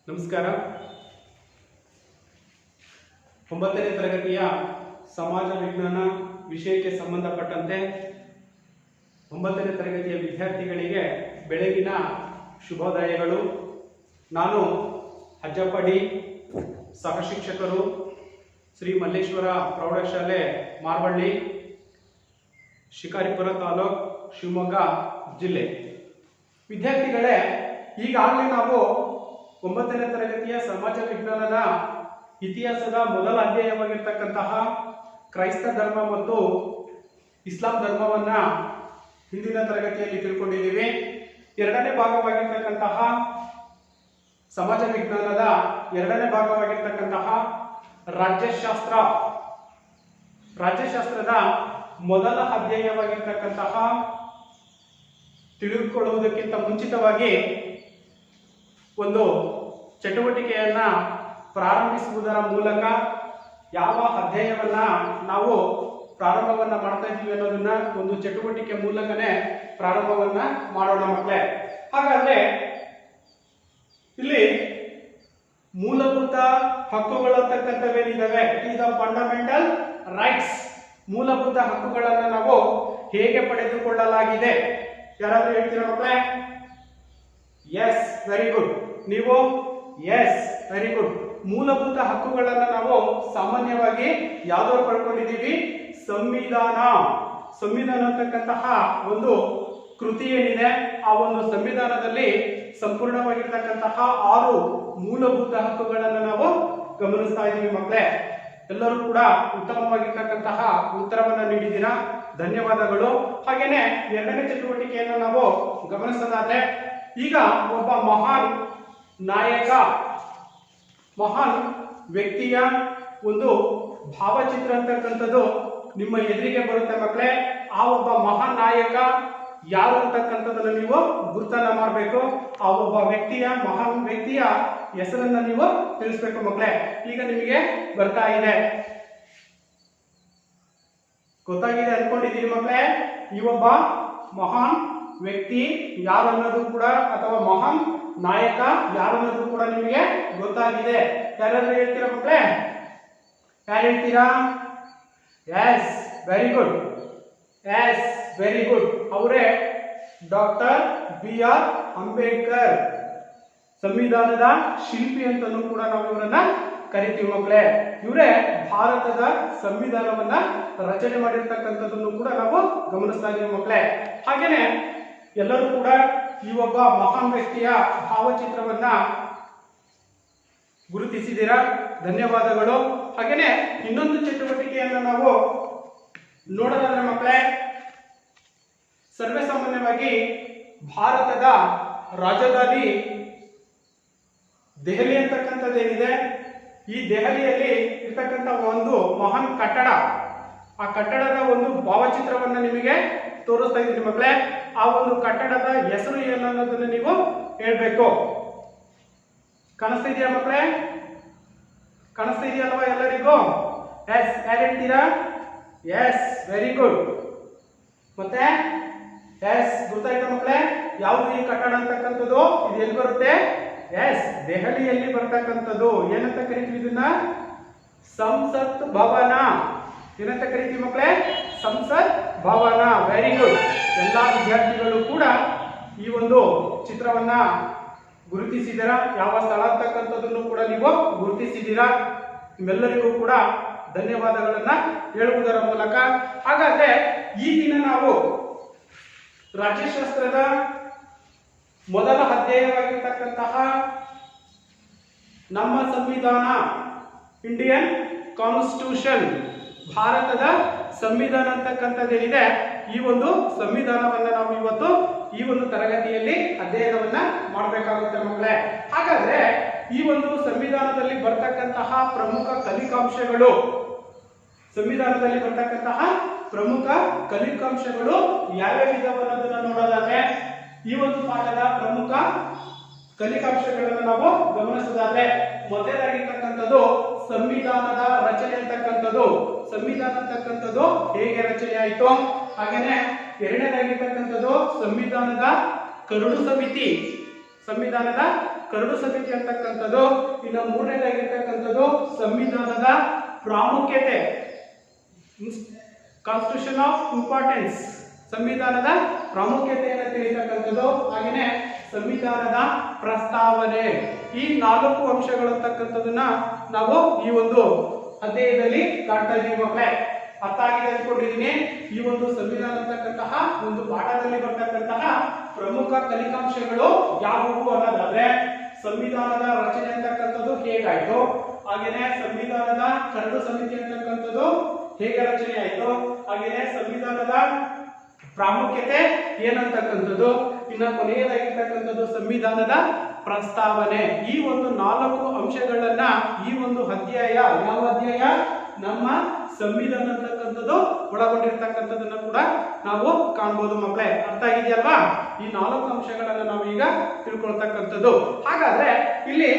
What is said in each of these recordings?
ನಮಸ್ಕಾರ. 9ನೇ ತರಗತಿಯ ಸಮಾಜ ವಿಜ್ಞಾನ ವಿಷಯಕ್ಕೆ ಸಂಬಂಧಪಟ್ಟಂತೆ 9ನೇ ತರಗತಿಯ ವಿದ್ಯಾರ್ಥಿಗಳಿಗೆ ಬೆಳಗಿನ ಶುಭೋದಯಗಳು. ನಾನು ಅಜ್ಜಪ್ಪ ಡಿ, ಸಹ ಶಿಕ್ಷಕರು, ಶ್ರೀ ಮಲ್ಲೇಶ್ವರ ಪ್ರೌಢಶಾಲೆ ಮಾರ್ವಳ್ಳಿ, ಶಿಕಾರಿಪುರ ತಾಲೂಕು, ಶಿವಮೊಗ್ಗ ಜಿಲ್ಲೆ. ವಿದ್ಯಾರ್ಥಿಗಳೇ, ಈಗಾಗಲೇ ನಾವು 9ನೇ ತರಗತಿಯ ಸಮಾಜ ವಿಜ್ಞಾನದ ಇತಿಹಾಸದ ಮೊದಲ ಅಧ್ಯಾಯವಾಗಿರ್ತಕ್ಕಂತಹ ಕ್ರೈಸ್ತ ಧರ್ಮ ಮತ್ತು ಇಸ್ಲಾಂ ಧರ್ಮವನ್ನ ಹಿಂದಿನ ತರಗತಿಯಲ್ಲಿ ತಿಳ್ಕೊಂಡಿದ್ದೀವಿ. ಎರಡನೇ ಭಾಗವಾಗಿರ್ತಕ್ಕಂತಹ ಸಮಾಜ ವಿಜ್ಞಾನದ ಎರಡನೇ ಭಾಗವಾಗಿರ್ತಕ್ಕಂತಹ ರಾಜ್ಯಶಾಸ್ತ್ರದ ಮೊದಲ ಅಧ್ಯಾಯವಾಗಿರ್ತಕ್ಕಂತಹ ತಿಳಿದುಕೊಳ್ಳುವುದಕ್ಕಿಂತ ಮುಂಚಿತವಾಗಿ ಒಂದು ಚಟುವಟಿಕೆಯನ್ನ ಪ್ರಾರಂಭಿಸುವುದರ ಮೂಲಕ ಯಾವ ಅಧ್ಯಾಯವನ್ನ ನಾವು ಪ್ರಾರಂಭವನ್ನ ಮಾಡ್ತಾ ಇದ್ದೀವಿ ಅನ್ನೋದನ್ನ ಒಂದು ಚಟುವಟಿಕೆ ಮೂಲಕನೇ ಪ್ರಾರಂಭವನ್ನ ಮಾಡೋಣ ಮಕ್ಕಳೇ. ಹಾಗಾದ್ರೆ ಇಲ್ಲಿ ಮೂಲಭೂತ ಹಕ್ಕುಗಳು ಅಂತಕ್ಕಂಥವೇನಿದ್ದಾವೆ, it is the fundamental rights. ಮೂಲಭೂತ ಹಕ್ಕುಗಳನ್ನ ನಾವು ಹೇಗೆ ಪಡೆದುಕೊಳ್ಳಲಾಗಿದೆ, ಯಾರಾದ್ರೂ ಹೇಳ್ತೀರಾ ಮಕ್ಕಳೇ? Yes, very good. ನೀವು ಎಸ್, ವೆರಿ ಗುಡ್. ಮೂಲಭೂತ ಹಕ್ಕುಗಳನ್ನ ನಾವು ಸಾಮಾನ್ಯವಾಗಿ ಯಾವ್ದವ್ರು ಪಡ್ಕೊಂಡಿದ್ದೀವಿ? ಸಂವಿಧಾನ ಅಂತಕ್ಕಂತಹ ಒಂದು ಕೃತಿ ಏನಿದೆ, ಆ ಒಂದು ಸಂವಿಧಾನದಲ್ಲಿ ಸಂಪೂರ್ಣವಾಗಿರ್ತಕ್ಕಂತಹ 6 ಮೂಲಭೂತ ಹಕ್ಕುಗಳನ್ನ ನಾವು ಗಮನಿಸ್ತಾ ಇದ್ದೀವಿ ಮಕ್ಕಳೇ. ಎಲ್ಲರೂ ಕೂಡ ಉತ್ತಮವಾಗಿರ್ತಕ್ಕಂತಹ ಉತ್ತರವನ್ನ ನೀಡಿದ್ದೀರಾ, ಧನ್ಯವಾದಗಳು. ಹಾಗೇನೆ ಎರಡನೇ ಚಟುವಟಿಕೆಯನ್ನು ನಾವು ಗಮನಿಸೋದಾದ್ರೆ, ಈಗ ಒಬ್ಬ ಮಹಾನ್ ನಾಯಕ, ಮಹಾನ್ ವ್ಯಕ್ತಿಯ ಒಂದು ಭಾವಚಿತ್ರ ಅಂತಕ್ಕಂಥದ್ದು ನಿಮ್ಮ ಎದುರಿಗೆ ಬರುತ್ತೆ ಮಕ್ಕಳೇ. ಆ ಒಬ್ಬ ಮಹಾನ್ ನಾಯಕ ಯಾರು ಅಂತಕ್ಕಂಥದ್ದನ್ನ ನೀವು ಗುರುತನ್ನ ಮಾಡಬೇಕು. ಆ ಒಬ್ಬ ವ್ಯಕ್ತಿಯ, ಮಹಾನ್ ವ್ಯಕ್ತಿಯ ಹೆಸರನ್ನ ನೀವು ತಿಳಿಸ್ಬೇಕು ಮಕ್ಕಳೇ. ಈಗ ನಿಮಗೆ ಬರ್ತಾ ಇದೆ, ಗೊತ್ತಾಗಿದೆ ಅನ್ಕೊಂಡಿದ್ದೀರಿ ಮಕ್ಕಳೇ. ಈ ಒಬ್ಬ ಮಹಾನ್ ವ್ಯಕ್ತಿ ಯಾರು ಅನ್ನೋದು ಕೂಡ, ಅಥವಾ ಮಹಾನ್ ನಾಯಕ ಯಾರು ಅನ್ನೋದು ಕೂಡ ನಿಮಗೆ ಗೊತ್ತಾಗಿದೆ. ಯಾರಾದ್ರೂ ಹೇಳ್ತೀರಾ ಮಕ್ಕಳೇ? ಯಾರು ಹೇಳ್ತೀರಾ? Yes, very good. Yes, very good. ಅವರೇ ಡಾಕ್ಟರ್ BR ಅಂಬೇಡ್ಕರ್. ಸಂವಿಧಾನದ ಶಿಲ್ಪಿ ಅಂತಲೂ ಕೂಡ ನಾವು ಇವರನ್ನ ಕರಿತೀವಿ ಮಕ್ಕಳೇ. ಇವರೇ ಭಾರತದ ಸಂವಿಧಾನವನ್ನ ರಚನೆ ಮಾಡಿರ್ತಕ್ಕಂಥದ್ದನ್ನು ಕೂಡ ನಾವು ಗಮನಿಸ್ತಾ ಇದ್ದೀವಿ ಮಕ್ಕಳೇ. ಹಾಗೇನೆ ಎಲ್ಲರೂ ಕೂಡ ಈ ಒಬ್ಬ ಮಹಾನ್ ವ್ಯಕ್ತಿಯ ಭಾವಚಿತ್ರವನ್ನ ಗುರುತಿಸಿದ್ದೀರಾ, ಧನ್ಯವಾದಗಳು. ಹಾಗೇನೆ ಇನ್ನೊಂದು ಚಟುವಟಿಕೆಯನ್ನು ನಾವು ನೋಡೋದಾದ್ರೆ ಮಕ್ಕಳೇ, ಸರ್ವೇ ಸಾಮಾನ್ಯವಾಗಿ ಭಾರತದ ರಾಜಧಾನಿ ದೆಹಲಿ ಅಂತಕ್ಕಂಥದ್ದೇನಿದೆ, ಈ ದೆಹಲಿಯಲ್ಲಿ ಇರ್ತಕ್ಕಂಥ ಒಂದು ಮಹಾನ್ ಕಟ್ಟಡ, ಆ ಕಟ್ಟಡದ ಒಂದು ಭಾವಚಿತ್ರವನ್ನ ನಿಮಗೆ ತೋರಿಸ್ತಾ ಇದ್ದೀನಿ ಮಕ್ಕಳೇ. ಆ ಒಂದು ಕಟ್ಟಡದ ಹೆಸರು ಏನು ಅನ್ನೋದನ್ನ ನೀವು ಹೇಳ್ಬೇಕು. ಕಾಣಿಸ್ತಾ ಇದೆಯಾ ಮಕ್ಕಳೇ? ಕಾಣಿಸ್ತಾ ಇದೆಯಲ್ವಾ ಎಲ್ಲರಿಗೂ? ಎಸ್, ಯಾರು ಹೇಳ್ತೀರಾ? Yes, very good. ಮತ್ತೆ ಎಸ್, ಗೊತ್ತಾಯ್ತಾ ಮಕ್ಕಳೇ? ಯಾವುದು ಈ ಕಟ್ಟಡ ಅಂತಕ್ಕಂಥದ್ದು? ಇದು ಎಲ್ಲಿ ಬರುತ್ತೆ? ಎಸ್, ದೆಹಲಿಯಲ್ಲಿ ಬರ್ತಕ್ಕಂಥದ್ದು. ಏನಂತ ಕರಿತೀವಿ ಇದನ್ನ? ಸಂಸತ್ ಭವನ. ಏನಂತ ಕರಿತೀವಿ ಮಕ್ಕಳೇ? ಸಂಸತ್ ಭವನ. Very good. ಎಲ್ಲಾ ವಿದ್ಯಾರ್ಥಿಗಳು ಕೂಡ ಈ ಒಂದು ಚಿತ್ರವನ್ನ ಗುರುತಿಸಿದ್ದೀರಾ, ಯಾವ ಸ್ಥಳ ಅಂತಕ್ಕಂಥದ್ದನ್ನು ಕೂಡ ನೀವು ಗುರುತಿಸಿದ್ದೀರಾ. ನಿಮ್ಮೆಲ್ಲರಿಗೂ ಕೂಡ ಧನ್ಯವಾದಗಳನ್ನ ಹೇಳುವುದರ ಮೂಲಕ, ಹಾಗಾದ್ರೆ ಈ ದಿನ ನಾವು ರಾಜ್ಯಶಾಸ್ತ್ರದ ಮೊದಲ ಅಧ್ಯಾಯವಾಗಿರ್ತಕ್ಕಂತಹ ನಮ್ಮ ಸಂವಿಧಾನ, ಇಂಡಿಯನ್ ಕಾನ್ಸ್ಟಿಟ್ಯೂಷನ್, ಭಾರತದ ಸಂವಿಧಾನ ಅಂತಕ್ಕಂಥದ್ದೇನಿದೆ, ಈ ಒಂದು ಸಂವಿಧಾನವನ್ನ ನಾವು ಇವತ್ತು ಈ ಒಂದು ತರಗತಿಯಲ್ಲಿ ಅಧ್ಯಯನವನ್ನ ಮಾಡಬೇಕಾಗುತ್ತೆ ಮಕ್ಕಳೇ. ಹಾಗಾದ್ರೆ ಈ ಒಂದು ಸಂವಿಧಾನದಲ್ಲಿ ಬರ್ತಕ್ಕಂತಹ ಪ್ರಮುಖ ಕಲಿಕಾಂಶಗಳು, ಸಂವಿಧಾನದಲ್ಲಿ ಬರ್ತಕ್ಕಂತಹ ಪ್ರಮುಖ ಕಲಿಕಾಂಶಗಳು ಯಾವ್ಯಾವ ಅನ್ನೋದನ್ನ ನೋಡೋದಾದ್ರೆ, ಈ ಒಂದು ಪಾಠದ ಪ್ರಮುಖ ಕಲಿಕಾಂಶಗಳನ್ನು ನಾವು ಗಮನಿಸೋದಾದ್ರೆ, ಮೊದಲಾಗಿರ್ತಕ್ಕಂಥದ್ದು ಸಂವಿಧಾನದ ರಚನೆ ಅಂತಕ್ಕಂಥದ್ದು. ಸಂವಿಧಾನ ಅಂತಕ್ಕಂಥದ್ದು ಹೇಗೆ ರಚನೆ ಆಯಿತು, ಹಾಗೇನೆ ಎರಡನೇದಾಗಿರ್ತಕ್ಕಂಥದ್ದು ಸಂವಿಧಾನದ ಕರಡು ಸಮಿತಿ. ಸಂವಿಧಾನದ ಕರಡು ಸಮಿತಿ ಅಂತಕ್ಕಂಥದ್ದು. ಇನ್ನು ಮೂರನೇದಾಗಿರ್ತಕ್ಕಂಥದ್ದು ಸಂವಿಧಾನದ ಪ್ರಾಮುಖ್ಯತೆ, ಕಾನ್ಸ್ಟಿಟ್ಯೂಷನ್ ಆಫ್ ಇಂಪಾರ್ಟೆನ್ಸ್, ಸಂವಿಧಾನದ ಪ್ರಾಮುಖ್ಯತೆಯನ್ನು ತಿಳಿತಕ್ಕಂಥದ್ದು. ಹಾಗೆಯೇ ಸಂವಿಧಾನದ ಪ್ರಸ್ತಾವನೆ. ಈ 4 ಅಂಶಗಳಂತಕ್ಕಂಥದನ್ನ ನಾವು ಈ ಒಂದು ಅಧ್ಯಾಯದಲ್ಲಿ ಕಾಣ್ತಾ ಇದ್ದೀವಿ ಮಕ್ಕಳೇ. ಅರ್ಥ ಆಗಿದೆ ಅಂದ್ಕೊಂಡಿದ್ದೀನಿ. ಈ ಒಂದು ಸಂವಿಧಾನ ಅಂತಕ್ಕಂತಹ ಒಂದು ಪಾಠದಲ್ಲಿ ಬರ್ತಕ್ಕಂತಹ ಪ್ರಮುಖ ಕಲಿಕಾಂಶಗಳು ಯಾವುವು ಅನ್ನೋದಾದ್ರೆ, ಸಂವಿಧಾನದ ರಚನೆ ಅಂತಕ್ಕಂಥದ್ದು ಹೇಗಾಯ್ತು, ಹಾಗೇನೆ ಸಂವಿಧಾನದ ಕರಡು ಸಮಿತಿ ಅಂತಕ್ಕಂಥದ್ದು ಹೇಗೆ ರಚನೆ ಆಯ್ತು, ಹಾಗೇನೆ ಸಂವಿಧಾನದ ಪ್ರಾಮುಖ್ಯತೆ ಏನಂತಕ್ಕಂಥದ್ದು, ಇನ್ನು ಕೊನೆಯದಾಗಿರ್ತಕ್ಕಂಥದ್ದು ಸಂವಿಧಾನದ ಪ್ರಸ್ತಾವನೆ. ಈ ಒಂದು 4 ಅಂಶಗಳನ್ನ ಈ ಒಂದು ಅಧ್ಯಾಯ, ಯಾವ ಅಧ್ಯಾಯ, ನಮ್ಮ ಸಂವಿಧಾನ ಅಂತಕ್ಕಂಥದ್ದು ಒಳಗೊಂಡಿರ್ತಕ್ಕಂಥದ್ದನ್ನ ಕೂಡ ನಾವು ಕಾಣಬಹುದು ಮಕ್ಕಳೇ. ಅರ್ಥ ಆಗಿದೆಯಲ್ವಾ? ಈ 4 ಅಂಶಗಳನ್ನ ನಾವು ಈಗ ತಿಳ್ಕೊಳ್ತಕ್ಕಂಥದ್ದು. ಹಾಗಾದ್ರೆ ಇಲ್ಲಿ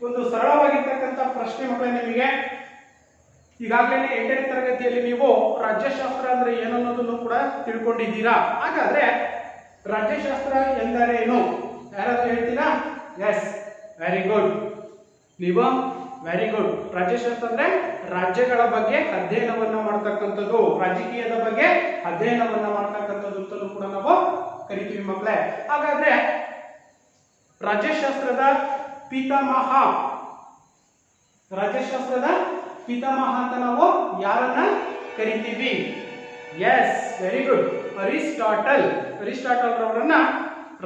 ಒಂದು ಸರಳವಾಗಿರ್ತಕ್ಕಂಥ ಪ್ರಶ್ನೆ ಮಕ್ಕಳೇ ನಿಮಗೆ. ಈಗಾಗಲೇ 8ನೇ ತರಗತಿಯಲ್ಲಿ ನೀವು ರಾಜ್ಯಶಾಸ್ತ್ರ ಅಂದ್ರೆ ಏನನ್ನೋದನ್ನು ಕೂಡ ತಿಳ್ಕೊಂಡಿದ್ದೀರಾ. ಹಾಗಾದ್ರೆ ರಾಜ್ಯಶಾಸ್ತ್ರ ಎಂದರೇನು ಯಾರಾದ್ರೂ ಹೇಳ್ತೀರಾ? Yes, very good. ನೀವು ವೆರಿ ಗುಡ್. ರಾಜ್ಯಶಾಸ್ತ್ರ ಅಂದ್ರೆ ರಾಜ್ಯಗಳ ಬಗ್ಗೆ ಅಧ್ಯಯನವನ್ನ ಮಾಡ್ತಕ್ಕಂಥದ್ದು, ರಾಜಕೀಯದ ಬಗ್ಗೆ ಅಧ್ಯಯನವನ್ನ ಮಾಡ್ತಕ್ಕಂಥದ್ದು ಅಂತಲೂ ಕೂಡ ನಾವು ಕರಿತೀವಿ ಮಕ್ಕಳೇ. ಹಾಗಾದ್ರೆ ರಾಜ್ಯಶಾಸ್ತ್ರದ ಪಿತಾಮಹ, ರಾಜ್ಯಶಾಸ್ತ್ರದ ಪಿತಾಮಹ ಅಂತ ನಾವು ಯಾರನ್ನ ಕರಿತೀವಿ? Yes, very good, Aristotle. Aristotle ರವರನ್ನ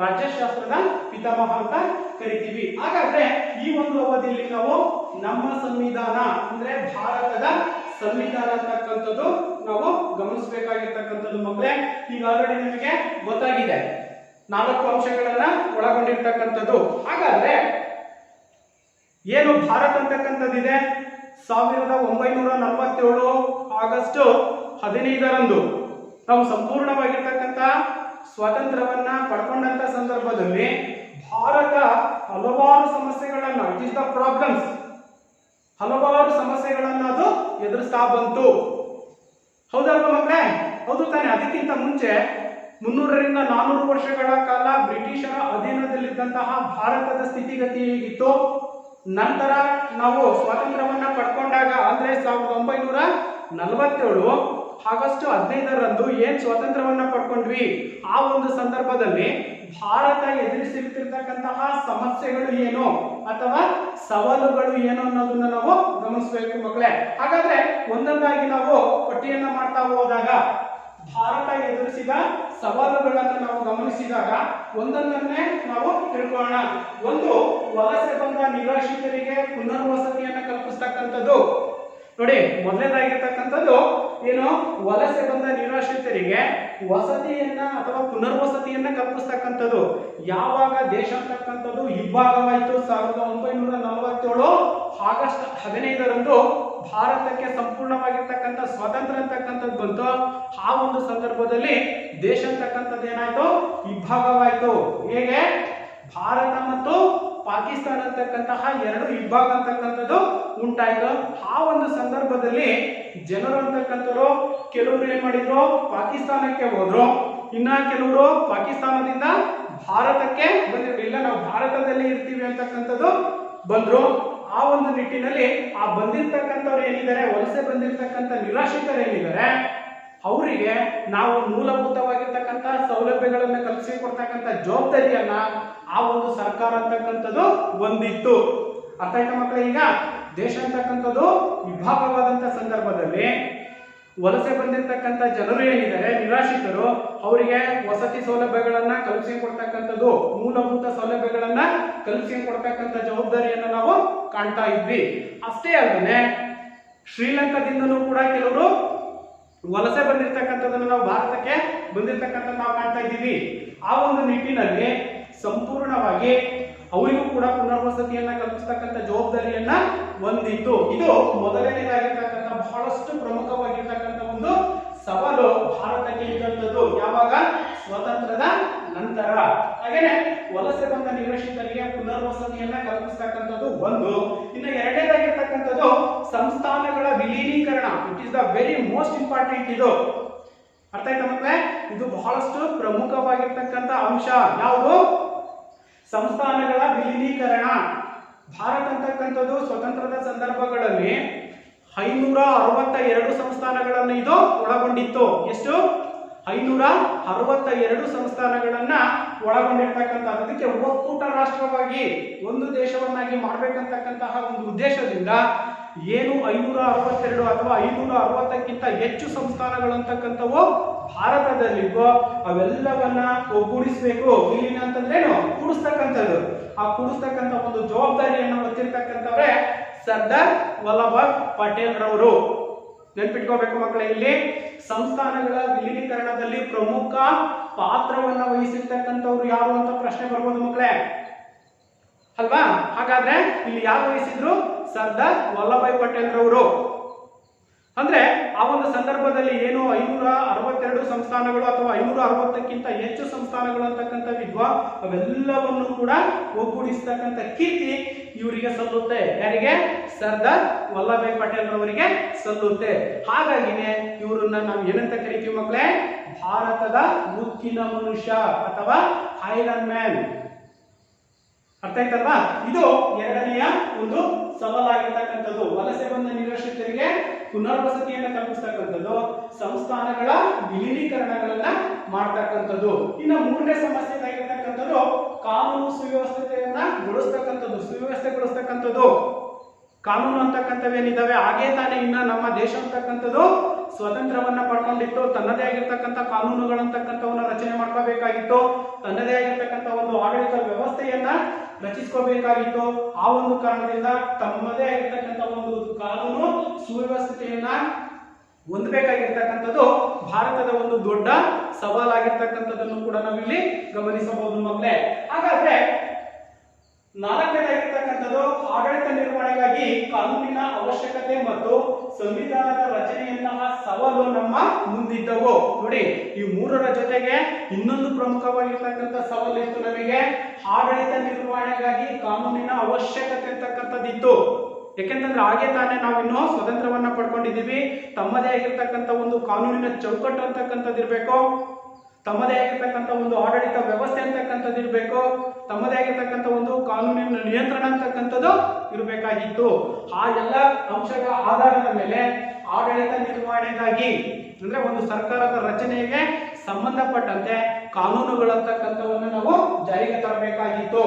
ರಾಜ್ಯಶಾಸ್ತ್ರದ ಪಿತಾಮಹ ಅಂತ ಕರಿತೀವಿ. ಹಾಗಾದ್ರೆ ಈ ಒಂದು ಅವಧಿಯಲ್ಲಿ ನಾವು ನಮ್ಮ ಸಂವಿಧಾನ ಅಂದ್ರೆ ಭಾರತದ ಸಂವಿಧಾನ ಅಂತಕ್ಕಂಥದ್ದು ನಾವು ಗಮನಿಸಬೇಕಾಗಿರ್ತಕ್ಕಂಥದ್ದು ಮಕ್ಕಳೇ. ಈಗ ಆಲ್ರೆಡಿ ನಿಮಗೆ ಗೊತ್ತಾಗಿದೆ 4 ಅಂಶಗಳನ್ನ ಒಳಗೊಂಡಿರ್ತಕ್ಕಂಥದ್ದು. ಹಾಗಾದ್ರೆ ಏನು ಭಾರತ ಅಂತಕ್ಕಂಥದ್ದಿದೆ, 1947 ಆಗಸ್ಟ್ 15ರಂದು ನಾವು ಸಂಪೂರ್ಣವಾಗಿರ್ತಕ್ಕಂಥ ಸ್ವಾತಂತ್ರ್ಯವನ್ನ ಪಡ್ಕೊಂಡಂತ ಸಂದರ್ಭದಲ್ಲಿ ಭಾರತ ಹಲವಾರು ಸಮಸ್ಯೆಗಳನ್ನ, ಇಟ್ ಇಸ್ ದ ಪ್ರಾಬ್ಲಮ್ಸ್, ಹಲವಾರು ಸಮಸ್ಯೆಗಳನ್ನ ಅದು ಎದುರಿಸ್ತಾ ಬಂತು. ಹೌದಲ್ವಾ ಮಕ್ಕಳೇ? ಹೌದು ತಾನೆ? ಅದಕ್ಕಿಂತ ಮುಂಚೆ 300ರಿಂದ 400 ವರ್ಷಗಳ ಕಾಲ ಬ್ರಿಟಿಷರ ಅಧೀನದಲ್ಲಿದ್ದಂತಹ ಭಾರತದ ಸ್ಥಿತಿಗತಿ ಹೇಗಿತ್ತು, ನಂತರ ನಾವು ಸ್ವಾತಂತ್ರ್ಯವನ್ನ ಪಡ್ಕೊಂಡಾಗ ಅಂದ್ರೆ 1947 ಆಗಸ್ಟ್ 15ರಂದು ಏನ್ ಸ್ವಾತಂತ್ರ್ಯವನ್ನ ಪಡ್ಕೊಂಡ್ವಿ, ಆ ಒಂದು ಸಂದರ್ಭದಲ್ಲಿ ಭಾರತ ಎದುರಿಸುತ್ತಿರ್ತಕ್ಕಂತಹ ಸಮಸ್ಯೆಗಳು ಏನು ಅಥವಾ ಸವಾಲುಗಳು ಏನು ಅನ್ನೋದನ್ನ ನಾವು ಗಮನಿಸಬೇಕು ಮಕ್ಕಳೇ. ಹಾಗಾದ್ರೆ ಒಂದೊಂದಾಗಿ ನಾವು ಪಟ್ಟಿಯನ್ನ ಮಾಡ್ತಾ ಹೋದಾಗ ಭಾರತ ಎದುರಿಸಿದ ಸವಾಲುಗಳನ್ನು ನಾವು ಗಮನಿಸಿದಾಗ ಒಂದೊಂದನ್ನೇ ನಾವು ತಿಳ್ಕೊಳ್ಳೋಣ. ಒಂದು, ವಲಸೆ ಬಂದ ನಿರಾಶ್ರಿತರಿಗೆ ಪುನರ್ವಸತಿಯನ್ನ ಕಲ್ಪಿಸ್ತಕ್ಕಂಥದ್ದು. ನೋಡಿ, ಮೊದಲನೇದಾಗಿರ್ತಕ್ಕಂಥದ್ದು ಏನು, ವಲಸೆ ಬಂದ ನಿರಾಶ್ರಿತರಿಗೆ ವಸತಿಯನ್ನ ಅಥವಾ ಪುನರ್ವಸತಿಯನ್ನ ಕಲ್ಪಿಸ್ತಕ್ಕಂಥದ್ದು. ಯಾವಾಗ ದೇಶ ಅಂತಕ್ಕಂಥದ್ದು ಇಬ್ಬಾಗವಾಯಿತು, 1947 ಆಗಸ್ಟ್ 15ರಂದು ಭಾರತಕ್ಕೆ ಸಂಪೂರ್ಣವಾಗಿರ್ತಕ್ಕಂಥ ಸ್ವಾತಂತ್ರ್ಯ ಅಂತಕ್ಕಂಥದ್ದು ಬಂತು. ಆ ಒಂದು ಸಂದರ್ಭದಲ್ಲಿ ದೇಶ ಅಂತಕ್ಕಂಥದ್ದು ಏನಾಯ್ತು, ಇಬ್ಬಾಗವಾಯಿತು. ಹೇಗೆ? ಭಾರತ ಮತ್ತು ಪಾಕಿಸ್ತಾನ ಅಂತಕ್ಕಂತಹ 2 ವಿಭಾಗ ಅಂತಕ್ಕಂಥದ್ದು ಉಂಟಾಯ್ತು. ಆ ಒಂದು ಸಂದರ್ಭದಲ್ಲಿ ಜನರು ಅಂತಕ್ಕಂಥವ್ರು ಕೆಲವರು ಏನ್ ಮಾಡಿದ್ರು, ಪಾಕಿಸ್ತಾನಕ್ಕೆ ಹೋದ್ರು, ಇನ್ನ ಕೆಲವರು ಪಾಕಿಸ್ತಾನದಿಂದ ಭಾರತಕ್ಕೆ ಬಂದಿದ್ರು. ಇಲ್ಲ, ನಾವು ಭಾರತದಲ್ಲಿ ಇರ್ತೀವಿ ಅಂತಕ್ಕಂಥದ್ದು ಬಂದ್ರು. ಆ ಒಂದು ನಿಟ್ಟಿನಲ್ಲಿ ಆ ಬಂದಿರ್ತಕ್ಕಂಥವ್ರು ಏನಿದ್ದಾರೆ, ವಲಸೆ ಬಂದಿರ್ತಕ್ಕಂಥ ನಿರಾಶ್ರಿತರು ಏನಿದ್ದಾರೆ, ಅವರಿಗೆ ನಾವು ಮೂಲಭೂತವಾಗಿರ್ತಕ್ಕಂಥ ಸೌಲಭ್ಯಗಳನ್ನ ಕಲ್ಪಿಸಿ ಕೊಡ್ತಕ್ಕಂಥ ಜವಾಬ್ದಾರಿಯನ್ನ ಆ ಒಂದು ಸರ್ಕಾರ ಅಂತಕ್ಕಂಥದ್ದು ಹೊಂದಿತ್ತು. ಅರ್ಥ ಆಯ್ತಾ ಮಕ್ಕಳೇ? ಈಗ ದೇಶ ಅಂತಕ್ಕಂಥದ್ದು ವಿಭಾಗವಾದಂತ ಸಂದರ್ಭದಲ್ಲಿ ವಲಸೆ ಬಂದಿರತಕ್ಕಂಥ ಜನರು ಏನಿದ್ದಾರೆ, ನಿರಾಶ್ರಿತರು, ಅವರಿಗೆ ವಸತಿ ಸೌಲಭ್ಯಗಳನ್ನ ಕಲ್ಪಿಸಿ ಕೊಡ್ತಕ್ಕಂಥದ್ದು, ಮೂಲಭೂತ ಸೌಲಭ್ಯಗಳನ್ನ ಕಲ್ಪಿಸಿ ಕೊಡ್ತಕ್ಕಂಥ ಜವಾಬ್ದಾರಿಯನ್ನ ನಾವು ಕಾಣ್ತಾ ಇದ್ವಿ. ಅಷ್ಟೇ ಅಲ್ಲದೆ ಶ್ರೀಲಂಕಾದಿಂದಲೂ ಕೂಡ ಕೆಲವರು ವಲಸೆ ಬಂದಿರತಕ್ಕಂಥದ್ದನ್ನು ನಾವು ಭಾರತಕ್ಕೆ ಬಂದಿರತಕ್ಕಂಥ ನಾವು ಕಾಣ್ತಾ ಇದ್ದೀವಿ. ಆ ಒಂದು ನಿಟ್ಟಿನಲ್ಲಿ ಸಂಪೂರ್ಣವಾಗಿ ಅವರಿಗೂ ಕೂಡ ಪುನರ್ವಸತಿಯನ್ನ ಕಲ್ಪಿಸ್ತಕ್ಕಂಥ ಜವಾಬ್ದಾರಿಯನ್ನ ಹೊಂದಿತ್ತು. ಇದು ಮೊದಲನೇದಾಗಿರ್ತಕ್ಕಂಥ ಬಹಳಷ್ಟು ಪ್ರಮುಖವಾಗಿರ್ತಕ್ಕಂಥ ಒಂದು ಸವಾಲು ಭಾರತಕ್ಕೆ ಇದ್ದಂಥದ್ದು. ಯಾವಾಗ? ಸ್ವಾತಂತ್ರ್ಯದ ನಂತರ. ಹಾಗೇನೆ ವಲಸೆ ಬಂದ ನಿರಾಶ್ರಿತರಿಗೆ ಪುನರ್ವಸತಿಯನ್ನ ಕಲ್ಪಿಸ್ತಕ್ಕಂಥದ್ದು ಒಂದು. ಇನ್ನು ಎರಡನೇದಾಗಿರ್ತಕ್ಕಂಥದ್ದು ಸಂಸ್ಥಾನಗಳ ವಿಲೀನೀಕರಣ. It is the very most important. ಇದು ಅರ್ಥ ಆಯ್ತಾ ಮಕ್ಕಳೇ? ಇದು ಬಹಳಷ್ಟು ಪ್ರಮುಖವಾಗಿರ್ತಕ್ಕಂಥ ಅಂಶ. ಯಾವುದು? ಸಂಸ್ಥಾನಗಳ ವಿಲೀನೀಕರಣ. ಭಾರತ ಅಂತಕ್ಕಂಥದ್ದು ಸ್ವತಂತ್ರದ ಸಂದರ್ಭಗಳಲ್ಲಿ 562 ಸಂಸ್ಥಾನಗಳನ್ನು ಇದು ಒಳಗೊಂಡಿತ್ತು. ಎಷ್ಟು? 562 ಸಂಸ್ಥಾನಗಳನ್ನ ಒಳಗೊಂಡಿರ್ತಕ್ಕಂಥ, ಅದಕ್ಕೆ ಒಕ್ಕೂಟ ರಾಷ್ಟ್ರವಾಗಿ ಒಂದು ದೇಶವನ್ನಾಗಿ ಮಾಡಬೇಕಂತಕ್ಕಂತಹ ಒಂದು ಉದ್ದೇಶದಿಂದ ಏನು 562 ಅಥವಾ 560ಕ್ಕಿಂತ ಹೆಚ್ಚು ಸಂಸ್ಥಾನಗಳು ಅಂತಕ್ಕಂಥವು ಭಾರತದಲ್ಲಿದ್ದು ಅವೆಲ್ಲವನ್ನ ಒಗ್ಗೂಡಿಸಬೇಕು. ವಿಲೀನ ಅಂತಂದ್ರೇನು? ಕೂಡಿಸ್ತಕ್ಕಂಥದ್ದು. ಆ ಕೂಡಿಸ್ತಕ್ಕಂಥ ಒಂದು ಜವಾಬ್ದಾರಿಯನ್ನು ಹೊತ್ತಿರ್ತಕ್ಕಂಥವ್ರೆ ಸರ್ದಾರ್ ವಲ್ಲಭಾಯ್ ಪಟೇಲ್ ರವರು. ನೆನ್ಪಿಟ್ಕೋಬೇಕು ಮಕ್ಕಳೇ, ಇಲ್ಲಿ ಸಂಸ್ಥಾನಗಳ ವಿಲೀನೀಕರಣದಲ್ಲಿ ಪ್ರಮುಖ ಪಾತ್ರವನ್ನ ವಹಿಸಿರ್ತಕ್ಕಂಥವ್ರು ಯಾರು ಅಂತ ಪ್ರಶ್ನೆ ಬರ್ಬೋದು ಮಕ್ಕಳೇ, ಅಲ್ವಾ? ಹಾಗಾದ್ರೆ ಇಲ್ಲಿ ಯಾರು ವಹಿಸಿದ್ರು? ಸರ್ದಾರ್ ವಲ್ಲಭಾಯ್ ಪಟೇಲ್ ರವರು. ಅಂದ್ರೆ ಆ ಒಂದು ಸಂದರ್ಭದಲ್ಲಿ ಏನು 562 ಸಂಸ್ಥಾನಗಳು ಅಥವಾ 560ಕ್ಕಿಂತ ಹೆಚ್ಚು ಸಂಸ್ಥಾನಗಳು ಅಂತಕ್ಕಂಥವಿದ್ವಾ ಅವೆಲ್ಲವನ್ನು ಕೂಡ ಒಗ್ಗೂಡಿಸ್ತಕ್ಕಂಥ ಕೀರ್ತಿ ಇವರಿಗೆ ಸಲ್ಲುತ್ತೆ. ಯಾರಿಗೆ? ಸರ್ದಾರ್ ವಲ್ಲಭಾಯ್ ಪಟೇಲ್ ರವರಿಗೆ ಸಲ್ಲುತ್ತೆ. ಹಾಗಾಗಿನೇ ಇವರನ್ನ ನಾವು ಏನಂತ ಕರಿತೀವಿ ಮಕ್ಕಳೇ? ಭಾರತದ ಉಕ್ಕಿನ ಮನುಷ್ಯ ಅಥವಾ ಐರನ್ ಮ್ಯಾನ್. ಅರ್ಥ ಆಯ್ತಲ್ವಾ? ಇದು ಎರಡನೆಯ ಒಂದು ಸವಾಲಾಗಿರ್ತಕ್ಕಂಥದ್ದು. ವಲಸೆ ಬಂದ ನಿರಾಶ್ರಿತರಿಗೆ ಪುನರ್ವಸತಿಯನ್ನು ಕಲ್ಪಿಸ್ತಕ್ಕಂಥದ್ದು, ಸಂಸ್ಥಾನಗಳ ವಿಲೀನೀಕರಣಗಳನ್ನ ಮಾಡ್ತಕ್ಕಂಥದ್ದು. ಇನ್ನು ಮೂರನೇ ಸಮಸ್ಯೆ ಆಗಿರ್ತಕ್ಕಂಥದ್ದು ಕಾನೂನು ಸುವ್ಯವಸ್ಥೆಗೊಳಿಸ್ತಕ್ಕಂಥದ್ದು. ಕಾನೂನು ಅಂತಕ್ಕಂಥವೇನಿದಾವೆ ಹಾಗೆ ತಾನೇ ಇನ್ನ ನಮ್ಮ ದೇಶ ಅಂತಕ್ಕಂಥದ್ದು ಸ್ವತಂತ್ರವನ್ನ ಪಡ್ಕೊಂಡಿತ್ತು. ತನ್ನದೇ ಆಗಿರ್ತಕ್ಕಂಥ ಕಾನೂನುಗಳಂತಕ್ಕಂಥವನ್ನ ರಚನೆ ಮಾಡ್ಕೋಬೇಕಾಗಿತ್ತು. ತನ್ನದೇ ಆಗಿರ್ತಕ್ಕಂಥ ಒಂದು ಆಡಳಿತ ವ್ಯವಸ್ಥೆಯನ್ನ ರಚಿಸ್ಕೋಬೇಕಾಗಿತ್ತು. ಆ ಒಂದು ಕಾರಣದಿಂದ ತಮ್ಮದೇ ಆಗಿರ್ತಕ್ಕಂಥ ಒಂದು ಕಾನೂನು ಸುವ್ಯವಸ್ಥೆಯನ್ನ ಹೊಂದಬೇಕಾಗಿರ್ತಕ್ಕಂಥದ್ದು ಭಾರತದ ಒಂದು ದೊಡ್ಡ ಸವಾಲಾಗಿರ್ತಕ್ಕಂಥದ್ದನ್ನು ಕೂಡ ನಾವಿಲ್ಲಿ ಗಮನಿಸಬಹುದು ಮಕ್ಕಳೇ. ಹಾಗಾದ್ರೆ ನಾಲ್ಕನೇದಾಗಿರ್ತಕ್ಕಂಥದ್ದು ಆಡಳಿತ ನಿರ್ವಹಣೆಗಾಗಿ ಕಾನೂನಿನ ಅವಶ್ಯಕತೆ ಮತ್ತು ಸಂವಿಧಾನದ ರಚನೆಯಂತಹ ಸವಾಲು ನಮ್ಮ ಮುಂದಿದ್ದವು. ನೋಡಿ, ಈ ಮೂರರ ಜೊತೆಗೆ ಇನ್ನೊಂದು ಪ್ರಮುಖವಾಗಿರ್ತಕ್ಕಂಥ ಸವಾಲು ಇತ್ತು ನಮಗೆ. ಆಡಳಿತ ನಿರ್ವಹಣೆಗಾಗಿ ಕಾನೂನಿನ ಅವಶ್ಯಕತೆ ಅಂತಕ್ಕಂಥದ್ದಿತ್ತು. ಯಾಕೆಂತಂದ್ರೆ ಹಾಗೆ ತಾನೇ ನಾವಿನ್ನು ಸ್ವತಂತ್ರವನ್ನ ಪಡ್ಕೊಂಡಿದ್ದೀವಿ. ತಮ್ಮದೇ ಆಗಿರ್ತಕ್ಕಂಥ ಒಂದು ಕಾನೂನಿನ ಚೌಕಟ್ಟು ಅಂತಕ್ಕಂಥದ್ದಿರ್ಬೇಕು, ತಮ್ಮದೇ ಆಗಿರ್ತಕ್ಕಂಥ ಒಂದು ಆಡಳಿತ ವ್ಯವಸ್ಥೆ ಅಂತಕ್ಕಂಥದ್ದಿರ್ಬೇಕು, ತಮ್ಮದೇ ಆಗಿರ್ತಕ್ಕಂಥ ಒಂದು ಕಾನೂನಿನ ನಿಯಂತ್ರಣ ಅಂತಕ್ಕಂಥದ್ದು ಇರಬೇಕಾಗಿತ್ತು. ಆ ಎಲ್ಲ ಅಂಶಗಳ ಆಧಾರದ ಮೇಲೆ ಆಡಳಿತ ನಿರ್ವಹಣೆಗಾಗಿ ಅಂದ್ರೆ ಒಂದು ಸರ್ಕಾರದ ರಚನೆಗೆ ಸಂಬಂಧಪಟ್ಟಂತೆ ಕಾನೂನುಗಳಂತಕ್ಕಂಥವನ್ನು ನಾವು ಜಾರಿಗೆ ತರಬೇಕಾಗಿತ್ತು.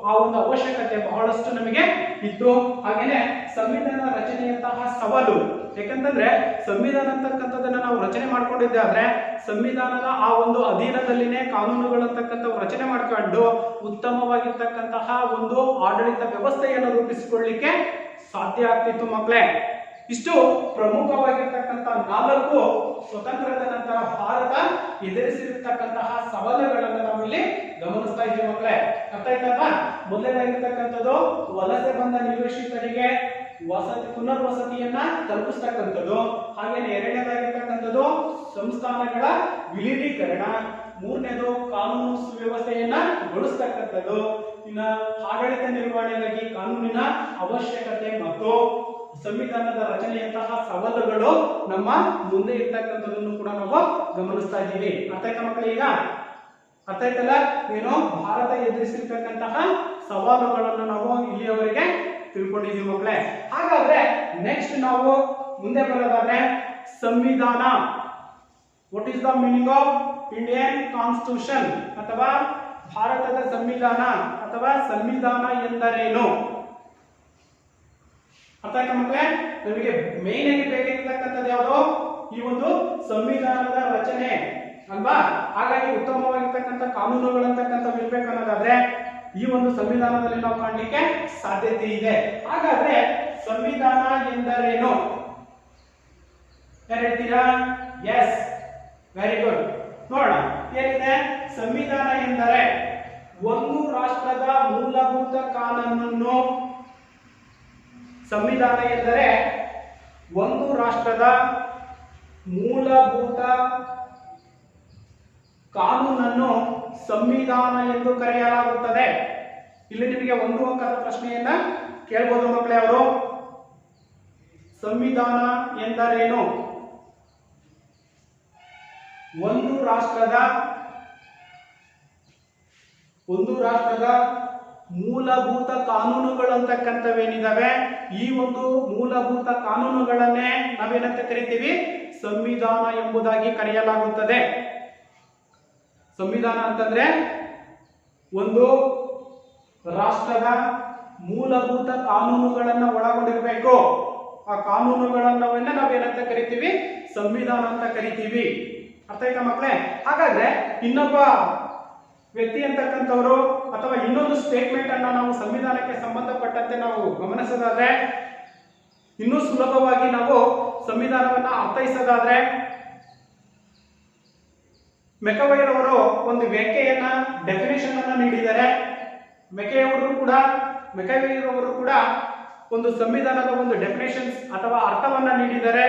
ಆ ಒಂದು ಅವಶ್ಯಕತೆ ಬಹಳಷ್ಟು ನಮಗೆ ಇತ್ತು. ಹಾಗೇನೆ ಸಂವಿಧಾನ ರಚನೆಯಂತಹ ಸವಾಲು. ಯಾಕಂತಂದ್ರೆ ಸಂವಿಧಾನ ಅಂತಕ್ಕಂಥದ್ದನ್ನ ನಾವು ರಚನೆ ಮಾಡ್ಕೊಂಡಿದ್ದೆ ಆದ್ರೆ ಸಂವಿಧಾನದ ಆ ಒಂದು ಅಧೀನದಲ್ಲಿನೇ ಕಾನೂನುಗಳಂತಕ್ಕಂಥವು ರಚನೆ ಮಾಡ್ಕೊಂಡು ಉತ್ತಮವಾಗಿರ್ತಕ್ಕಂತಹ ಒಂದು ಆಡಳಿತ ವ್ಯವಸ್ಥೆಯನ್ನು ರೂಪಿಸಿಕೊಳ್ಳಿಕ್ಕೆ ಸಾಧ್ಯ ಆಗ್ತಿತ್ತು ಮಕ್ಕಳೇ. ಇಷ್ಟು ಪ್ರಮುಖವಾಗಿರ್ತಕ್ಕಂಥ 4 ಸ್ವತಂತ್ರದ ನಂತರ ಭಾರತ ಎದುರಿಸಿರ್ತಕ್ಕಂತಹ ಸವಾಲುಗಳನ್ನು ನಾವು ಇಲ್ಲಿ ಗಮನಿಸ್ತಾ ಇದ್ದೀವಿ ಮಕ್ಕಳೇ. ಅರ್ಥ ಆಯ್ತಲ್ವಾ? ಮೊದಲನೇದಾಗಿರ್ತಕ್ಕಂಥದ್ದು ವಲಸೆ ಬಂದ ನಿರಾಶ್ರಿತರಿಗೆ ಪುನರ್ವಸತಿಯನ್ನ ಕಲ್ಪಿಸ್ತಕ್ಕಂಥದ್ದು. ಹಾಗೇನೆ ಎರಡನೇದಾಗಿರ್ತಕ್ಕಂಥದ್ದು ಸಂಸ್ಥಾನಗಳ ವಿಲೀನೀಕರಣ. ಮೂರನೇದು ಕಾನೂನು ಸುವ್ಯವಸ್ಥೆಯನ್ನ ಗೊಳಿಸ್ತಕ್ಕಂಥದ್ದು. ಇನ್ನ ಆಡಳಿತ ನಿರ್ವಹಣೆಗಾಗಿ ಕಾನೂನಿನ ಅವಶ್ಯಕತೆ ಮತ್ತು ಸಂವಿಧಾನದ ರಚನೆಯಂತಹ ಸವಾಲುಗಳು ನಮ್ಮ ಮುಂದೆ ಇರ್ತಕ್ಕಂಥದ್ದನ್ನು ಕೂಡ ನಾವು ಗಮನಿಸ್ತಾ ಇದ್ದೀವಿ. ಅರ್ಥ ಆಯ್ತಾ ಮಕ್ಕಳು? ಈಗ ಅರ್ಥ ಆಯ್ತಲ್ಲ ಏನು ಭಾರತ ಎದುರಿಸಿರ್ತಕ್ಕಂತಹ ಸವಾಲುಗಳನ್ನು ನಾವು ಇಲ್ಲಿಯವರೆಗೆ ತಿಳ್ಕೊಂಡಿದ್ದೀವಿ ಮಕ್ಕಳೇ. ಹಾಗಾದ್ರೆ ನೆಕ್ಸ್ಟ್ ನಾವು ಮುಂದೆ ಬರೋದಾದ್ರೆ ಸಂವಿಧಾನ. What is the meaning of Indian constitution ಅಥವಾ ಭಾರತದ ಸಂವಿಧಾನ ಅಥವಾ ಸಂವಿಧಾನ ಎಂದರೇನು? ಅರ್ಥ ಆಯ್ತಾ ಮಕ್ಕಳೇ? ನಮಗೆ ಮೇನ್ ಆಗಿ ಬೇಕಾಗಿರ್ತಕ್ಕಂಥದ್ದು ಯಾವುದು? ಈ ಒಂದು ಸಂವಿಧಾನದ ರಚನೆ ಅಲ್ವಾ? ಹಾಗಾಗಿ ಉತ್ತಮವಾಗಿರ್ತಕ್ಕಂಥ ಕಾನೂನುಗಳಂತಕ್ಕಂಥವು ಇರ್ಬೇಕು ಅನ್ನೋದಾದ್ರೆ ಈ ಒಂದು ಸಂವಿಧಾನದಲ್ಲಿ ನಾವು ಕಾಣಲಿಕ್ಕೆ ಸಾಧ್ಯತೆ ಇದೆ. ಹಾಗಾದ್ರೆ ಸಂವಿಧಾನ ಎಂದರೇನು ಹೇಳ್ತೀರಾ? Yes, very good. ನೋಡೋಣ ಏನಿದೆ. ಸಂವಿಧಾನ ಎಂದರೆ ಒಂದು ರಾಷ್ಟ್ರದ ಮೂಲಭೂತ ಕಾನೂನನ್ನು. ಸಂವಿಧಾನ ಎಂದರೆ ಒಂದು ರಾಷ್ಟ್ರದ ಮೂಲಭೂತ ಕಾನೂನನ್ನು ಸಂವಿಧಾನ ಎಂದು ಕರೆಯಲಾಗುತ್ತದೆ. ಇಲ್ಲಿ ನಿಮಗೆ ಒಂದು ಅಂಕದ ಪ್ರಶ್ನೆಯನ್ನ ಕೇಳಬಹುದು ಮಕ್ಕಳೇ. ಅವರು ಸಂವಿಧಾನ ಎಂದರೇನು? ಒಂದು ರಾಷ್ಟ್ರದ ಮೂಲಭೂತ ಕಾನೂನುಗಳು ಅಂತಕ್ಕಂಥವೇನಿದಾವೆ, ಈ ಒಂದು ಮೂಲಭೂತ ಕಾನೂನುಗಳನ್ನೇ ನಾವೇನಂತ ಕರಿತೀವಿ, ಸಂವಿಧಾನ ಎಂಬುದಾಗಿ ಕರೆಯಲಾಗುತ್ತದೆ. ಸಂವಿಧಾನ ಅಂತಂದ್ರೆ ಒಂದು ರಾಷ್ಟ್ರದ ಮೂಲಭೂತ ಕಾನೂನುಗಳನ್ನ ಒಳಗೊಂಡಿರಬೇಕು. ಆ ಕಾನೂನುಗಳನ್ನ ನಾವೇನಂತ ಕರಿತೀವಿ, ಸಂವಿಧಾನ ಅಂತ ಕರಿತೀವಿ. ಅರ್ಥ ಆಯ್ತಾ ಮಕ್ಕಳೇ? ಹಾಗಾದ್ರೆ ಇನ್ನೊಬ್ಬ ವ್ಯಕ್ತಿ ಅಂತಕ್ಕಂಥವರು ಅಥವಾ ಇನ್ನೊಂದು ಸ್ಟೇಟ್ಮೆಂಟ್ ಅನ್ನ ನಾವು ಸಂವಿಧಾನಕ್ಕೆ ಸಂಬಂಧಪಟ್ಟಂತೆ ನಾವು ಗಮನಿಸೋದಾದ್ರೆ, ಇನ್ನೂ ಸುಲಭವಾಗಿ ನಾವು ಸಂವಿಧಾನವನ್ನ ಅರ್ಥೈಸೋದಾದ್ರೆ, ಮೆಕವೈರ್ ಅವರು ಒಂದು ವ್ಯಾಖ್ಯೆಯನ್ನ ಡೆಫಿನೇಷನ್ ಅನ್ನ ನೀಡಿದ್ದಾರೆ. ಮೆಕವೈರ್ ಅವರು ಕೂಡ ಒಂದು ಸಂವಿಧಾನದ ಒಂದು ಡೆಫಿನೇಷನ್ಸ್ ಅಥವಾ ಅರ್ಥವನ್ನ ನೀಡಿದ್ದಾರೆ.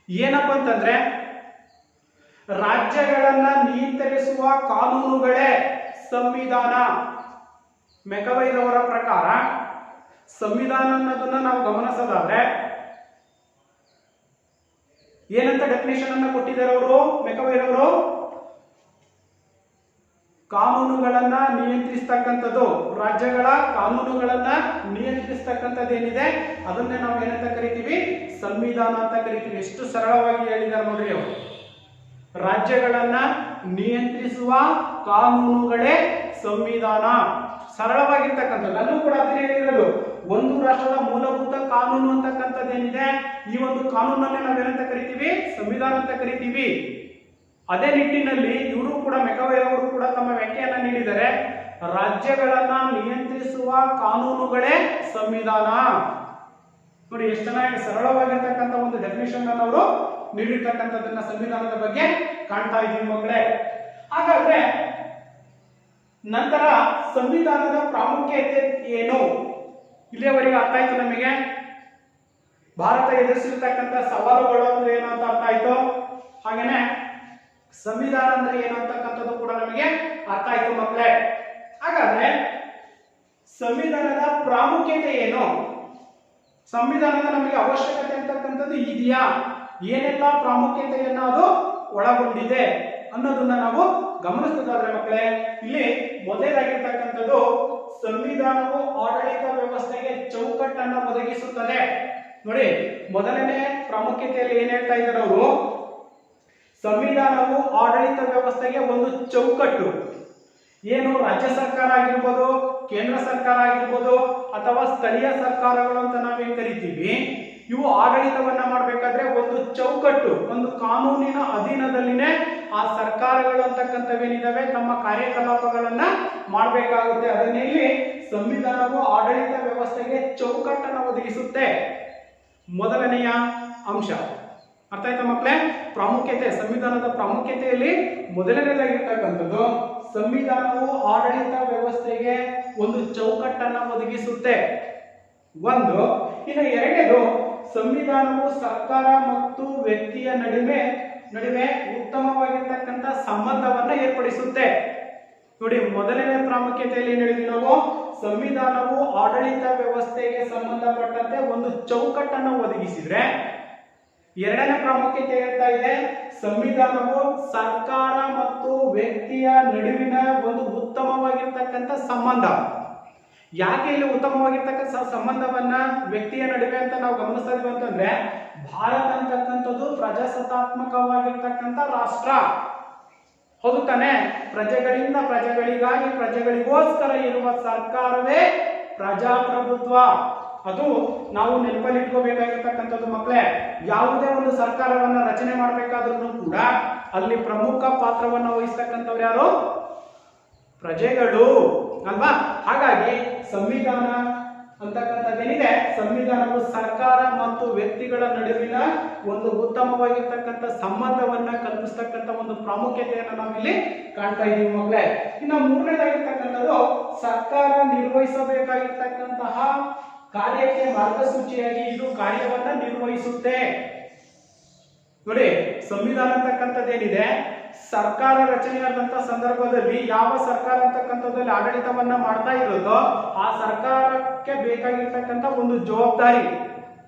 ಏನಪ್ಪ ಅಂತಂದ್ರೆ, ರಾಜ್ಯಗಳನ್ನ ನಿಯಂತ್ರಿಸುವ ಕಾನೂನುಗಳೇ ಸಂವಿಧಾನ. ಮೆಕವೈರ್ ಅವರ ಪ್ರಕಾರ ಸಂವಿಧಾನ ಅನ್ನೋದನ್ನ ನಾವು ಗಮನಿಸೋದಾದ್ರೆ ಏನಂತ ಡೆಫಿನೇಷನ್ ಅನ್ನ ಕೊಟ್ಟಿದ್ದಾರೆ ಅವರು, ಮೆಕವೈರ್ ಅವರು? ಕಾನೂನುಗಳನ್ನ ನಿಯಂತ್ರಿಸ್ತಕ್ಕಂಥದ್ದು, ರಾಜ್ಯಗಳ ಕಾನೂನುಗಳನ್ನ ನಿಯಂತ್ರಿಸ್ತಕ್ಕಂಥದ್ದು ಏನಿದೆ ಅದನ್ನೇ ನಾವು ಏನಂತ ಕರಿತೀವಿ, ಸಂವಿಧಾನ ಅಂತ ಕರಿತೀವಿ. ಎಷ್ಟು ಸರಳವಾಗಿ ಹೇಳಿದ್ದಾರೆ ನೋಡ್ರಿ ಅವರು. ರಾಜ್ಯಗಳನ್ನ ನಿಯಂತ್ರಿಸುವ ಕಾನೂನುಗಳೇ ಸಂವಿಧಾನ. ಸರಳವಾಗಿರ್ತಕ್ಕಂಥದ್ದು. ಅಲ್ಲೂ ಕೂಡ ಅದನ್ನೇ ಹೇಳಿರೋದು, ಒಂದು ರಾಷ್ಟ್ರದ ಮೂಲಭೂತ ಕಾನೂನು ಅಂತಕ್ಕಂಥದ್ದೇನಿದೆ, ಈ ಒಂದು ಕಾನೂನನ್ನೇ ನಾವೇನಂತ ಕರಿತೀವಿ, ಸಂವಿಧಾನ ಅಂತ ಕರಿತೀವಿ. ಅದೇ ನಿಟ್ಟಿನಲ್ಲಿ ಇವರು ಕೂಡ, ಮೆಕವೈರ್ ಅವರು ಕೂಡ ತಮ್ಮ ವ್ಯಾಖ್ಯೆಯನ್ನ ನೀಡಿದರೆ, ರಾಜ್ಯಗಳನ್ನ ನಿಯಂತ್ರಿಸುವ ಕಾನೂನುಗಳೇ ಸಂವಿಧಾನ. ನೋಡಿ ಎಷ್ಟು ಚೆನ್ನಾಗಿ ಸರಳವಾಗಿರ್ತಕ್ಕಂಥ ಒಂದು ಡೆಫಿನೇಷನ್ ಅನ್ನು ಅವರು ನೀಡಿರ್ತಕ್ಕಂಥದ್ದನ್ನ ಸಂವಿಧಾನದ ಬಗ್ಗೆ ಕಾಣ್ತಾ ಇದ್ದೀವಿ ಮಕ್ಕಳೇ. ಹಾಗಾದ್ರೆ ನಂತರ ಸಂವಿಧಾನದ ಪ್ರಾಮುಖ್ಯತೆ ಏನು? ಇಲ್ಲಿಯವರೆಗೆ ಅರ್ಥ ಆಯ್ತು ನಮಗೆ. ಭಾರತ ಎದುರಿಸಿರ್ತಕ್ಕಂಥ ಸವಾಲುಗಳು ಅಂದ್ರೆ ಏನು ಅಂತ ಅರ್ಥ ಆಯ್ತು. ಹಾಗೇನೆ ಸಂವಿಧಾನ ಅಂದ್ರೆ ಏನು ಅಂತಕ್ಕಂಥದ್ದು ಕೂಡ ನಮಗೆ ಅರ್ಥ ಆಯ್ತು ಮಕ್ಕಳೇ. ಹಾಗಾದ್ರೆ ಸಂವಿಧಾನದ ಪ್ರಾಮುಖ್ಯತೆ ಏನು? ಸಂವಿಧಾನದ ನಮಗೆ ಅವಶ್ಯಕತೆ ಅಂತಕ್ಕಂಥದ್ದು ಇದೆಯಾ? ಏನೆಲ್ಲ ಪ್ರಾಮುಖ್ಯತೆಯನ್ನ ಅದು ಒಳಗೊಂಡಿದೆ ಅನ್ನೋದನ್ನ ನಾವು ಗಮನಿಸೋದಾದ್ರೆ ಮಕ್ಕಳೇ, ಇಲ್ಲಿ ಮೊದಲಾಗಿರ್ತಕ್ಕಂಥದ್ದು ಸಂವಿಧಾನವು ಆಡಳಿತ ವ್ಯವಸ್ಥೆಗೆ ಚೌಕಟ್ಟನ್ನ ಒದಗಿಸುತ್ತದೆ. ನೋಡಿ, ಮೊದಲನೇ ಪ್ರಾಮುಖ್ಯತೆಯಲ್ಲಿ ಏನ್ ಹೇಳ್ತಾ ಇದ್ದಾರೆ ಅವರು, ಸಂವಿಧಾನವು ಆಡಳಿತ ವ್ಯವಸ್ಥೆಗೆ ಒಂದು ಚೌಕಟ್ಟು. ಏನು, ರಾಜ್ಯ ಸರ್ಕಾರ ಆಗಿರ್ಬೋದು, ಕೇಂದ್ರ ಸರ್ಕಾರ ಆಗಿರ್ಬೋದು, ಅಥವಾ ಸ್ಥಳೀಯ ಸರ್ಕಾರಗಳು ಅಂತ ನಾವೇನ್ ಕರಿತೀವಿ, ಇವು ಆಡಳಿತವನ್ನ ಮಾಡಬೇಕಾದ್ರೆ ಒಂದು ಚೌಕಟ್ಟು, ಒಂದು ಕಾನೂನಿನ ಅಧೀನದಲ್ಲಿನೇ ಆ ಸರ್ಕಾರಗಳು ಅಂತಕ್ಕಂಥವೇನಿದಾವೆ ತಮ್ಮ ಕಾರ್ಯಕಲಾಪಗಳನ್ನ ಮಾಡಬೇಕಾಗುತ್ತೆ. ಅದನ್ನೇ ಇಲ್ಲಿ ಸಂವಿಧಾನವು ಆಡಳಿತ ವ್ಯವಸ್ಥೆಗೆ ಚೌಕಟ್ಟನ್ನು ಒದಗಿಸುತ್ತೆ. ಮೊದಲನೆಯ ಅಂಶ ಅರ್ಥ ಆಯ್ತಾ ಮಕ್ಕಳೇ? ಪ್ರಾಮುಖ್ಯತೆ, ಸಂವಿಧಾನದ ಪ್ರಾಮುಖ್ಯತೆಯಲ್ಲಿ ಮೊದಲನೇದಾಗಿರ್ತಕ್ಕಂಥದ್ದು ಸಂವಿಧಾನವು ಆಡಳಿತ ವ್ಯವಸ್ಥೆಗೆ ಒಂದು ಚೌಕಟ್ಟನ್ನು ಒದಗಿಸುತ್ತೆ. ಒಂದು. ಇನ್ನು ಎರಡನೇದು, ಸಂವಿಧಾನವು ಸರ್ಕಾರ ಮತ್ತು ವ್ಯಕ್ತಿಯ ನಡುವೆ ಉತ್ತಮವಾಗಿರ್ತಕ್ಕಂಥ ಸಂಬಂಧವನ್ನ ಏರ್ಪಡಿಸುತ್ತೆ. ನೋಡಿ, ಮೊದಲನೇ ಪ್ರಾಮುಖ್ಯತೆಯಲ್ಲಿ ಏನ್ ಹೇಳಿದ್ವಿ ನಾವು, ಸಂವಿಧಾನವು ಆಡಳಿತ ವ್ಯವಸ್ಥೆಗೆ ಸಂಬಂಧಪಟ್ಟಂತೆ ಒಂದು ಚೌಕಟ್ಟನ್ನು ಒದಗಿಸಿದ್ರೆ, ಎರಡನೇ ಪ್ರಾಮುಖ್ಯತೆ ಹೇಳ್ತಾ ಇದೆ ಸಂವಿಧಾನವು ಸರ್ಕಾರ ಮತ್ತು ವ್ಯಕ್ತಿಯ ನಡುವಿನ ಒಂದು ಉತ್ತಮವಾಗಿರ್ತಕ್ಕಂಥ ಸಂಬಂಧ. ಯಾಕೆ ಇಲ್ಲಿ ಉತ್ತಮವಾಗಿರ್ತಕ್ಕಂಥ ಸಂಬಂಧವನ್ನ ವ್ಯಕ್ತಿಯ ನಡುವೆ ಅಂತ ನಾವು ಗಮನಿಸ್ತಾ ಇದೀವಿ ಅಂತಂದ್ರೆ, ಭಾರತ ಅಂತಕ್ಕಂಥದ್ದು ಪ್ರಜಾಸತ್ತಾತ್ಮಕವಾಗಿರ್ತಕ್ಕಂಥ ರಾಷ್ಟ್ರ. ಹೌದು ತಾನೆ? ಪ್ರಜೆಗಳಿಂದ ಪ್ರಜೆಗಳಿಗಾಗಿ ಪ್ರಜೆಗಳಿಗೋಸ್ಕರ ಇರುವ ಸರ್ಕಾರವೇ ಪ್ರಜಾಪ್ರಭುತ್ವ. ಅದು ನಾವು ನೆನಪಲ್ಲಿಟ್ಕೋಬೇಕಾಗಿರ್ತಕ್ಕಂಥದ್ದು ಮಕ್ಕಳೇ. ಯಾವುದೇ ಒಂದು ಸರ್ಕಾರವನ್ನ ರಚನೆ ಮಾಡಬೇಕಾದ್ರೂ ಕೂಡ ಅಲ್ಲಿ ಪ್ರಮುಖ ಪಾತ್ರವನ್ನು ವಹಿಸ್ತಕ್ಕಂಥವ್ರು ಯಾರು? ಪ್ರಜೆಗಳು ಅಲ್ವಾ? ಹಾಗಾಗಿ ಸಂವಿಧಾನ ಅಂತಕ್ಕಂಥದ್ದೇನಿದೆ, ಸಂವಿಧಾನವು ಸರ್ಕಾರ ಮತ್ತು ವ್ಯಕ್ತಿಗಳ ನಡುವಿನ ಒಂದು ಉತ್ತಮವಾಗಿರ್ತಕ್ಕಂಥ ಸಂಬಂಧವನ್ನ ಕಲ್ಪಿಸ್ತಕ್ಕಂಥ ಒಂದು ಪ್ರಾಮುಖ್ಯತೆಯನ್ನು ನಾವಿಲ್ಲಿ ಕಾಣ್ತಾ ಇದ್ದೀವಿ ಮಕ್ಕಳೇ. ಇನ್ನು ಮೂರನೇದಾಗಿರ್ತಕ್ಕಂಥದ್ದು ಸರ್ಕಾರ ನಿರ್ವಹಿಸಬೇಕಾಗಿರ್ತಕ್ಕಂತಹ ಕಾರ್ಯಕ್ಕೆ ಮಾರ್ಗಸೂಚಿಯಾಗಿ ಇದು ಕಾರ್ಯವನ್ನ ನಿರ್ವಹಿಸುತ್ತೆ. ನೋಡಿ, ಸಂವಿಧಾನ ಅಂತಕ್ಕಂಥದ್ದೇನಿದೆ, ಸರ್ಕಾರ ರಚನೆಯಾದಂತ ಸಂದರ್ಭದಲ್ಲಿ ಯಾವ ಸರ್ಕಾರ ಅಂತಕ್ಕಂಥದ್ದಲ್ಲಿ ಆಡಳಿತವನ್ನ ಮಾಡ್ತಾ ಇರೋದೋ ಆ ಸರ್ಕಾರಕ್ಕೆ ಬೇಕಾಗಿರ್ತಕ್ಕಂಥ ಒಂದು ಜವಾಬ್ದಾರಿ,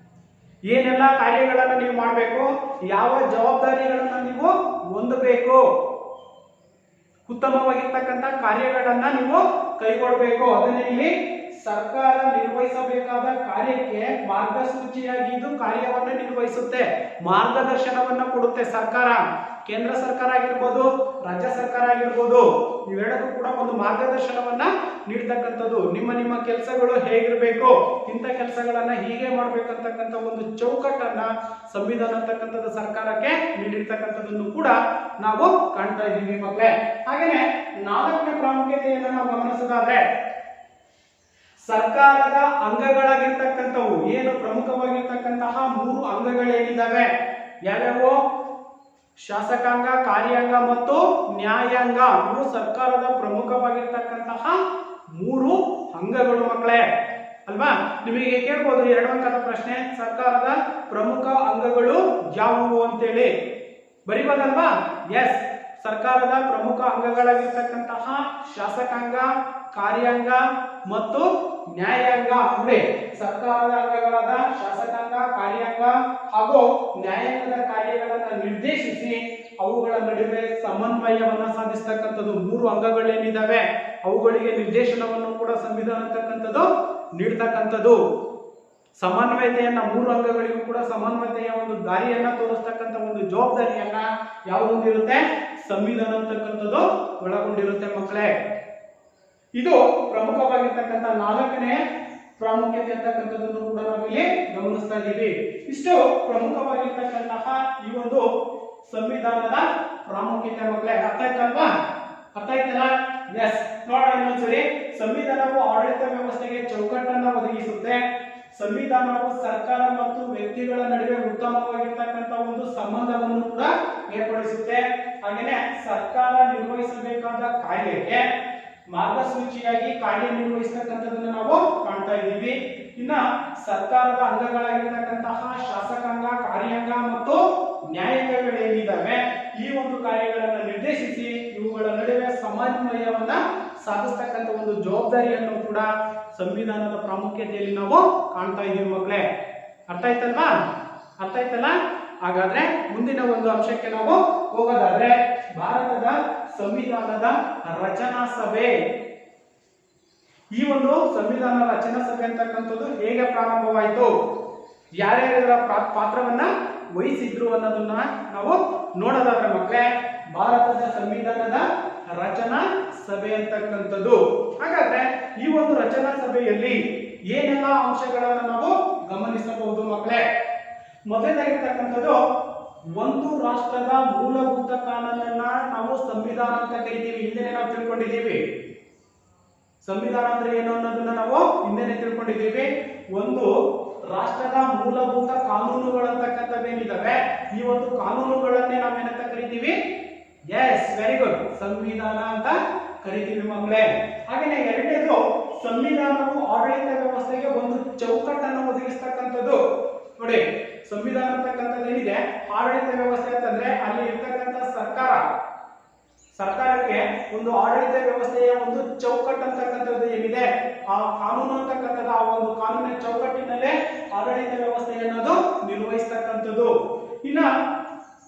ಏನೆಲ್ಲ ಕಾರ್ಯಗಳನ್ನ ನೀವು ಮಾಡಬೇಕು, ಯಾವ ಜವಾಬ್ದಾರಿಗಳನ್ನ ನೀವು ಹೊಂದಬೇಕು, ಉತ್ತಮವಾಗಿರ್ತಕ್ಕಂಥ ಕಾರ್ಯಗಳನ್ನ ನೀವು ಕೈಗೊಳ್ಳಬೇಕು. ಅದನ್ನೇ ಇಲ್ಲಿ ಸರ್ಕಾರ ನಿರ್ವಹಿಸಬೇಕಾದ ಕಾರ್ಯಕ್ಕೆ ಮಾರ್ಗಸೂಚಿಯಾಗಿ ಇದು ಕಾರ್ಯವನ್ನ ನಿರ್ವಹಿಸುತ್ತೆ, ಮಾರ್ಗದರ್ಶನವನ್ನ ಕೊಡುತ್ತೆ. ಸರ್ಕಾರ, ಕೇಂದ್ರ ಸರ್ಕಾರ ಆಗಿರ್ಬೋದು, ರಾಜ್ಯ ಸರ್ಕಾರ ಆಗಿರ್ಬೋದು, ಇವೆರಡಕ್ಕೂ ಕೂಡ ಒಂದು ಮಾರ್ಗದರ್ಶನವನ್ನ ನೀಡ್ತಕ್ಕಂಥದ್ದು. ನಿಮ್ಮ ಕೆಲಸಗಳು ಹೇಗಿರ್ಬೇಕು, ಇಂಥ ಕೆಲಸಗಳನ್ನ ಹೀಗೆ ಮಾಡ್ಬೇಕಂತಕ್ಕಂಥ ಒಂದು ಚೌಕಟ್ಟನ್ನ ಸಂವಿಧಾನ ಅಂತಕ್ಕಂಥದ್ದು ಸರ್ಕಾರಕ್ಕೆ ನೀಡಿರ್ತಕ್ಕಂಥದ್ದನ್ನು ಕೂಡ ನಾವು ಕಾಣ್ತಾ ಇದ್ದೀವಿ ಮಕ್ಕಳೇ. ಹಾಗೇನೆ 4ನೇ ಪ್ರಾಮುಖ್ಯತೆಯನ್ನು ನಾವು ಗಮನಿಸೋದಾದ್ರೆ, ಸರ್ಕಾರದ ಅಂಗಗಳಾಗಿರ್ತಕ್ಕಂಥವು ಏನು ಪ್ರಮುಖವಾಗಿರ್ತಕ್ಕಂತಹ 3 ಅಂಗಗಳೇನಿದ್ದಾವೆ, ಯಾವ್ಯಾವು? ಶಾಸಕಾಂಗ, ಕಾರ್ಯಾಂಗ ಮತ್ತು ನ್ಯಾಯಾಂಗ. ಇವು ಸರ್ಕಾರದ ಪ್ರಮುಖವಾಗಿರ್ತಕ್ಕಂತಹ 3 ಅಂಗಗಳು ಮಕ್ಕಳೇ, ಅಲ್ವಾ? ನಿಮಗೆ ಕೇಳ್ಬೋದು 2 ಅಂಕದ ಪ್ರಶ್ನೆ, ಸರ್ಕಾರದ ಪ್ರಮುಖ ಅಂಗಗಳು ಯಾವುವು ಅಂತೇಳಿ ಬರಿಬೋದಲ್ವಾ? ಎಸ್, ಸರ್ಕಾರದ ಪ್ರಮುಖ ಅಂಗಗಳಾಗಿರ್ತಕ್ಕಂತಹ ಶಾಸಕಾಂಗ, ಕಾರ್ಯಾಂಗ ಮತ್ತು ನ್ಯಾಯಾಂಗ. ಅಂದ್ರೆ ಸರ್ಕಾರದ ಅಂಗಗಳಾದ ಶಾಸಕಾಂಗ, ಕಾರ್ಯಾಂಗ ಹಾಗೂ ನ್ಯಾಯಾಂಗದ ಕಾರ್ಯಗಳನ್ನ ನಿರ್ದೇಶಿಸಿ ಅವುಗಳ ನಡುವೆ ಸಮನ್ವಯವನ್ನ ಸಾಧಿಸತಕ್ಕಂಥದ್ದು 3 ಅಂಗಗಳೇನಿದಾವೆ ಅವುಗಳಿಗೆ ನಿರ್ದೇಶನವನ್ನು ಕೂಡ ಸಂವಿಧಾನ ಅಂತಕ್ಕಂಥದ್ದು ನೀಡ್ತಕ್ಕಂಥದ್ದು. ಸಮನ್ವಯತೆಯನ್ನ 3 ಅಂಗಗಳಿಗೂ ಕೂಡ ಸಮನ್ವಯತೆಯ ಒಂದು ದಾರಿಯನ್ನ ತೋರಿಸ್ತಕ್ಕಂಥ ಒಂದು ಜವಾಬ್ದಾರಿಯನ್ನ ಯಾವುದೊಂದಿರುತ್ತೆ? ಸಂವಿಧಾನ ಅಂತಕ್ಕಂಥದ್ದು ಒಳಗೊಂಡಿರುತ್ತೆ ಮಕ್ಕಳೇ. ಇದು ಪ್ರಮುಖವಾಗಿರ್ತಕ್ಕಂಥ 4ನೇ ಪ್ರಾಮುಖ್ಯತೆ ಅಂತಕ್ಕಂಥದ್ದನ್ನು ಕೂಡ ನಾವಿಲ್ಲಿ ಗಮನಿಸ್ತಾ ಇದ್ದೀವಿ. ಇಷ್ಟು ಪ್ರಮುಖವಾಗಿರ್ತಕ್ಕಂತಹ ಈ ಒಂದು ಸಂವಿಧಾನದ ಪ್ರಾಮುಖ್ಯತೆ ಮಕ್ಕಳೇ. ಅರ್ಥ ಆಯ್ತಲ್ವಾ? ಅರ್ಥ ಆಯ್ತಲ್ಲ? ಎಸ್, ನೋಡೋಣ ಇನ್ನೊಂದ್ಸರಿ. ಸಂವಿಧಾನವು ಆಡಳಿತ ವ್ಯವಸ್ಥೆಗೆ ಚೌಕಟ್ಟನ್ನ ಒದಗಿಸುತ್ತೆ. ಸಂವಿಧಾನವು ಸರ್ಕಾರ ಮತ್ತು ವ್ಯಕ್ತಿಗಳ ನಡುವೆ ಉತ್ತಮವಾಗಿರ್ತಕ್ಕಂಥ ಒಂದು ಸಂಬಂಧವನ್ನು ಕೂಡ ಏರ್ಪಡಿಸುತ್ತೆ. ಹಾಗೆಯೇ ಸರ್ಕಾರ ನಿರ್ವಹಿಸಬೇಕಾದ ಕಾರ್ಯಕ್ಕೆ ಮಾರ್ಗಸೂಚಿಯಾಗಿ ಕಾರ್ಯನಿರ್ವಹಿಸತಕ್ಕಂಥದ್ದನ್ನು ನಾವು ಕಾಣ್ತಾ ಇದ್ದೀವಿ. ಇನ್ನ ಸರ್ಕಾರದ ಅಂಗಗಳಾಗಿರ್ತಕ್ಕಂತಹ ಶಾಸಕಾಂಗ, ಕಾರ್ಯಾಂಗ ಮತ್ತು ನ್ಯಾಯಾಂಗಗಳೇನಿದ್ದಾವೆ ಈ ಒಂದು ಕಾರ್ಯಗಳನ್ನು ನಿರ್ದೇಶಿಸಿ ಇವುಗಳ ನಡುವೆ ಸಮನ್ವಯವನ್ನ ಸಾಧಿಸ್ತಕ್ಕಂಥ ಒಂದು ಜವಾಬ್ದಾರಿಯನ್ನು ಕೂಡ ಸಂವಿಧಾನದ ಪ್ರಾಮುಖ್ಯತೆಯಲ್ಲಿ ನಾವು ಕಾಣ್ತಾ ಇದ್ದೀವಿ ಮಕ್ಕಳೇ. ಅರ್ಥ ಆಯ್ತಲ್ವಾ? ಅರ್ಥ ಆಯ್ತಲ್ಲ? ಹಾಗಾದ್ರೆ ಮುಂದಿನ ಒಂದು ಅಂಶಕ್ಕೆ ನಾವು ಹೋಗೋದಾದ್ರೆ, ಭಾರತದ ಸಂವಿಧಾನದ ರಚನಾ ಸಭೆ. ಈ ಒಂದು ಸಂವಿಧಾನ ರಚನಾ ಸಭೆ ಅಂತಕ್ಕಂಥದ್ದು ಹೇಗೆ ಪ್ರಾರಂಭವಾಯಿತು, ಯಾರ್ಯಾರ ಪಾತ್ರವನ್ನ ವಹಿಸಿದ್ರು ಅನ್ನೋದನ್ನ ನಾವು ನೋಡೋದಾದ್ರೆ ಮಕ್ಕಳೇ, ಭಾರತದ ಸಂವಿಧಾನದ ರಚನಾ ಸಭೆ ಅಂತಕ್ಕಂಥದ್ದು. ಹಾಗಾದ್ರೆ ಈ ಒಂದು ರಚನಾ ಸಭೆಯಲ್ಲಿ ಏನೆಲ್ಲ ಅಂಶಗಳನ್ನ ನಾವು ಗಮನಿಸಬಹುದು ಮಕ್ಕಳೇ? ಮೊದಲನೇದಾಗಿರ್ತಕ್ಕಂಥದ್ದು, ಒಂದು ರಾಷ್ಟ್ರದ ಮೂಲಭೂತ ಕಾನೂನನ್ನ ನಾವು ಸಂವಿಧಾನ ಅಂತ ಕರಿತೀವಿ. ಹಿಂದೆ ನಾವು ತಿಳ್ಕೊಂಡಿದ್ದೀವಿ ಸಂವಿಧಾನ ಅಂದ್ರೆ ಏನು ಅನ್ನೋದನ್ನ ನಾವು ಹಿಂದೆನೆ ತಿಳ್ಕೊಂಡಿದ್ದೀವಿ. ಒಂದು ರಾಷ್ಟ್ರದ ಮೂಲಭೂತ ಕಾನೂನುಗಳಂತಕ್ಕಂಥವೇನಿದಾವೆ ಈ ಒಂದು ಕಾನೂನುಗಳನ್ನೇ ನಾವೇನಂತ ಕರಿತೀವಿ? ಎಸ್, ವೆರಿ ಗುಡ್, ಸಂವಿಧಾನ ಅಂತ ಕರಿತೀವಿ ಮಕ್ಕಳೇ. ಹಾಗೇನೆ ಎರಡನೇದು, ಸಂವಿಧಾನವು ಆಡಳಿತ ವ್ಯವಸ್ಥೆಗೆ ಒಂದು ಚೌಕಟ್ಟನ್ನು ಒದಗಿಸ್ತಕ್ಕಂಥದ್ದು. ನೋಡಿ, ಸಂವಿಧಾನ ಅಂತಕ್ಕಂಥದ್ದು ಏನಿದೆ, ಆಡಳಿತ ವ್ಯವಸ್ಥೆ ಅಂತಂದ್ರೆ ಅಲ್ಲಿ ಇರ್ತಕ್ಕಂಥ ಸರ್ಕಾರಕ್ಕೆ ಒಂದು ಆಡಳಿತ ವ್ಯವಸ್ಥೆಯ ಒಂದು ಚೌಕಟ್ಟು ಅಂತಕ್ಕಂಥದ್ದು ಏನಿದೆ, ಆ ಕಾನೂನು ಅಂತಕ್ಕಂಥದ್ದು ಆ ಒಂದು ಕಾನೂನಿನ ಚೌಕಟ್ಟಿನಲ್ಲೇ ಆಡಳಿತ ವ್ಯವಸ್ಥೆ ಅನ್ನೋದು ನಿರ್ವಹಿಸ್ತಕ್ಕಂಥದ್ದು. ಇನ್ನ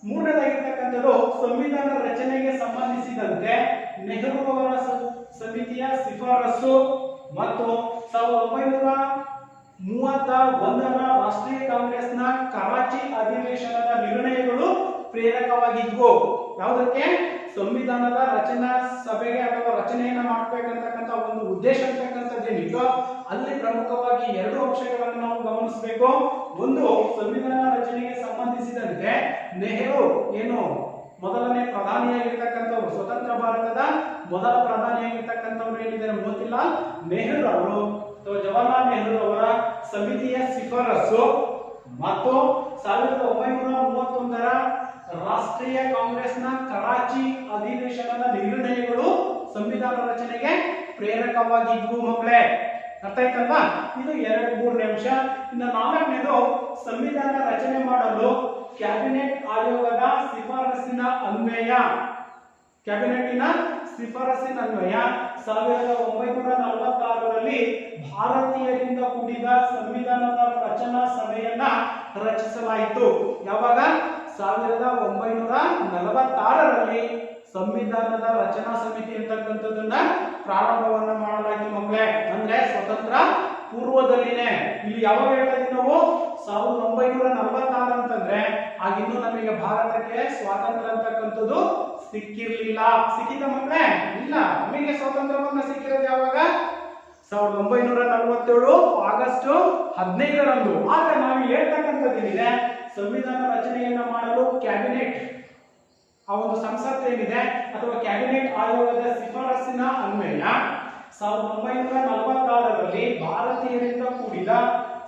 ಮೂರನೇದಾಗಿರ್ತಕ್ಕಂಥದ್ದು, ಸಂವಿಧಾನ ರಚನೆಗೆ ಸಂಬಂಧಿಸಿದಂತೆ ನೆಹರು ಅವರ ಸಮಿತಿಯ ಶಿಫಾರಸು ಮತ್ತು 1931ರ ರಾಷ್ಟ್ರೀಯ ಕಾಂಗ್ರೆಸ್ನ ಕರಾಚಿ ಅಧಿವೇಶನದ ನಿರ್ಣಯಗಳು ಪ್ರೇರಕವಾಗಿದ್ವು. ಯಾವುದಕ್ಕೆ? ಸಂವಿಧಾನದ ರಚನಾ ಸಭೆಗೆ ಅಥವಾ ರಚನೆಯನ್ನ ಮಾಡಬೇಕಂತಕ್ಕಂಥ ಒಂದು ಉದ್ದೇಶ ಅಂತಕ್ಕಂಥದ್ದೇನಿತ್ತು ಅಲ್ಲಿ ಪ್ರಮುಖವಾಗಿ 2 ಅಂಶಗಳನ್ನು ನಾವು ಗಮನಿಸಬೇಕು. ಒಂದು, ಸಂವಿಧಾನ ರಚನೆಗೆ ಸಂಬಂಧಿಸಿದಂತೆ ನೆಹರು ಏನು ಮೊದಲನೇ ಪ್ರಧಾನಿಯಾಗಿರ್ತಕ್ಕಂಥವ್ರು, ಸ್ವತಂತ್ರ ಭಾರತದ ಮೊದಲ ಪ್ರಧಾನಿಯಾಗಿರ್ತಕ್ಕಂಥವ್ರು ಏನಿದ್ದಾರೆ ಮೋತಿಲಾಲ್ ನೆಹರು ಅವರು, ಜವಾಹರ್ಲಾಲ್ ನೆಹರು ಅವರ ಸಮಿತಿಯ ಶಿಫಾರಸು ಮತ್ತು 1931ರ ರಾಷ್ಟ್ರೀಯ ಕಾಂಗ್ರೆಸ್ನ ಕರಾಚಿ ಅಧಿವೇಶನದ ನಿರ್ಣಯಗಳು ಸಂವಿಧಾನ ರಚನೆಗೆ ಪ್ರೇರಕವಾಗಿದ್ವು ಮಕ್ಕಳೇ. ಅರ್ಥ ಆಯ್ತಲ್ವಾ? ಇದು 3ನೇ ಅಂಶ. ಇನ್ನು 4ನೇದು, ಸಂವಿಧಾನ ರಚನೆ ಮಾಡಲು ಕ್ಯಾಬಿನೆಟ್ ಆಯೋಗದ ಶಿಫಾರಸಿನ ಅನ್ವಯ 1946ರಲ್ಲಿ ಭಾರತೀಯರಿಂದ ಕೂಡಿದ ಸಂವಿಧಾನದ ರಚನಾ ಸಭೆಯನ್ನ ರಚಿಸಲಾಯಿತು. ಯಾವಾಗ? 1946ರಲ್ಲಿ ಸಂವಿಧಾನದ ರಚನಾ ಸಮಿತಿ ಅಂತಕ್ಕಂಥದ್ದನ್ನ ಪ್ರಾರಂಭವನ್ನ ಮಾಡಲಾಯಿತು ಮಕ್ಕಳೇ. ಅಂದ್ರೆ ಸ್ವತಂತ್ರ ಪೂರ್ವದಲ್ಲಿನೇ. ಇಲ್ಲಿ ಯಾವಾಗ ಹೇಳ್ತಾ ಇದೀವಿ ನಾವು 1946 ಅಂತಂದ್ರೆ ಆಗಿನ್ನೂ ನಮಗೆ ಭಾರತಕ್ಕೆ ಸ್ವಾತಂತ್ರ್ಯ ಅಂತಕ್ಕಂಥದ್ದು ಸಿಕ್ಕಿರ್ಲಿಲ್ಲ. ಸಿಕ್ಕಿದ ಮಕ್ಕಳೇ? ಇಲ್ಲ. ನಮಗೆ ಸ್ವಾತಂತ್ರ್ಯವನ್ನ ಸಿಕ್ಕಿರೋದು ಯಾವಾಗ? 1947 ಆಗಸ್ಟ್ 15ರಂದು. ಆದ್ರೆ ನಾವು ಹೇಳ್ತಕ್ಕಂಥದ್ದೇನಿದೆ, ಸಂವಿಧಾನ ರಚನೆಯನ್ನ ಮಾಡಲು ಕ್ಯಾಬಿನೆಟ್, ಆ ಒಂದು ಸಂಸತ್ ಏನಿದೆ ಅಥವಾ ಕ್ಯಾಬಿನೆಟ್ ಆಯೋಗದ ಶಿಫಾರಸಿನ ಅನ್ವಯ 1946ರಲ್ಲಿ ಭಾರತೀಯರಿಂದ ಕೂಡಿದ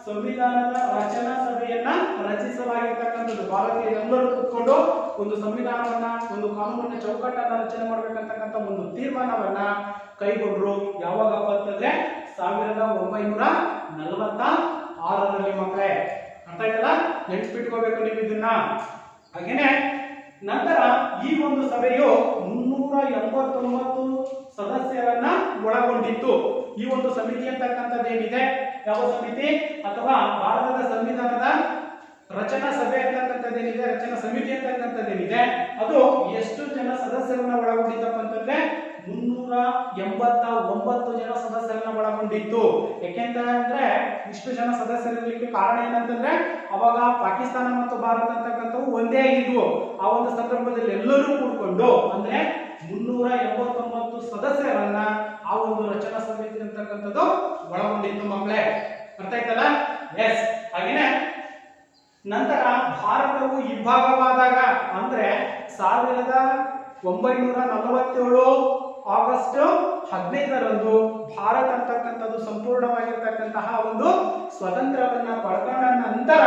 ಸಂವಿಧಾನದ ರಚನಾ ಸಭೆಯನ್ನ ರಚಿಸಲಾಗಿರ್ತಕ್ಕಂಥದ್ದು. ಭಾರತೀಯರೆಲ್ಲರೂ ಕೂತ್ಕೊಂಡು ಒಂದು ಸಂವಿಧಾನವನ್ನ, ಒಂದು ಕಾನೂನಿನ ಚೌಕಟ್ಟನ್ನ ರಚನೆ ಮಾಡಬೇಕಂತಕ್ಕಂಥ ಒಂದು ತೀರ್ಮಾನವನ್ನ ಕೈಗೊಂಡ್ರು. ಯಾವಾಗಪ್ಪ ಅಂತಂದ್ರೆ 1946ರಲ್ಲಿ ಮಕ್ಕಳೇ. ಅರ್ಥ ಆಯ್ತಲ್ಲ? ನೆನ್ಪಿಟ್ಕೋಬೇಕು ನೀವು ಇದನ್ನ. ಹಾಗೇನೆ ನಂತರ ಈ ಒಂದು ಸಭೆಯು 389 ಸದಸ್ಯರನ್ನ ಒಳಗೊಂಡಿತ್ತು. ಈ ಒಂದು ಸಮಿತಿ ಅಂತಕ್ಕಂಥದ್ದೇನಿದೆ, ಯಾವ ಸಮಿತಿ ಅಥವಾ ಭಾರತದ ಸಂವಿಧಾನದ ರಚನಾ ಸಭೆ ಅಂತಕ್ಕಂಥದ್ದೇನಿದೆ, ರಚನಾ ಸಮಿತಿ ಅಂತಕ್ಕಂಥದ್ದೇನಿದೆ, ಅದು ಎಷ್ಟು ಜನ ಸದಸ್ಯರನ್ನ ಒಳಗೊಂಡಿದ್ದಪ್ಪ ಅಂತಂದ್ರೆ 389 ಜನ ಸದಸ್ಯರನ್ನ ಒಳಗೊಂಡಿತ್ತು. ಯಾಕೆಂತಂದ್ರೆ ಇಷ್ಟು ಜನ ಸದಸ್ಯರಿರ್ಲಿಕ್ಕೆ ಕಾರಣ ಏನಂತಂದ್ರೆ ಅವಾಗ ಪಾಕಿಸ್ತಾನ ಮತ್ತು ಭಾರತ ಅಂತಕ್ಕಂಥವು ಒಂದೇ ಇದ್ವು. ಆ ಒಂದು ಸಂದರ್ಭದಲ್ಲಿ ಎಲ್ಲರೂ ಕೂಡ್ಕೊಂಡು ಅಂದ್ರೆ 389 ಸದಸ್ಯರನ್ನ ಆ ಒಂದು ರಚನಾ ಸಮಿತಿ ಅಂತಕ್ಕಂಥದ್ದು ಒಳಗೊಂಡಿತ್ತು ಮಕ್ಕಳೇ. ಅರ್ಥ ಆಯ್ತಲ್ಲ? ಎಸ್. ಹಾಗೇನೆ ನಂತರ ಭಾರತವು ಇಬ್ಬಾಗವಾದಾಗ ಅಂದ್ರೆ 1947 ಆಗಸ್ಟ್ 15ರಂದು ಭಾರತ ಅಂತಕ್ಕಂಥದ್ದು ಸಂಪೂರ್ಣವಾಗಿರ್ತಕ್ಕಂತಹ ಒಂದು ಸ್ವತಂತ್ರವನ್ನ ಪಡ್ಕೊಂಡ ನಂತರ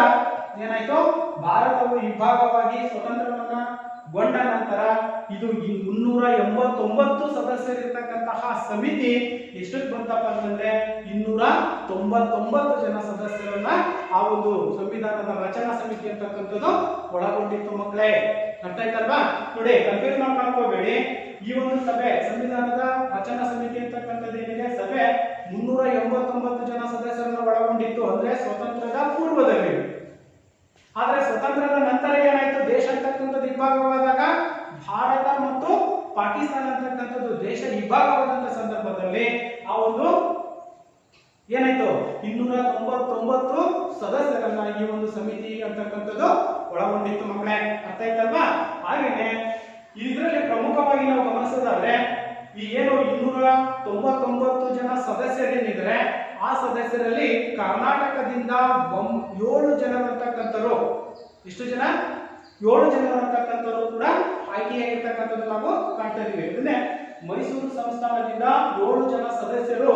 ಏನಾಯ್ತು, ಭಾರತವು ಇಬ್ಬಾಗವಾಗಿ ಸ್ವತಂತ್ರವನ್ನ ಗೊಂಡ ನಂತರ ಇದು 389 ಸದಸ್ಯರಿರ್ತಕ್ಕಂತಹ ಸಮಿತಿ ಎಷ್ಟಕ್ಕೆ ಬಂತಪ್ಪ ಅಂತಂದ್ರೆ 299 ಜನ ಸದಸ್ಯರನ್ನ ಆ ಒಂದು ಸಂವಿಧಾನದ ರಚನಾ ಸಮಿತಿ ಅಂತಕ್ಕಂಥದ್ದು ಒಳಗೊಂಡಿತ್ತು ಮಕ್ಕಳೇ. ಅರ್ಥ ಆಯ್ತಲ್ವಾ? ನೋಡಿ, ಕನ್ಫ್ಯೂಸ್ ಮಾಡ್ಕೋಬೇಡಿ. ಈ ಒಂದು ಸಭೆ, ಸಂವಿಧಾನದ ರಚನಾ ಸಮಿತಿ ಅಂತಕ್ಕಂಥದ್ದೇನಿದೆ ಸಭೆ 389 ಜನ ಸದಸ್ಯರನ್ನ ಒಳಗೊಂಡಿತ್ತು ಅಂದ್ರೆ ಸ್ವತಂತ್ರದ ಪೂರ್ವದಲ್ಲಿ. ಆದ್ರೆ ಸ್ವತಂತ್ರದ ನಂತರ ಏನಾಯ್ತು, ದೇಶ ಅಂತಕ್ಕಂಥದ್ದು ಇಬ್ಬಾಗವಾದಾಗ ಭಾರತ ಮತ್ತು ಪಾಕಿಸ್ತಾನ ಅಂತಕ್ಕಂಥದ್ದು ದೇಶ ಇಬ್ಬಾಗವಾದಂತ ಸಂದರ್ಭದಲ್ಲಿ ಆ ಒಂದು ಏನಾಯ್ತು 299 ಸದಸ್ಯರನ್ನ ಈ ಒಂದು ಸಮಿತಿ ಅಂತಕ್ಕಂಥದ್ದು ಒಳಗೊಂಡಿತ್ತು ಮಕ್ಕಳೇ. ಅರ್ಥ ಆಯ್ತಲ್ವಾ? ಹಾಗೇನೆ ಇದರಲ್ಲಿ ಪ್ರಮುಖವಾಗಿ ನಾವು ಗಮನಿಸೋದಾದ್ರೆ ಈ ಏನು 299 ಜನ ಸದಸ್ಯರೇನಿದ್ರೆ ಆ ಸದಸ್ಯರಲ್ಲಿ ಕರ್ನಾಟಕದಿಂದ 7 ಜನರಂತಕ್ಕಂಥರು, ಎಷ್ಟು ಜನ? 7 ಜನರಂತಕ್ಕಂಥರು ಕೂಡ ಆಯ್ಕೆಯಾಗಿರ್ತಕ್ಕಂಥದ್ದು ನಾವು ಕಾಣ್ತಾ ಇದೀವಿ. ಇದನ್ನೇ ಮೈಸೂರು ಸಂಸ್ಥಾನದಿಂದ 7 ಜನ ಸದಸ್ಯರು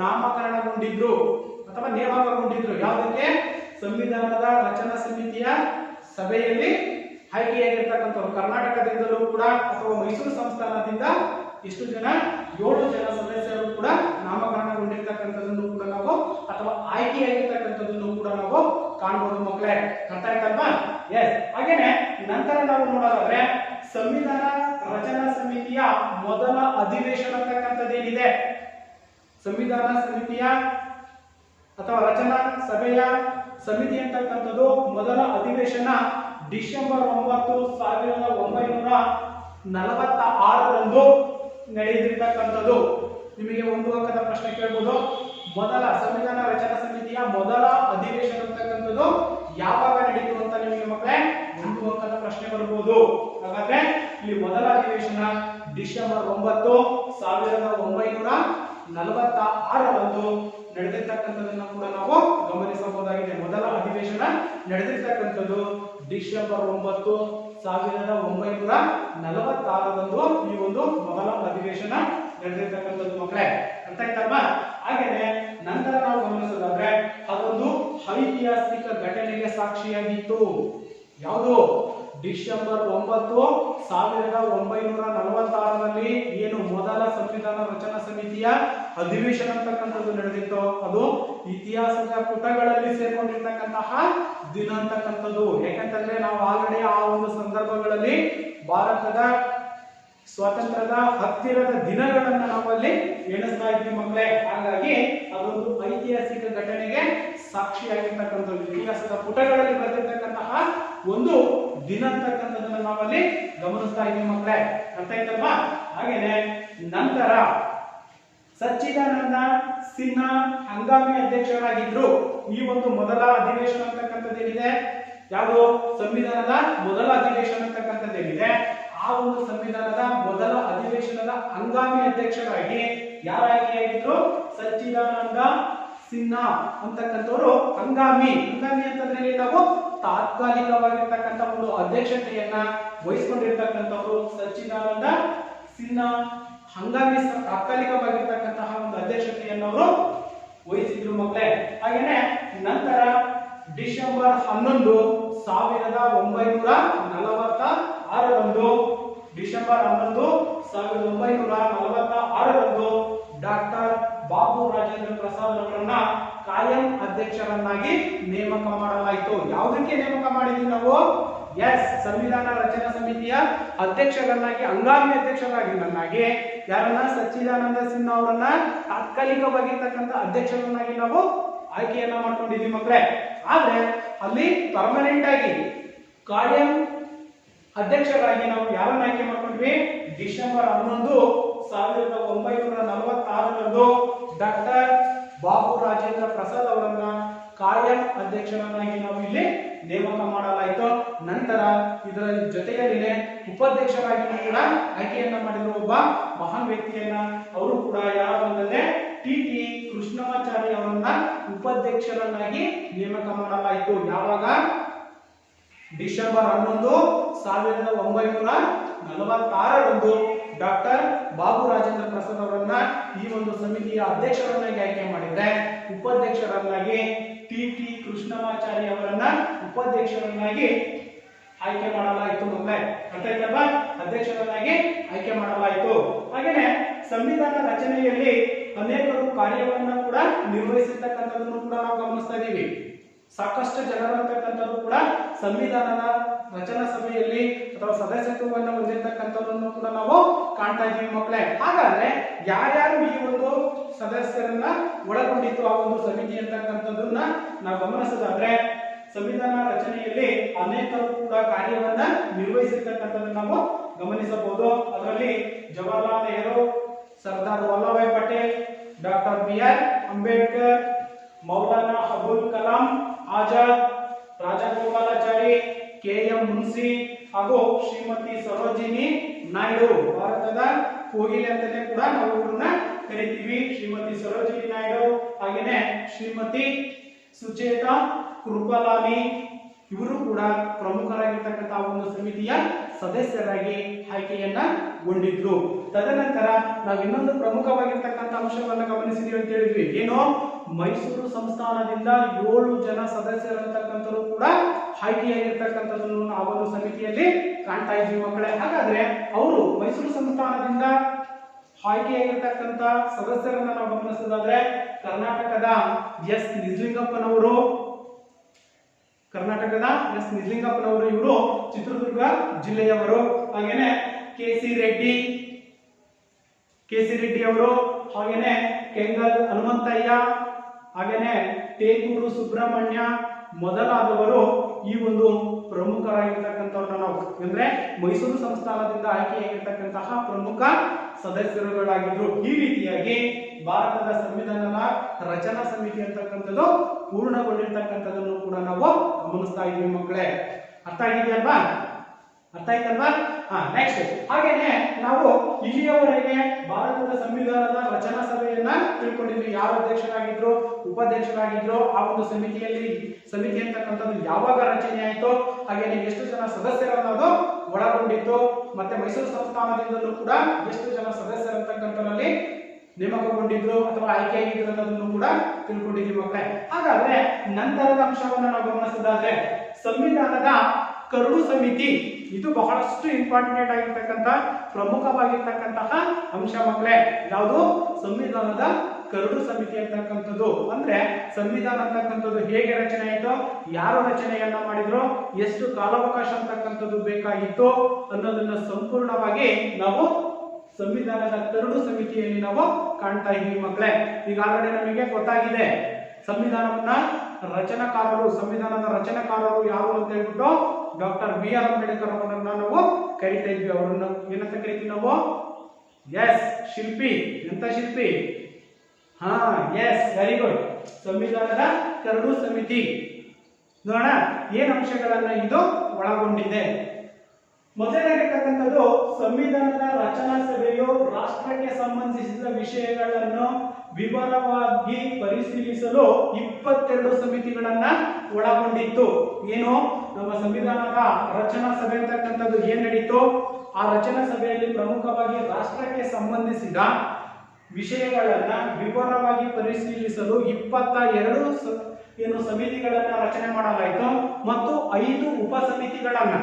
ನಾಮಕರಣಗೊಂಡಿದ್ರು ಅಥವಾ ನೇಮಕಗೊಂಡಿದ್ರು. ಯಾವುದಕ್ಕೆ? ಸಂವಿಧಾನದ ರಚನಾ ಸಮಿತಿಯ ಸಭೆಯಲ್ಲಿ ಆಯ್ಕೆಯಾಗಿರ್ತಕ್ಕಂಥವ್ರು ಕರ್ನಾಟಕದಿಂದಲೂ ಕೂಡ ಅಥವಾ ಮೈಸೂರು ಸಂಸ್ಥಾನದಿಂದ ಎಷ್ಟು ಜನ? 7 ಜನ ಸದಸ್ಯರು ಕೂಡ ನಾಮಕರಣಗೊಂಡಿರ್ತಕ್ಕಂಥದ್ದನ್ನು ಕೂಡ ನಾವು ಅಥವಾ ಆಯ್ಕೆಯಾಗಿರ್ತಕ್ಕಂಥದ್ದನ್ನು ಕೂಡ ನಾವು ಕಾಣಬಹುದು ಮಕ್ಕಳೇ. ಅರ್ಥ ಆಯ್ತಲ್ವಾ? ಎಸ್. ಹಾಗೇನೆ ನಂತರ ನಾವು ನೋಡೋದಾದ್ರೆ ಸಂವಿಧಾನ ರಚನಾ ಸಮಿತಿಯ ಮೊದಲ ಅಧಿವೇಶನ ಅಂತಕ್ಕಂಥದ್ದೇನಿದೆ, ಸಂವಿಧಾನ ಸಮಿತಿಯ ಅಥವಾ ರಚನಾ ಸಭೆಯ ಸಮಿತಿ ಅಂತಕ್ಕಂಥದ್ದು ಮೊದಲ ಅಧಿವೇಶನ ಡಿಸೆಂಬರ್ 9, 1946ರಂದು ನಡೆದಿರ್ತಕ್ಕಂಥದ್ದು. ನಿಮಗೆ ಒಂದು ಅಂಕದ ಪ್ರಶ್ನೆ ಕೇಳಬಹುದು. ಮೊದಲ ಸಂವಿಧಾನ ರಚನಾ ಸಮಿತಿಯ ಮೊದಲ ಅಧಿವೇಶನ ಅಂತಕ್ಕಂಥದ್ದು ಯಾವಾಗ ನಡೆಯಿತು ಅಂತ ನಿಮಗೆ ಮಕ್ಕಳೇ ಒಂದು ಅಂಕದ ಪ್ರಶ್ನೆ ಬರಬಹುದು. ಹಾಗಾದ್ರೆ ಇಲ್ಲಿ ಮೊದಲ ಅಧಿವೇಶನ ಡಿಸೆಂಬರ್ 9, 1946ರಂದು ನಡೆದಿರ್ತಕ್ಕಂಥದ್ದನ್ನು ಕೂಡ ನಾವು ಗಮನಿಸಬಹುದಾಗಿದೆ. ಮೊದಲ ಅಧಿವೇಶನ ನಡೆದಿರ್ತಕ್ಕಂಥದ್ದು ಡಿಸೆಂಬರ್ 9, 1946ರಂದು ಈ ಒಂದು ಮೊದಲ ಅಧಿವೇಶನ ನಡೆದಿರ್ತಕ್ಕಂಥದ್ದು ಮಕ್ಕಳೇ. ಅರ್ಥ ಆಯ್ತಲ್ವಾ? ಹಾಗೇನೆ ನಂತರ ನಾವು ಗಮನಿಸೋದಾದ್ರೆ ಅದೊಂದು ಐತಿಹಾಸಿಕ ಘಟನೆಗೆ ಸಾಕ್ಷಿಯಾಗಿತ್ತು. ಯಾವುದು? ಡಿಸೆಂಬರ್ 9, 1946ರಲ್ಲಿ ಏನು ಮೊದಲ ಸಂವಿಧಾನ ರಚನಾ ಸಮಿತಿಯ ಅಧಿವೇಶನ ಅಂತಕ್ಕಂಥದ್ದು ನಡೆದಿತ್ತು, ಅದು ಇತಿಹಾಸದ ಪುಟಗಳಲ್ಲಿ ಸೇರ್ಕೊಂಡಿರ್ತಕ್ಕಂತಹ ದಿನ ಅಂತಕ್ಕಂಥದ್ದು. ಯಾಕಂತಂದ್ರೆ ನಾವು ಆಲ್ರೆಡಿ ಆ ಒಂದು ಸಂದರ್ಭಗಳಲ್ಲಿ ಭಾರತದ ಸ್ವಾತಂತ್ರ್ಯದ ಹತ್ತಿರದ ದಿನಗಳನ್ನ ನಾವಲ್ಲಿ ಎಣಿಸ್ತಾ ಇದ್ವಿ ಮಕ್ಕಳೇ. ಹಾಗಾಗಿ ಅದೊಂದು ಐತಿಹಾಸಿಕ ಘಟನೆಗೆ ಸಾಕ್ಷಿಯಾಗಿರ್ತಕ್ಕಂಥದ್ದು, ಇತಿಹಾಸದ ಪುಟಗಳಲ್ಲಿ ಬರೆದಿರ್ತಕ್ಕಂತಹ ಒಂದು ದಿನ ಅಂತಕ್ಕಂಥದ್ದನ್ನ ನಾವಲ್ಲಿ ಗಮನಿಸ್ತಾ ಇದ್ದೀವಿ ಮಕ್ಕಳೇ. ಅರ್ಥ ಆಯ್ತಲ್ವಾ? ಹಾಗೇನೆ ನಂತರ ಸಚ್ಚಿದಾನಂದ ಸಿನ್ಹಾ ಹಂಗಾಮಿ ಅಧ್ಯಕ್ಷರಾಗಿದ್ರು. ಈ ಒಂದು ಮೊದಲ ಅಧಿವೇಶನ ಅಂತಕ್ಕಂಥದ್ದೇನಿದೆ, ಯಾವುದು ಸಂವಿಧಾನದ ಮೊದಲ ಅಧಿವೇಶನ ಅಂತಕ್ಕಂಥದ್ದೇನಿದೆ, ಆ ಒಂದು ಸಂವಿಧಾನದ ಮೊದಲ ಅಧಿವೇಶನದ ಹಂಗಾಮಿ ಅಧ್ಯಕ್ಷರಾಗಿ ಯಾರು ಆಯ್ಕೆಯಾಗಿದ್ರು? ಸಚ್ಚಿದಾನಂದ ಸಿನ್ಹಾ ಅಂತಕ್ಕಂಥವ್ರು ಹಂಗಾಮಿ ಅಂತಂದ್ರೆ ನಾವು ತಾತ್ಕಾಲಿಕವಾಗಿರ್ತಕ್ಕಂಥ ಒಂದು ಅಧ್ಯಕ್ಷತೆಯನ್ನ ವಹಿಸಿಕೊಂಡಿರ್ತಕ್ಕಂಥವ್ರು ಸಚ್ಚಿದಾನಂದ ಸಿನ್ಹಾ ಹಂಗಾಮಿ ತಾತ್ಕಾಲಿಕವಾಗಿರ್ತಕ್ಕಂತಹ ಒಂದು ಅಧ್ಯಕ್ಷತೆಯನ್ನವರು ವಹಿಸಿದ್ರು ಮಕ್ಕಳೇ. ಹಾಗೇನೆ ನಂತರ December 11, 1946 December 11, 1946 doctor Babu Rajendra Prasad ಅವರನ್ನ ಕಾಯಂ ಅಧ್ಯಕ್ಷರನ್ನಾಗಿ ನೇಮಕ ಮಾಡಲಾಯಿತು. ಯಾವುದಕ್ಕೆ ನೇಮಕ ಮಾಡಿದ್ವಿ ನಾವು? ಸಂವಿಧಾನ ರಚನಾ ಸಮಿತಿಯ ಅಧ್ಯಕ್ಷರನ್ನಾಗಿ, ಹಂಗಾಮಿ ಅಧ್ಯಕ್ಷರಾಗಿ ಯಾರನ್ನ? ಸಚ್ಚಿದಾನಂದ ಸಿನ್ಹಾ ಅವರನ್ನ ತಾತ್ಕಾಲಿಕವಾಗಿರ್ತಕ್ಕಂಥ ಅಧ್ಯಕ್ಷರನ್ನಾಗಿ ನಾವು ಆಯ್ಕೆಯನ್ನ ಮಾಡ್ಕೊಂಡಿದ್ವಿ ಮಕ್ಕಳೇ. ಆದ್ರೆ ಅಲ್ಲಿ ಪರ್ಮನೆಂಟ್ ಆಗಿ ಕಾಯಂ ಅಧ್ಯಕ್ಷರಾಗಿ ನಾವು ಯಾರನ್ನ ಆಯ್ಕೆ ಮಾಡ್ಕೊಂಡ್ವಿ? ಡಿಸೆಂಬರ್ 11, 1946 ಡಾಕ್ಟರ್ ಬಾಬು ರಾಜೇಂದ್ರ ಪ್ರಸಾದ್ ಅವರನ್ನ ಕಾಯಂ ಅಧ್ಯಕ್ಷರನ್ನಾಗಿ ನಾವು ಇಲ್ಲಿ ನೇಮಕ ಮಾಡಲಾಯಿತು. ನಂತರ ಇದರ ಜೊತೆಯಲ್ಲಿ ಉಪಾಧ್ಯಕ್ಷರಾಗಿ ಕೂಡ ಆಯ್ಕೆಯನ್ನ ಮಾಡಿರುವ ಒಬ್ಬ ಮಹಾನ್ ವ್ಯಕ್ತಿಯನ್ನ, ಅವರು ಕೂಡ ಯಾರಂದ್ರೆ ಟಿ.ಟಿ. ಕೃಷ್ಣಮಾಚಾರಿ ಅವರನ್ನ ಉಪಾಧ್ಯಕ್ಷರನ್ನಾಗಿ ನೇಮಕ ಮಾಡಲಾಯಿತು. ಯಾವಾಗ? ಡಿಸೆಂಬರ್ 11, 1946 ಡಾಕ್ಟರ್ ಬಾಬು ರಾಜೇಂದ್ರ ಪ್ರಸಾದ್ ಅವರನ್ನ ಈ ಒಂದು ಸಮಿತಿಯ ಅಧ್ಯಕ್ಷರನ್ನಾಗಿ ಆಯ್ಕೆ ಮಾಡಿದ್ರೆ, ಉಪಾಧ್ಯಕ್ಷರನ್ನಾಗಿ ಟಿ.ಟಿ. ಕೃಷ್ಣಮಾಚಾರಿ ಅವರನ್ನ ಉಪಾಧ್ಯಕ್ಷರನ್ನಾಗಿ ಆಯ್ಕೆ ಮಾಡಲಾಯಿತು ಮಕ್ಕಳೇ. ಅರ್ಥ ಆಯ್ತಲ್ವಾ? ಅಧ್ಯಕ್ಷರನ್ನಾಗಿ ಆಯ್ಕೆ ಮಾಡಲಾಯಿತು. ಹಾಗೇನೆ ಸಂವಿಧಾನ ರಚನೆಯಲ್ಲಿ ಅನೇಕರು ಕಾರ್ಯವನ್ನ ಕೂಡ ನಿರ್ವಹಿಸಿರ್ತಕ್ಕಂಥದ್ದನ್ನು ಕೂಡ ನಾವು ಗಮನಿಸ್ತಾ ಇದ್ದೀವಿ. ಸಾಕಷ್ಟು ಜನರು ಅಂತಕ್ಕಂಥವ್ರು ಕೂಡ ಸಂವಿಧಾನದ ರಚನಾ ಸಭೆಯಲ್ಲಿ ಅಥವಾ ಸದಸ್ಯತ್ವವನ್ನು ಹೊಂದಿರತಕ್ಕಂಥದ್ದನ್ನು ಕೂಡ ನಾವು ಕಾಣ್ತಾ ಇದ್ದೀವಿ ಮಕ್ಕಳೇ. ಹಾಗಾದ್ರೆ ಯಾರ್ಯಾರು ಈ ಒಂದು ಸದಸ್ಯರನ್ನ ಒಳಗೊಂಡಿತ್ತು ಆ ಒಂದು ಸಮಿತಿ ಅಂತಕ್ಕಂಥದ್ದನ್ನ ನಾವು ಗಮನಿಸೋದಾದ್ರೆ, ಸಂವಿಧಾನ ರಚನೆಯಲ್ಲಿ ಅನೇಕರು ಕೂಡ ಕಾರ್ಯವನ್ನ ನಿರ್ವಹಿಸಿರ್ತಕ್ಕಂಥದ್ದನ್ನು ನಾವು ಗಮನಿಸಬಹುದು. ಅದರಲ್ಲಿ Jawaharlal Nehru, Sardar Vallabhbhai Patel, doctor B R. Ambedkar, Maulana Abul Kalam Azad, Rajagopalachari, K M. Munshi ಹಾಗೂ ಶ್ರೀಮತಿ ಸರೋಜಿನಿ ನಾಯ್ಡು. ಭಾರತದ ಕೋಗಿಲೆ ಅಂತಾನೆ ಕೂಡ ನಾವು ಇವ್ರನ್ನ ಕರಿತೀವಿ, ಶ್ರೀಮತಿ ಸರೋಜಿನಿ ನಾಯ್ಡು. ಹಾಗೇನೆ ಶ್ರೀಮತಿ ಸುಚೇತಾ ಕೃಪಲಾನಿ, ಇವರು ಕೂಡ ಪ್ರಮುಖರಾಗಿರ್ತಕ್ಕಂತಹ ಒಂದು ಸಮಿತಿಯ ಸದಸ್ಯರಾಗಿ ಆಯ್ಕೆಯನ್ನಗೊಂಡಿದ್ರು. ತದನಂತರ ನಾವು ಇನ್ನೊಂದು ಪ್ರಮುಖವಾಗಿರ್ತಕ್ಕಂಥ ಅಂಶವನ್ನು ಗಮನಿಸಿದೀವಿ ಅಂತ ಹೇಳಿದ್ವಿ. ಏನು? ಮೈಸೂರು ಸಂಸ್ಥಾನದಿಂದ 7 ಜನ ಸದಸ್ಯರಂತಕ್ಕಂಥವ್ರು ಕೂಡ ಆಯ್ಕೆಯಾಗಿರ್ತಕ್ಕಂಥದ್ದನ್ನು ಆ ಒಂದು ಸಮಿತಿಯಲ್ಲಿ ಕಾಣ್ತಾ ಇದ್ವಿ ಮಕ್ಕಳೇ. ಹಾಗಾದ್ರೆ ಅವರು ಮೈಸೂರು ಸಂಸ್ಥಾನದಿಂದ ಆಯ್ಕೆಯಾಗಿರ್ತಕ್ಕಂಥ ಸದಸ್ಯರನ್ನ ನಾವು ಗಮನಿಸೋದಾದ್ರೆ, ಕರ್ನಾಟಕದ ಎಸ್ ನಿಜಲಿಂಗಪ್ಪನವರು, ಇವರು ಚಿತ್ರದುರ್ಗ ಜಿಲ್ಲೆಯವರು. ಹಾಗೇನೆ ಕೆ.ಸಿ. ರೆಡ್ಡಿ ಅವರು, ಹಾಗೇನೆ ಕೆಂಗಲ್ ಹನುಮಂತಯ್ಯ, ಹಾಗೇನೆ ಟೇಕೂರು ಸುಬ್ರಹ್ಮಣ್ಯ ಮೊದಲಾದವರು ಈ ಒಂದು ಪ್ರಮುಖರಾಗಿರ್ತಕ್ಕಂಥವ್ರನ್ನ ನಾವು ಅಂದ್ರೆ ಮೈಸೂರು ಸಂಸ್ಥಾನದಿಂದ ಆಯ್ಕೆಯಾಗಿರ್ತಕ್ಕಂತಹ ಪ್ರಮುಖ ಸದಸ್ಯರುಗಳಾಗಿದ್ರು. ಈ ರೀತಿಯಾಗಿ ಭಾರತದ ಸಂವಿಧಾನದ ರಚನಾ ಸಮಿತಿ ಅಂತಕ್ಕಂಥದ್ದು ಪೂರ್ಣಗೊಂಡಿರ್ತಕ್ಕಂಥದ್ದನ್ನು ಕೂಡ ನಾವು ಗಮನಿಸ್ತಾ ಇದ್ದೀವಿ ಮಕ್ಕಳೇ. ಅರ್ಥ ಆಗಿದೆಯಲ್ವಾ? ಅರ್ಥ ಆಯ್ತಲ್ವಾ? ನೆಕ್ಸ್ಟ್ ಹಾಗೇನೆ ನಾವು ಇಲ್ಲಿಯವರೆಗೆ ಭಾರತದ ಸಂವಿಧಾನದ ರಚನಾ ಸಭೆಯನ್ನ ತಿಳ್ಕೊಂಡಿದ್ವಿ. ಯಾರು ಅಧ್ಯಕ್ಷರಾಗಿದ್ರು, ಉಪಾಧ್ಯಕ್ಷರಾಗಿದ್ರು, ಆ ಒಂದು ಸಮಿತಿ ಅಂತಕ್ಕಂಥದ್ದು ಯಾವಾಗ ರಚನೆ ಆಯಿತು, ಹಾಗೇನೆ ಎಷ್ಟು ಜನ ಸದಸ್ಯರನ್ನು ಅದು ಒಳಗೊಂಡಿತ್ತು, ಮತ್ತೆ ಮೈಸೂರು ಸಂಸ್ಥಾನದಿಂದಲೂ ಕೂಡ ಎಷ್ಟು ಜನ ಸದಸ್ಯರಂತಕ್ಕಂಥವರಲ್ಲಿ ನೇಮಕಗೊಂಡಿದ್ರು ಅಥವಾ ಆಯ್ಕೆಯಾಗಿದ್ರು ಅನ್ನೋದನ್ನು ಕೂಡ ತಿಳ್ಕೊಂಡಿದ್ವಿ ಮಕ್ಕಳೇ. ಹಾಗಾದ್ರೆ ನಂತರದ ಅಂಶವನ್ನು ನಾವು ಗಮನಿಸೋದಾದ್ರೆ, ಸಂವಿಧಾನದ ಕರಡು ಸಮಿತಿ, ಇದು ಬಹಳಷ್ಟು ಇಂಪಾರ್ಟೆಂಟ್ ಆಗಿರ್ತಕ್ಕಂಥ ಪ್ರಮುಖವಾಗಿರ್ತಕ್ಕಂತಹ ಅಂಶ ಮಕ್ಕಳೇ. ಯಾವುದು? ಸಂವಿಧಾನದ ಕರಡು ಸಮಿತಿ ಅಂತಕ್ಕಂಥದ್ದು. ಅಂದ್ರೆ ಸಂವಿಧಾನ ಅಂತಕ್ಕಂಥದ್ದು ಹೇಗೆ ರಚನೆ ಆಯಿತು, ಯಾರು ರಚನೆಯನ್ನ ಮಾಡಿದ್ರು, ಎಷ್ಟು ಕಾಲಾವಕಾಶ ಅಂತಕ್ಕಂಥದ್ದು ಬೇಕಾಗಿತ್ತು ಅನ್ನೋದನ್ನ ಸಂಪೂರ್ಣವಾಗಿ ನಾವು ಸಂವಿಧಾನದ ಕರಡು ಸಮಿತಿಯಲ್ಲಿ ನಾವು ಕಾಣ್ತಾ ಇದ್ದೀವಿ ಮಕ್ಕಳೇ. ಈಗಾಗಲೇ ನಮಗೆ ಗೊತ್ತಾಗಿದೆ ಸಂವಿಧಾನದ ರಚನಾಕಾರರು ಯಾರು ಅಂತ ಹೇಳ್ಬಿಟ್ಟು ಡಾಕ್ಟರ್ ಬಿ ಆರ್ ಅಂಬೇಡ್ಕರ್ ಅವರನ್ನ ನಾವು ಕರಿತಾ ಇದ್ವಿ. ಅವರನ್ನು ಏನಂತ ಕರಿತೀವಿ ನಾವು? ಎಸ್, ಶಿಲ್ಪಿ. ಎಂತ ಶಿಲ್ಪಿ? ಹಾ, ಎಸ್, ವೆರಿ ಗುಡ್. ಸಂವಿಧಾನದ ಕರಡು ಸಮಿತಿ ನೋಡೋಣ ಏನ್ ಅಂಶಗಳನ್ನ ಇದು ಒಳಗೊಂಡಿದೆ. ಮೊದಲನೇಗಿರ್ತಕ್ಕಂಥದ್ದು, ಸಂವಿಧಾನದ ರಚನಾ ಸಭೆಯು ರಾಷ್ಟ್ರಕ್ಕೆ ಸಂಬಂಧಿಸಿದ ವಿಷಯಗಳನ್ನು ವಿವರವಾಗಿ ಪರಿಶೀಲಿಸಲು 22 ಸಮಿತಿಗಳನ್ನ ಒಳಗೊಂಡಿತ್ತು. ಏನು? ನಮ್ಮ ಸಂವಿಧಾನದ ರಚನಾ ಸಭೆ ಅಂತಕ್ಕಂಥದ್ದು ಏನ್ ನಡೀತು, ಆ ರಚನಾ ಸಭೆಯಲ್ಲಿ ಪ್ರಮುಖವಾಗಿ ರಾಷ್ಟ್ರಕ್ಕೆ ಸಂಬಂಧಿಸಿದ ವಿಷಯಗಳನ್ನ ವಿವರವಾಗಿ ಪರಿಶೀಲಿಸಲು 22 ಸಮಿತಿಗಳನ್ನ ರಚನೆ ಮಾಡಲಾಯಿತು ಮತ್ತು 5 ಉಪಸಮಿತಿಗಳನ್ನ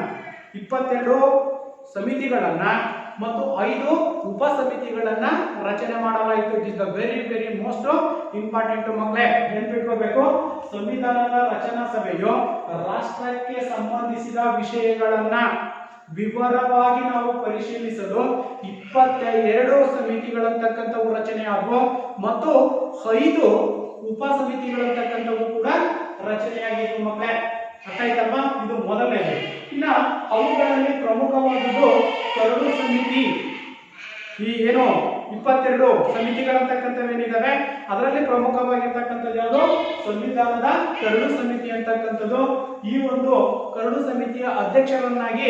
22 ಸಮಿತಿಗಳನ್ನ ಮತ್ತು 5 ಉಪಸಮಿತಿಗಳನ್ನ ರಚನೆ ಮಾಡಲಾಯಿತು. It is the very very most important ಮಕ್ಕಳೇ, ನೆನಪಿಟ್ಕೋಬೇಕು. ಸಂವಿಧಾನದ ರಚನಾ ಸಭೆಯು ರಾಷ್ಟ್ರಕ್ಕೆ ಸಂಬಂಧಿಸಿದ ವಿಷಯಗಳನ್ನ ವಿವರವಾಗಿ ನಾವು ಪರಿಶೀಲಿಸಲು 22 ಸಮಿತಿಗಳಂತಕ್ಕಂಥವು ರಚನೆ ಆಗುವ ಮತ್ತು 5 ಉಪಸಮಿತಿಗಳಂತಕ್ಕಂಥವು ಕೂಡ ರಚನೆಯಾಗಿತ್ತು ಮಕ್ಕಳೇ. ಅರ್ಥ ಆಯ್ತಲ್ವಾ? ಇದು ಮೊದಲನೇದು. ಇನ್ನ ಅವುಗಳಲ್ಲಿ ಪ್ರಮುಖವಾದದ್ದು ಕರಡು ಸಮಿತಿ. ಈ ಏನು 22 ಸಮಿತಿಗಳಂತಕ್ಕಂಥವೇನಿದಾವೆ ಅದರಲ್ಲಿ ಪ್ರಮುಖವಾಗಿರ್ತಕ್ಕಂಥದ್ದು ಯಾವುದು? ಸಂವಿಧಾನದ ಕರಡು ಸಮಿತಿ ಅಂತಕ್ಕಂಥದ್ದು. ಈ ಒಂದು ಕರಡು ಸಮಿತಿಯ ಅಧ್ಯಕ್ಷರನ್ನಾಗಿ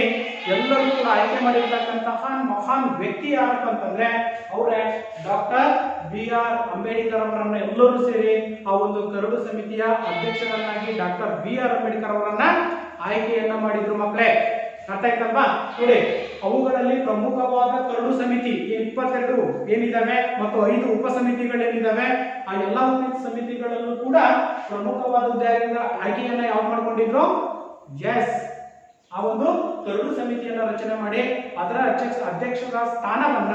ಎಲ್ಲರೂ ಕೂಡ ಆಯ್ಕೆ ಮಾಡಿರ್ತಕ್ಕಂತಹ ಮಹಾನ್ ವ್ಯಕ್ತಿ ಯಾರಪ್ಪ ಅಂತಂದ್ರೆ ಅವರೇ ಡಾಕ್ಟರ್ ಬಿ ಆರ್ ಅಂಬೇಡ್ಕರ್ ಅವರನ್ನ ಎಲ್ಲರೂ ಸೇರಿ ಆ ಒಂದು ಕರಡು ಸಮಿತಿಯ ಅಧ್ಯಕ್ಷರನ್ನಾಗಿ ಡಾಕ್ಟರ್ ಬಿ ಆರ್ ಅಂಬೇಡ್ಕರ್ ಅವರನ್ನ ಆಯ್ಕೆಯನ್ನ ಮಾಡಿದ್ರು ಮಕ್ಕಳೇ. ಅರ್ಥ ಆಯ್ತಲ್ವಾ? ನೋಡಿ, ಅವುಗಳಲ್ಲಿ ಪ್ರಮುಖವಾದ ಕರಡು ಸಮಿತಿ 22 ಏನಿದಾವೆ ಮತ್ತು 5 ಉಪಸಮಿತಿಗಳೇನಿದಾವೆ ಆ ಎಲ್ಲಾ ಸಮಿತಿಗಳಲ್ಲೂ ಕೂಡ ಪ್ರಮುಖವಾದ ಆಯ್ಕೆಯನ್ನ ಯಾವ್ದು ಮಾಡ್ಕೊಂಡಿದ್ರು? ಎಸ್, ಆ ಒಂದು ಕರಡು ಸಮಿತಿಯನ್ನ ರಚನೆ ಮಾಡಿ ಅದರ ಅಧ್ಯಕ್ಷರ ಸ್ಥಾನವನ್ನ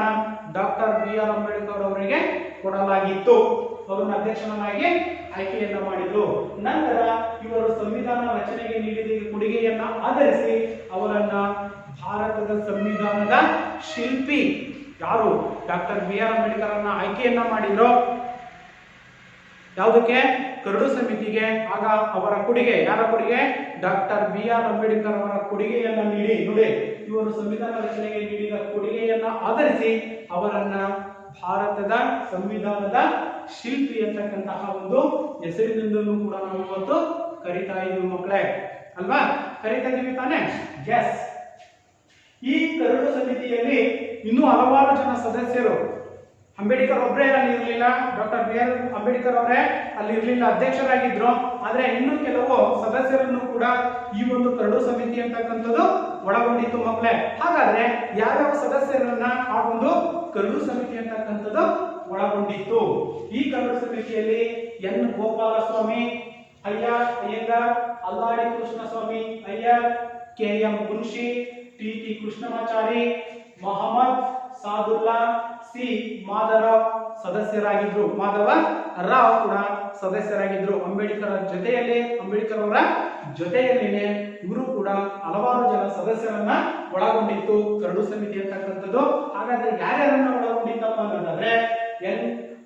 ಡಾಕ್ಟರ್ ಬಿ ಆರ್ ಅಂಬೇಡ್ಕರ್ ಅವರಿಗೆ ಕೊಡಲಾಗಿತ್ತು. ಅವರನ್ನ ಅಧ್ಯಕ್ಷರನ್ನಾಗಿ ಆಯ್ಕೆಯನ್ನ ಮಾಡಿದ್ರು. ನಂತರ ಇವರು ಸಂವಿಧಾನ ರಚನೆಗೆ ನೀಡಿದ ಕೊಡುಗೆಯನ್ನ ಆಧರಿಸಿ ಅವರನ್ನ ಭಾರತದ ಸಂವಿಧಾನದ ಶಿಲ್ಪಿ ಯಾರು ಡಾಕ್ಟರ್ ಬಿ ಆರ್ ಅಂಬೇಡ್ಕರ್ ಅನ್ನ ಆಯ್ಕೆಯನ್ನ ಮಾಡಿದ್ರು. ಯಾವುದಕ್ಕೆ? ಕರಡು ಸಮಿತಿಗೆ. ಆಗ ಅವರ ಕೊಡುಗೆ, ಯಾರ ಕೊಡುಗೆ? ಡಾಕ್ಟರ್ ಬಿ ಆರ್ ಅಂಬೇಡ್ಕರ್ ಅವರ ಕೊಡುಗೆಯನ್ನ ನೀಡಿ, ನೋಡಿ ಇವರು ಸಂವಿಧಾನ ರಚನೆಗೆ ನೀಡಿದ ಕೊಡುಗೆಯನ್ನ ಆಧರಿಸಿ ಅವರನ್ನ ಭಾರತದ ಸಂವಿಧಾನದ ಶಿಲ್ಪಿ ಅಂತಕ್ಕಂತಹ ಒಂದು ಹೆಸರಿನಿಂದಲೂ ಕೂಡ ನಾವು ಇವತ್ತು ಕರಿತಾ ಇದ್ದೀವಿ ಮಕ್ಕಳೇ, ಅಲ್ವಾ? ಕರಿತಾ ಇದೀವಿ ತಾನೆ? ಎಸ್. ಈ ಕರಡು ಸಮಿತಿಯಲ್ಲಿ ಇನ್ನೂ ಹಲವಾರು ಜನ ಸದಸ್ಯರು, ಅಂಬೇಡ್ಕರ್ ಒಬ್ಬರೇ ಅಲ್ಲಿ ಇರಲಿಲ್ಲ, ಡಾಕ್ಟರ್ ಬಿ ಆರ್ ಅಂಬೇಡ್ಕರ್ ಅವರೇ ಅಲ್ಲಿ ಇರಲಿಲ್ಲ, ಅಧ್ಯಕ್ಷರಾಗಿದ್ರು. ಆದ್ರೆ ಇನ್ನು ಕೆಲವು ಸದಸ್ಯರನ್ನು ಕೂಡ ಈ ಒಂದು ಕರಡು ಸಮಿತಿ ಅಂತಕ್ಕಂಥದ್ದು ಒಳಗೊಂಡಿತ್ತು ಮಕ್ಕಳೇ. ಹಾಗಾದ್ರೆ ಯಾವ್ಯಾವ ಸದಸ್ಯರನ್ನ ಆ ಒಂದು ಕರಡು ಸಮಿತಿ ಅಂತಕ್ಕಂಥದ್ದು ಒಳಗೊಂಡಿತ್ತು? ಈ ಕರಡು ಸಮಿತಿಯಲ್ಲಿ N Gopalaswamy Ayyangar, Alladi Krishnaswamy Iyer, K M Munshi, T T Krishnamachari, Mohammed Saadulla, C Madhavrao ಸದಸ್ಯರಾಗಿದ್ರು. ಮಾಧವ ರಾವ್ ಕೂಡ ಸದಸ್ಯರಾಗಿದ್ರು. ಅಂಬೇಡ್ಕರ್ ಅವರ ಜೊತೆಯಲ್ಲಿನೇ ಇವರು ಕೂಡ ಹಲವಾರು ಜನ ಸದಸ್ಯರನ್ನ ಒಳಗೊಂಡಿತ್ತು ಕರಡು ಸಮಿತಿ ಅಂತಕ್ಕಂಥದ್ದು. ಹಾಗಾದ್ರೆ ಯಾರ್ಯಾರನ್ನ ಒಳಗೊಂಡಿತ್ತಪ್ಪ ಅಂತಂದ್ರೆ N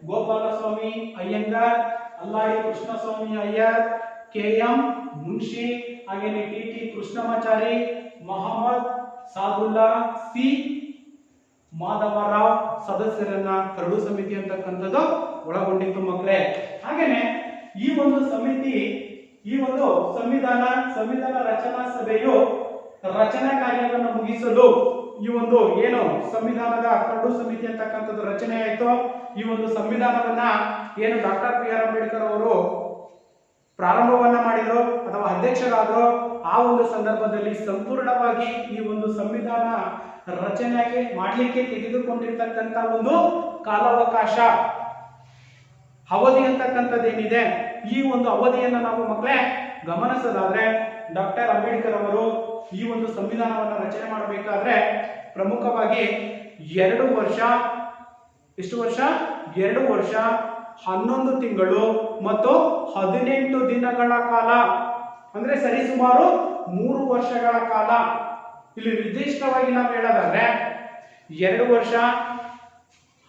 Gopalaswamy Ayyangar, Alladi Krishnaswamy Iyer, K M Munshi, ಹಾಗೇನೆ T T Krishnamachari, Mohammed Saadulla, C Madhava Rao ಸದಸ್ಯರನ್ನ ಕರಡು ಸಮಿತಿ ಅಂತಕ್ಕಂಥದ್ದು ಒಳಗೊಂಡಿತ್ತು ಮಕ್ಕಳೇ. ಹಾಗೇನೆ ಈ ಒಂದು ಸಮಿತಿ, ಈ ಒಂದು ಸಂವಿಧಾನ ರಚನಾ ಸಭೆಯು ರಚನಾ ಕಾರ್ಯವನ್ನು ಮುಗಿಸಲು ಈ ಒಂದು ಏನು ಸಂವಿಧಾನದ ಕರಡು ಸಮಿತಿ ಅಂತಕ್ಕಂಥದ್ದು ರಚನೆ ಆಯಿತು. ಈ ಒಂದು ಸಂವಿಧಾನವನ್ನ ಏನು ಡಾಕ್ಟರ್ ಬಿ ಆರ್ ಅಂಬೇಡ್ಕರ್ ಅವರು ಪ್ರಾರಂಭವನ್ನ ಮಾಡಿದ್ರು ಅಥವಾ ಅಧ್ಯಕ್ಷರಾದ್ರು, ಆ ಒಂದು ಸಂದರ್ಭದಲ್ಲಿ ಸಂಪೂರ್ಣವಾಗಿ ಈ ಒಂದು ಸಂವಿಧಾನ ರಚನೆಗೆ ಮಾಡಲಿಕ್ಕೆ ತೆಗೆದುಕೊಂಡಿರ್ತಕ್ಕಂಥ ಒಂದು ಕಾಲಾವಕಾಶ ಅವಧಿ ಅಂತಕ್ಕಂಥದ್ದೇನಿದೆ, ಈ ಒಂದು ಅವಧಿಯನ್ನ ನಾವು ಮಕ್ಕಳೇ ಗಮನಿಸೋದಾದ್ರೆ ಡಾಕ್ಟರ್ ಅಂಬೇಡ್ಕರ್ ಅವರು ಈ ಒಂದು ಸಂವಿಧಾನವನ್ನು ರಚನೆ ಮಾಡಬೇಕಾದ್ರೆ ಪ್ರಮುಖವಾಗಿ 2 ವರ್ಷ, ಎಷ್ಟು ವರ್ಷ? 2 ವರ್ಷ 11 ತಿಂಗಳು ಮತ್ತು 18 ದಿನಗಳ ಕಾಲ, ಅಂದ್ರೆ ಸರಿಸುಮಾರು 3 ವರ್ಷಗಳ ಕಾಲ. ಇಲ್ಲಿ ನಿರ್ದಿಷ್ಟವಾಗಿ ನಾವು ಹೇಳೋದಾದ್ರೆ 2 ವರ್ಷ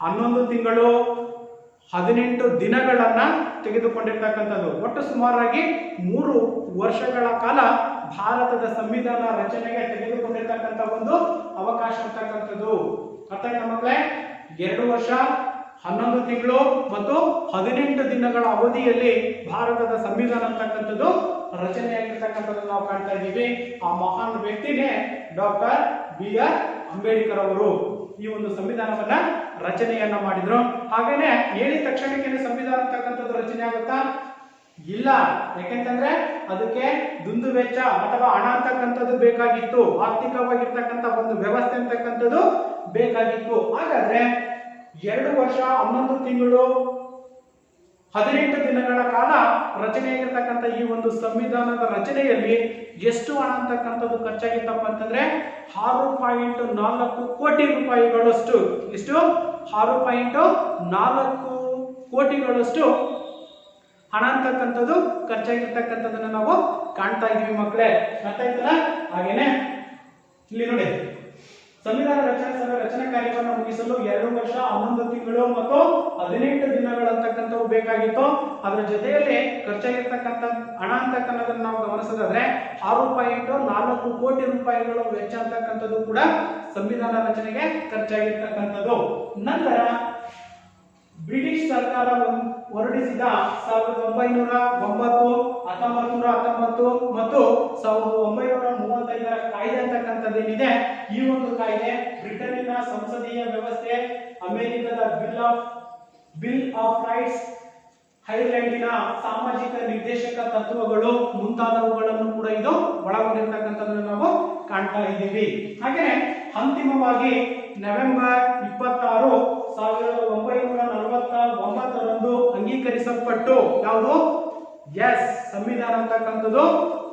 11 ತಿಂಗಳು 18 ದಿನಗಳನ್ನ ತೆಗೆದುಕೊಂಡಿರ್ತಕ್ಕಂಥದ್ದು. ಒಟ್ಟು ಸುಮಾರಾಗಿ 3 ವರ್ಷಗಳ ಕಾಲ ಭಾರತದ ಸಂವಿಧಾನ ರಚನೆಗೆ ತೆಗೆದುಕೊಂಡಿರ್ತಕ್ಕಂಥ ಒಂದು ಅವಕಾಶ ಅಂತಕ್ಕಂಥದ್ದು. ಅರ್ಥ ಆಯ್ತಾ ಮಕ್ಕಳೇ? 2 ವರ್ಷ 11 ತಿಂಗಳು ಮತ್ತು 18 ದಿನಗಳ ಅವಧಿಯಲ್ಲಿ ಭಾರತದ ಸಂವಿಧಾನ ಅಂತಕ್ಕಂಥದ್ದು ರಚನೆಯಾಗಿರ್ತಕ್ಕಂಥದ್ದನ್ನು ನಾವು ಕಾಣ್ತಾ ಇದ್ದೀವಿ. ಆ ಮಹಾನ್ ವ್ಯಕ್ತಿನೇ ಡಾಕ್ಟರ್ BR ಅಂಬೇಡ್ಕರ್ ಅವರು ಈ ಒಂದು ಸಂವಿಧಾನವನ್ನ ರಚನೆಯನ್ನ ಮಾಡಿದ್ರು. ಹಾಗೇನೆ ಹೇಳಿದ ತಕ್ಷಣಕ್ಕೆ ಸಂವಿಧಾನ ಅಂತಕ್ಕಂಥದ್ದು ರಚನೆ ಆಗುತ್ತಾ? ಇಲ್ಲ. ಯಾಕೆಂತಂದ್ರೆ ಅದಕ್ಕೆ ದುಂದು ವೆಚ್ಚ ಅಥವಾ ಹಣ ಅಂತಕ್ಕಂಥದ್ದು ಬೇಕಾಗಿತ್ತು, ಆರ್ಥಿಕವಾಗಿರ್ತಕ್ಕಂಥ ಒಂದು ವ್ಯವಸ್ಥೆ ಅಂತಕ್ಕಂಥದ್ದು ಬೇಕಾಗಿತ್ತು. ಹಾಗಾದ್ರೆ 2 ವರ್ಷ 11 ತಿಂಗಳು 18 ದಿನಗಳ ಕಾಲ ರಚನೆಯಾಗಿರ್ತಕ್ಕಂಥ ಈ ಒಂದು ಸಂವಿಧಾನದ ರಚನೆಯಲ್ಲಿ ಎಷ್ಟು ಹಣ ಅಂತಕ್ಕಂಥದ್ದು ಖರ್ಚಾಗಿತ್ತಪ್ಪ ಅಂತಂದ್ರೆ 6.4 ಕೋಟಿ ರೂಪಾಯಿಗಳಷ್ಟು. ಎಷ್ಟು? 6.4 ಕೋಟಿಗಳಷ್ಟು ಹಣ ಅಂತಕ್ಕಂಥದ್ದು ಖರ್ಚಾಗಿರ್ತಕ್ಕಂಥದ್ದನ್ನ ನಾವು ಕಾಣ್ತಾ ಇದೀವಿ ಮಕ್ಕಳೇ. ಅರ್ಥ ಆಯ್ತಲ್ಲ? ಹಾಗೇನೆ ಇಲ್ಲಿ ನೋಡಿ, ಸಂವಿಧಾನ ರಚನಾ ಕಾರ್ಯವನ್ನು ಮುಗಿಸಲು 2 ವರ್ಷ 11 ತಿಂಗಳು ಮತ್ತು 18 ದಿನಗಳಂತಕ್ಕಂಥವು ಬೇಕಾಗಿತ್ತು. ಅದರ ಜೊತೆಯಲ್ಲಿ ಖರ್ಚಾಗಿರ್ತಕ್ಕಂಥ ಹಣ ಅಂತಕ್ಕಂಥದನ್ನು ನಾವು ಗಮನಿಸೋದಾದ್ರೆ 6.4 ಕೋಟಿ ರೂಪಾಯಿಗಳು ವೆಚ್ಚ ಅಂತಕ್ಕಂಥದ್ದು ಕೂಡ ಸಂವಿಧಾನ ರಚನೆಗೆ ಖರ್ಚಾಗಿರ್ತಕ್ಕಂಥದ್ದು. ನಂತರ ಬ್ರಿಟಿಷ್ ಸರ್ಕಾರ ಹೊರಡಿಸಿದ 1909, 1919 ಮತ್ತು 1935ರ ಕಾಯ್ದೆ ಅಂತಕ್ಕಂಥದ್ದೇನಿದೆ, ಈ ಒಂದು ಕಾಯ್ದೆ ಬ್ರಿಟನ್ನಿನ ಸಂಸದೀಯ ವ್ಯವಸ್ಥೆ, ಅಮೆರಿಕದ ಬಿಲ್ ಆಫ್ ರೈಟ್ಸ್, ಐರ್ಲೆಂಡಿನ ಸಾಮಾಜಿಕ ನಿರ್ದೇಶಕ ತತ್ವಗಳು ಮುಂತಾದವುಗಳನ್ನು ಕೂಡ ಇದು ಒಳಗೊಂಡಿರ್ತಕ್ಕಂಥದ್ದನ್ನು ನಾವು ಕಾಣ್ತಾ ಇದ್ದೀವಿ. ಹಾಗೆ ಅಂತಿಮವಾಗಿ ನವೆಂಬರ್ 26, 1949ರಂದು ಅಂಗೀಕರಿಸಲ್ಪಟ್ಟು ಯಾವುದು? ಎಸ್, ಸಂವಿಧಾನ ಅಂತಕ್ಕಂಥದ್ದು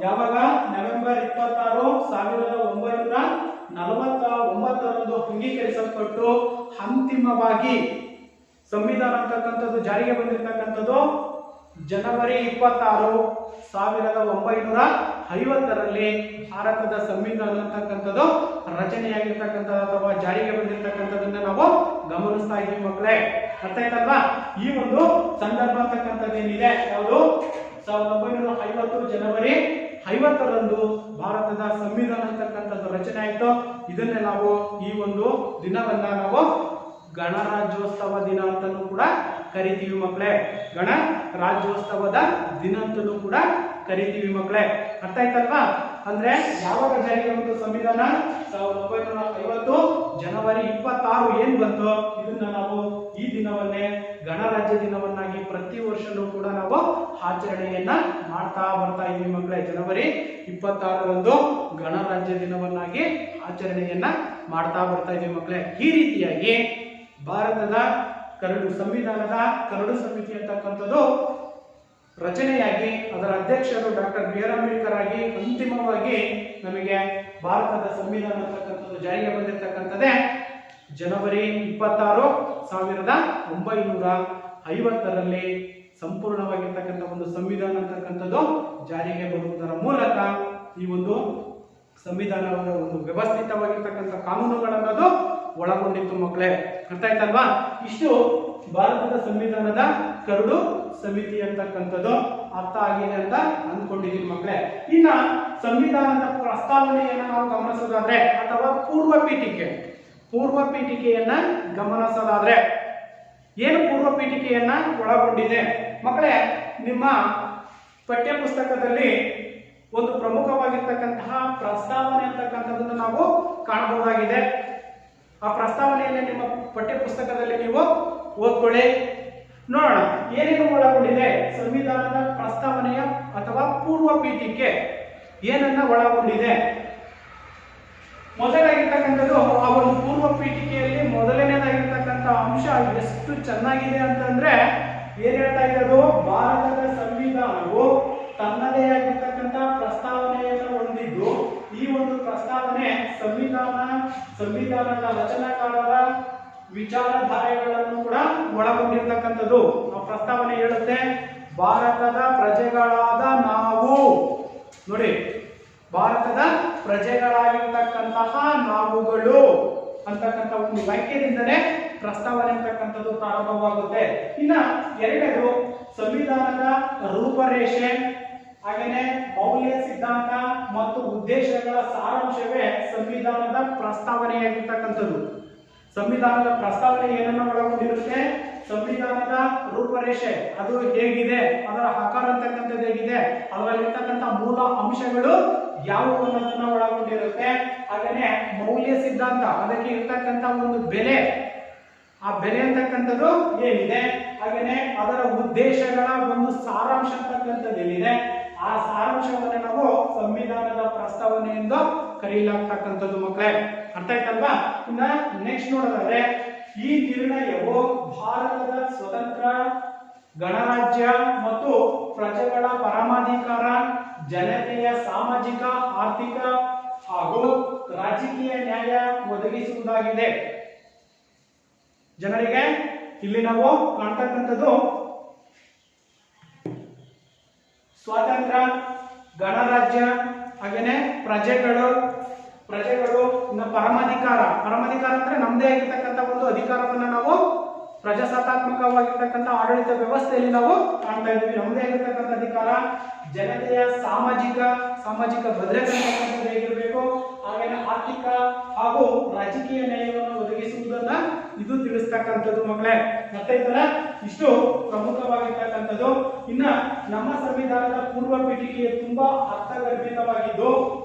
ಯಾವಾಗ? ನವೆಂಬರ್ 26, 1949ರಂದು ಅಂಗೀಕರಿಸಲ್ಪಟ್ಟು ಅಂತಿಮವಾಗಿ ಸಂವಿಧಾನ ಅಂತಕ್ಕಂಥದ್ದು ಜಾರಿಗೆ ಬಂದಿರತಕ್ಕಂಥದ್ದು ಜನವರಿ 26, 1950ರಲ್ಲಿ ಭಾರತದ ಸಂವಿಧಾನ ಅಂತಕ್ಕಂಥದ್ದು ರಚನೆಯಾಗಿರ್ತಕ್ಕಂಥದ್ದು ಅಥವಾ ಜಾರಿಗೆ ಬಂದಿರತಕ್ಕಂಥದ್ದನ್ನ ನಾವು ಗಮನಿಸ್ತಾ ಇದ್ದೀವಿ ಮಕ್ಕಳೇ. ಅರ್ಥ ಆಯ್ತಲ್ವಾ? ಈ ಒಂದು ಸಂದರ್ಭ ಅಂತಕ್ಕಂಥದ್ದೇನಿದೆ, ಯಾವುದು? 1950 ಜನವರಿ 50ರಂದು ಭಾರತದ ಸಂವಿಧಾನ ಅಂತಕ್ಕಂಥದ್ದು ರಚನೆ ಆಯಿತು. ಇದನ್ನೇ ನಾವು ಈ ಒಂದು ದಿನವನ್ನ ನಾವು ಗಣರಾಜ್ಯೋತ್ಸವ ದಿನ ಅಂತಲೂ ಕೂಡ ಕರಿತೀವಿ ಮಕ್ಕಳೇ. ಗಣರಾಜ್ಯೋತ್ಸವದ ದಿನ ಅಂತಲೂ ಕೂಡ ಕರಿತೀವಿ ಮಕ್ಕಳೇ. ಅರ್ಥ ಆಯ್ತಲ್ವಾ? ಅಂದ್ರೆ ಯಾವಾಗ ಜಾರಿಗೆ ಬಂತು ಸಂವಿಧಾನ? 1950 ಜನವರಿ 26 ಏನ್ ಬಂತು, ಇದನ್ನ ನಾವು ಈ ದಿನವನ್ನೇ ಗಣರಾಜ್ಯ ದಿನವನ್ನಾಗಿ ಪ್ರತಿ ವರ್ಷನೂ ಕೂಡ ನಾವು ಆಚರಣೆಯನ್ನ ಮಾಡ್ತಾ ಬರ್ತಾ ಇದ್ವಿ ಮಕ್ಕಳೇ. ಜನವರಿ 26ರಂದು ಗಣರಾಜ್ಯ ದಿನವನ್ನಾಗಿ ಆಚರಣೆಯನ್ನ ಮಾಡ್ತಾ ಬರ್ತಾ ಇದ್ವಿ ಮಕ್ಕಳೇ. ಈ ರೀತಿಯಾಗಿ ಭಾರತದ ಸಂವಿಧಾನದ ಕರಡು ಸಮಿತಿ ಅಂತಕ್ಕಂಥದ್ದು ರಚನೆಯಾಗಿ ಅದರ ಅಧ್ಯಕ್ಷರು ಡಾಕ್ಟರ್ BR ಅಂಬೇಡ್ಕರ್ ಆಗಿ ಅಂತಿಮವಾಗಿ ನಮಗೆ ಭಾರತದ ಸಂವಿಧಾನ ಅಂತಕ್ಕಂಥದ್ದು ಜಾರಿಗೆ ಬಂದಿರತಕ್ಕಂಥದ್ದೇ ಜನವರಿ 26, 1950ರಲ್ಲಿ ಸಂಪೂರ್ಣವಾಗಿರ್ತಕ್ಕಂಥ ಒಂದು ಸಂವಿಧಾನ ಅಂತಕ್ಕಂಥದ್ದು ಜಾರಿಗೆ ಬರುವುದರ ಮೂಲಕ ಈ ಒಂದು ಸಂವಿಧಾನದ ಒಂದು ವ್ಯವಸ್ಥಿತವಾಗಿರ್ತಕ್ಕಂಥ ಕಾನೂನುಗಳನ್ನದು ಒಳಗೊಂಡಿತ್ತು ಮಕ್ಕಳೇ. ಅರ್ಥ ಆಯ್ತಲ್ವಾ? ಇಷ್ಟು ಭಾರತದ ಸಂವಿಧಾನದ ಕರಡು ಸಮಿತಿ ಅಂತಕ್ಕಂಥದ್ದು ಅರ್ಥ ಆಗಿದೆ ಅಂತ ಅಂದ್ಕೊಂಡಿದ್ದೀವಿ ಮಕ್ಕಳೇ. ಇನ್ನ ಸಂವಿಧಾನದ ಪ್ರಸ್ತಾವನೆಯನ್ನ ನಾವು ಗಮನಿಸೋದಾದ್ರೆ ಅಥವಾ ಪೂರ್ವ ಪೀಠಿಕೆಯನ್ನ ಗಮನಿಸೋದಾದ್ರೆ ಏನು ಪೂರ್ವ ಪೀಠಿಕೆಯನ್ನ ಒಳಗೊಂಡಿದೆ ಮಕ್ಕಳೇ? ನಿಮ್ಮ ಪಠ್ಯ ಪುಸ್ತಕದಲ್ಲಿ ಒಂದು ಪ್ರಮುಖವಾಗಿರ್ತಕ್ಕಂತಹ ಪ್ರಸ್ತಾವನೆ ಅಂತಕ್ಕಂಥದ್ದನ್ನು ನಾವು ಕಾಣಬಹುದಾಗಿದೆ. ಆ ಪ್ರಸ್ತಾವನೆಯನ್ನು ನಿಮ್ಮ ಪಠ್ಯ ಪುಸ್ತಕದಲ್ಲಿ ನೀವು ಓದ್ಕೊಳ್ಳಿ. ನೋಡೋಣ ಏನೇನು ಒಳಗೊಂಡಿದೆ ಸಂವಿಧಾನದ ಪ್ರಸ್ತಾವನೆಯ ಅಥವಾ ಪೂರ್ವ ಪೀಠಿಕೆ ಏನನ್ನ ಒಳಗೊಂಡಿದೆ. ಮೊದಲಾಗಿರ್ತಕ್ಕಂಥದ್ದು ಆ ಒಂದು ಪೂರ್ವ ಪೀಠಿಕೆಯಲ್ಲಿ ಮೊದಲನೇದಾಗಿರ್ತಕ್ಕಂಥ ಅಂಶ ಎಷ್ಟು ಚೆನ್ನಾಗಿದೆ ಅಂತಂದ್ರೆ ಏನ್ ಹೇಳ್ತಾ ಇರೋದು, ಭಾರತದ ಸಂವಿಧಾನವು ತನ್ನದೇ ಆಗಿರ್ತಕ್ಕಂಥ ಪ್ರಸ್ತಾವನೆಯನ್ನು ಹೊಂದಿದ್ದು ಈ ಒಂದು ಪ್ರಸ್ತಾವನೆ ಸಂವಿಧಾನದ ರಚನಾಕಾರರ ವಿಚಾರಧಾರೆಗಳನ್ನು ಕೂಡ ಒಳಗೊಂಡಿರ್ತಕ್ಕಂಥದ್ದು. ಆ ಪ್ರಸ್ತಾವನೆ ಹೇಳುತ್ತೆ, ಭಾರತದ ಪ್ರಜೆಗಳಾದ ನಾವು, ನೋಡಿ, ಭಾರತದ ಪ್ರಜೆಗಳಾಗಿರ್ತಕ್ಕಂತಹ ನಾವುಗಳು ಅಂತಕ್ಕಂಥ ಒಂದು ವಾಕ್ಯದಿಂದಲೇ ಪ್ರಸ್ತಾವನೆ ಅಂತಕ್ಕಂಥದ್ದು ಪ್ರಾರಂಭವಾಗುತ್ತೆ. ಇನ್ನ ಎರಡನೇದು ಸಂವಿಧಾನದ ರೂಪರೇಷೆ ಹಾಗೇನೆ ಮೌಲ್ಯ ಸಿದ್ಧಾಂತ ಮತ್ತು ಉದ್ದೇಶಗಳ ಸಾರಾಂಶವೇ ಸಂವಿಧಾನದ ಪ್ರಸ್ತಾವನೆಯಾಗಿರ್ತಕ್ಕಂಥದ್ದು. ಸಂವಿಧಾನದ ಪ್ರಸ್ತಾವನೆ ಏನನ್ನು ಒಳಗೊಂಡಿರುತ್ತೆ? ಸಂವಿಧಾನದ ರೂಪರೇಷೆ ಅದು ಹೇಗಿದೆ, ಅದರ ಆಕಾರ ಅಂತಕ್ಕಂಥದ್ದು ಹೇಗಿದೆ, ಅದರಲ್ಲಿರ್ತಕ್ಕಂಥ ಮೂಲ ಅಂಶಗಳು ಯಾವುವು ಅನ್ನೋದನ್ನ ಒಳಗೊಂಡಿರುತ್ತೆ. ಹಾಗೇನೆ ಮೌಲ್ಯ ಸಿದ್ಧಾಂತ, ಅದಕ್ಕೆ ಇರ್ತಕ್ಕಂಥ ಒಂದು ಬೆಲೆ, ಆ ಬೆಲೆ ಅಂತಕ್ಕಂಥದ್ದು ಏನಿದೆ, ಹಾಗೇನೆ ಅದರ ಉದ್ದೇಶಗಳ ಒಂದು ಸಾರಾಂಶ ಅಂತಕ್ಕಂಥದ್ದು ಏನಿದೆ, ಆ ಸಾರಾಂಶವನ್ನು ನಾವು ಸಂವಿಧಾನದ ಪ್ರಸ್ತಾವನೆ ಎಂದು ಕರೆಯಲಾಗ್ತಕ್ಕಂಥದ್ದು. ಮಕ್ಕಳೇ ಅರ್ಥ ಆಯ್ತಲ್ವಾ? ಇನ್ನ ನೆಕ್ಸ್ಟ್ ನೋಡೋದಾದ್ರೆ, ಈ ನಿರ್ಣಯವು ಭಾರತದ ಸ್ವತಂತ್ರ ಗಣರಾಜ್ಯ ಮತ್ತು ಪ್ರಜೆಗಳ ಪರಮಾಧಿಕಾರ, ಜನತೆಯ ಸಾಮಾಜಿಕ ಆರ್ಥಿಕ ಹಾಗೂ ರಾಜಕೀಯ ನ್ಯಾಯ ಒದಗಿಸುವುದಾಗಿದೆ. ಜನರಿಗೆ ಇಲ್ಲಿ ನಾವು ಕಾಣ್ತಕ್ಕಂಥದ್ದು ಸ್ವಾತಂತ್ರ್ಯ, ಗಣರಾಜ್ಯ, ಹಾಗೇನೆ ಪ್ರಜೆಗಳು ಇನ್ನು ಪರಮಾಧಿಕಾರ ಅಂದ್ರೆ ನಮ್ಮದೇ ಆಗಿರ್ತಕ್ಕಂಥ ಒಂದು ಅಧಿಕಾರವನ್ನ ನಾವು ಪ್ರಜಾಸತ್ತಾತ್ಮಕವಾಗಿರ್ತಕ್ಕಂಥ ಆಡಳಿತ ವ್ಯವಸ್ಥೆಯಲ್ಲಿ ನಾವು ಕಾಣ್ತಾ ಇದ್ದೀವಿ. ನಮ್ಮದೇ ಆಗಿರ್ತಕ್ಕಂಥ ಅಧಿಕಾರ, ಜನತೆಯ ಸಾಮಾಜಿಕ ಭದ್ರತೆ ಹೇಗಿರಬೇಕು, ಹಾಗೇನೆ ಆರ್ಥಿಕ ಹಾಗೂ ರಾಜಕೀಯ ನ್ಯಾಯವನ್ನು ಒದಗಿಸುವುದನ್ನ ಇದು ತಿಳಿಸ್ತಕ್ಕಂಥದ್ದು. ಮಕ್ಕಳೇ ಮತ್ತೈತಲ್ಲ, ಇಷ್ಟು ಪ್ರಮುಖವಾಗಿರ್ತಕ್ಕಂಥದ್ದು. ಇನ್ನ ನಮ್ಮ ಸಂವಿಧಾನದ ಪೂರ್ವ ಪೀಠಿಕೆ ತುಂಬಾ ಅರ್ಥಗರ್ಭಿತವಾಗಿದ್ದು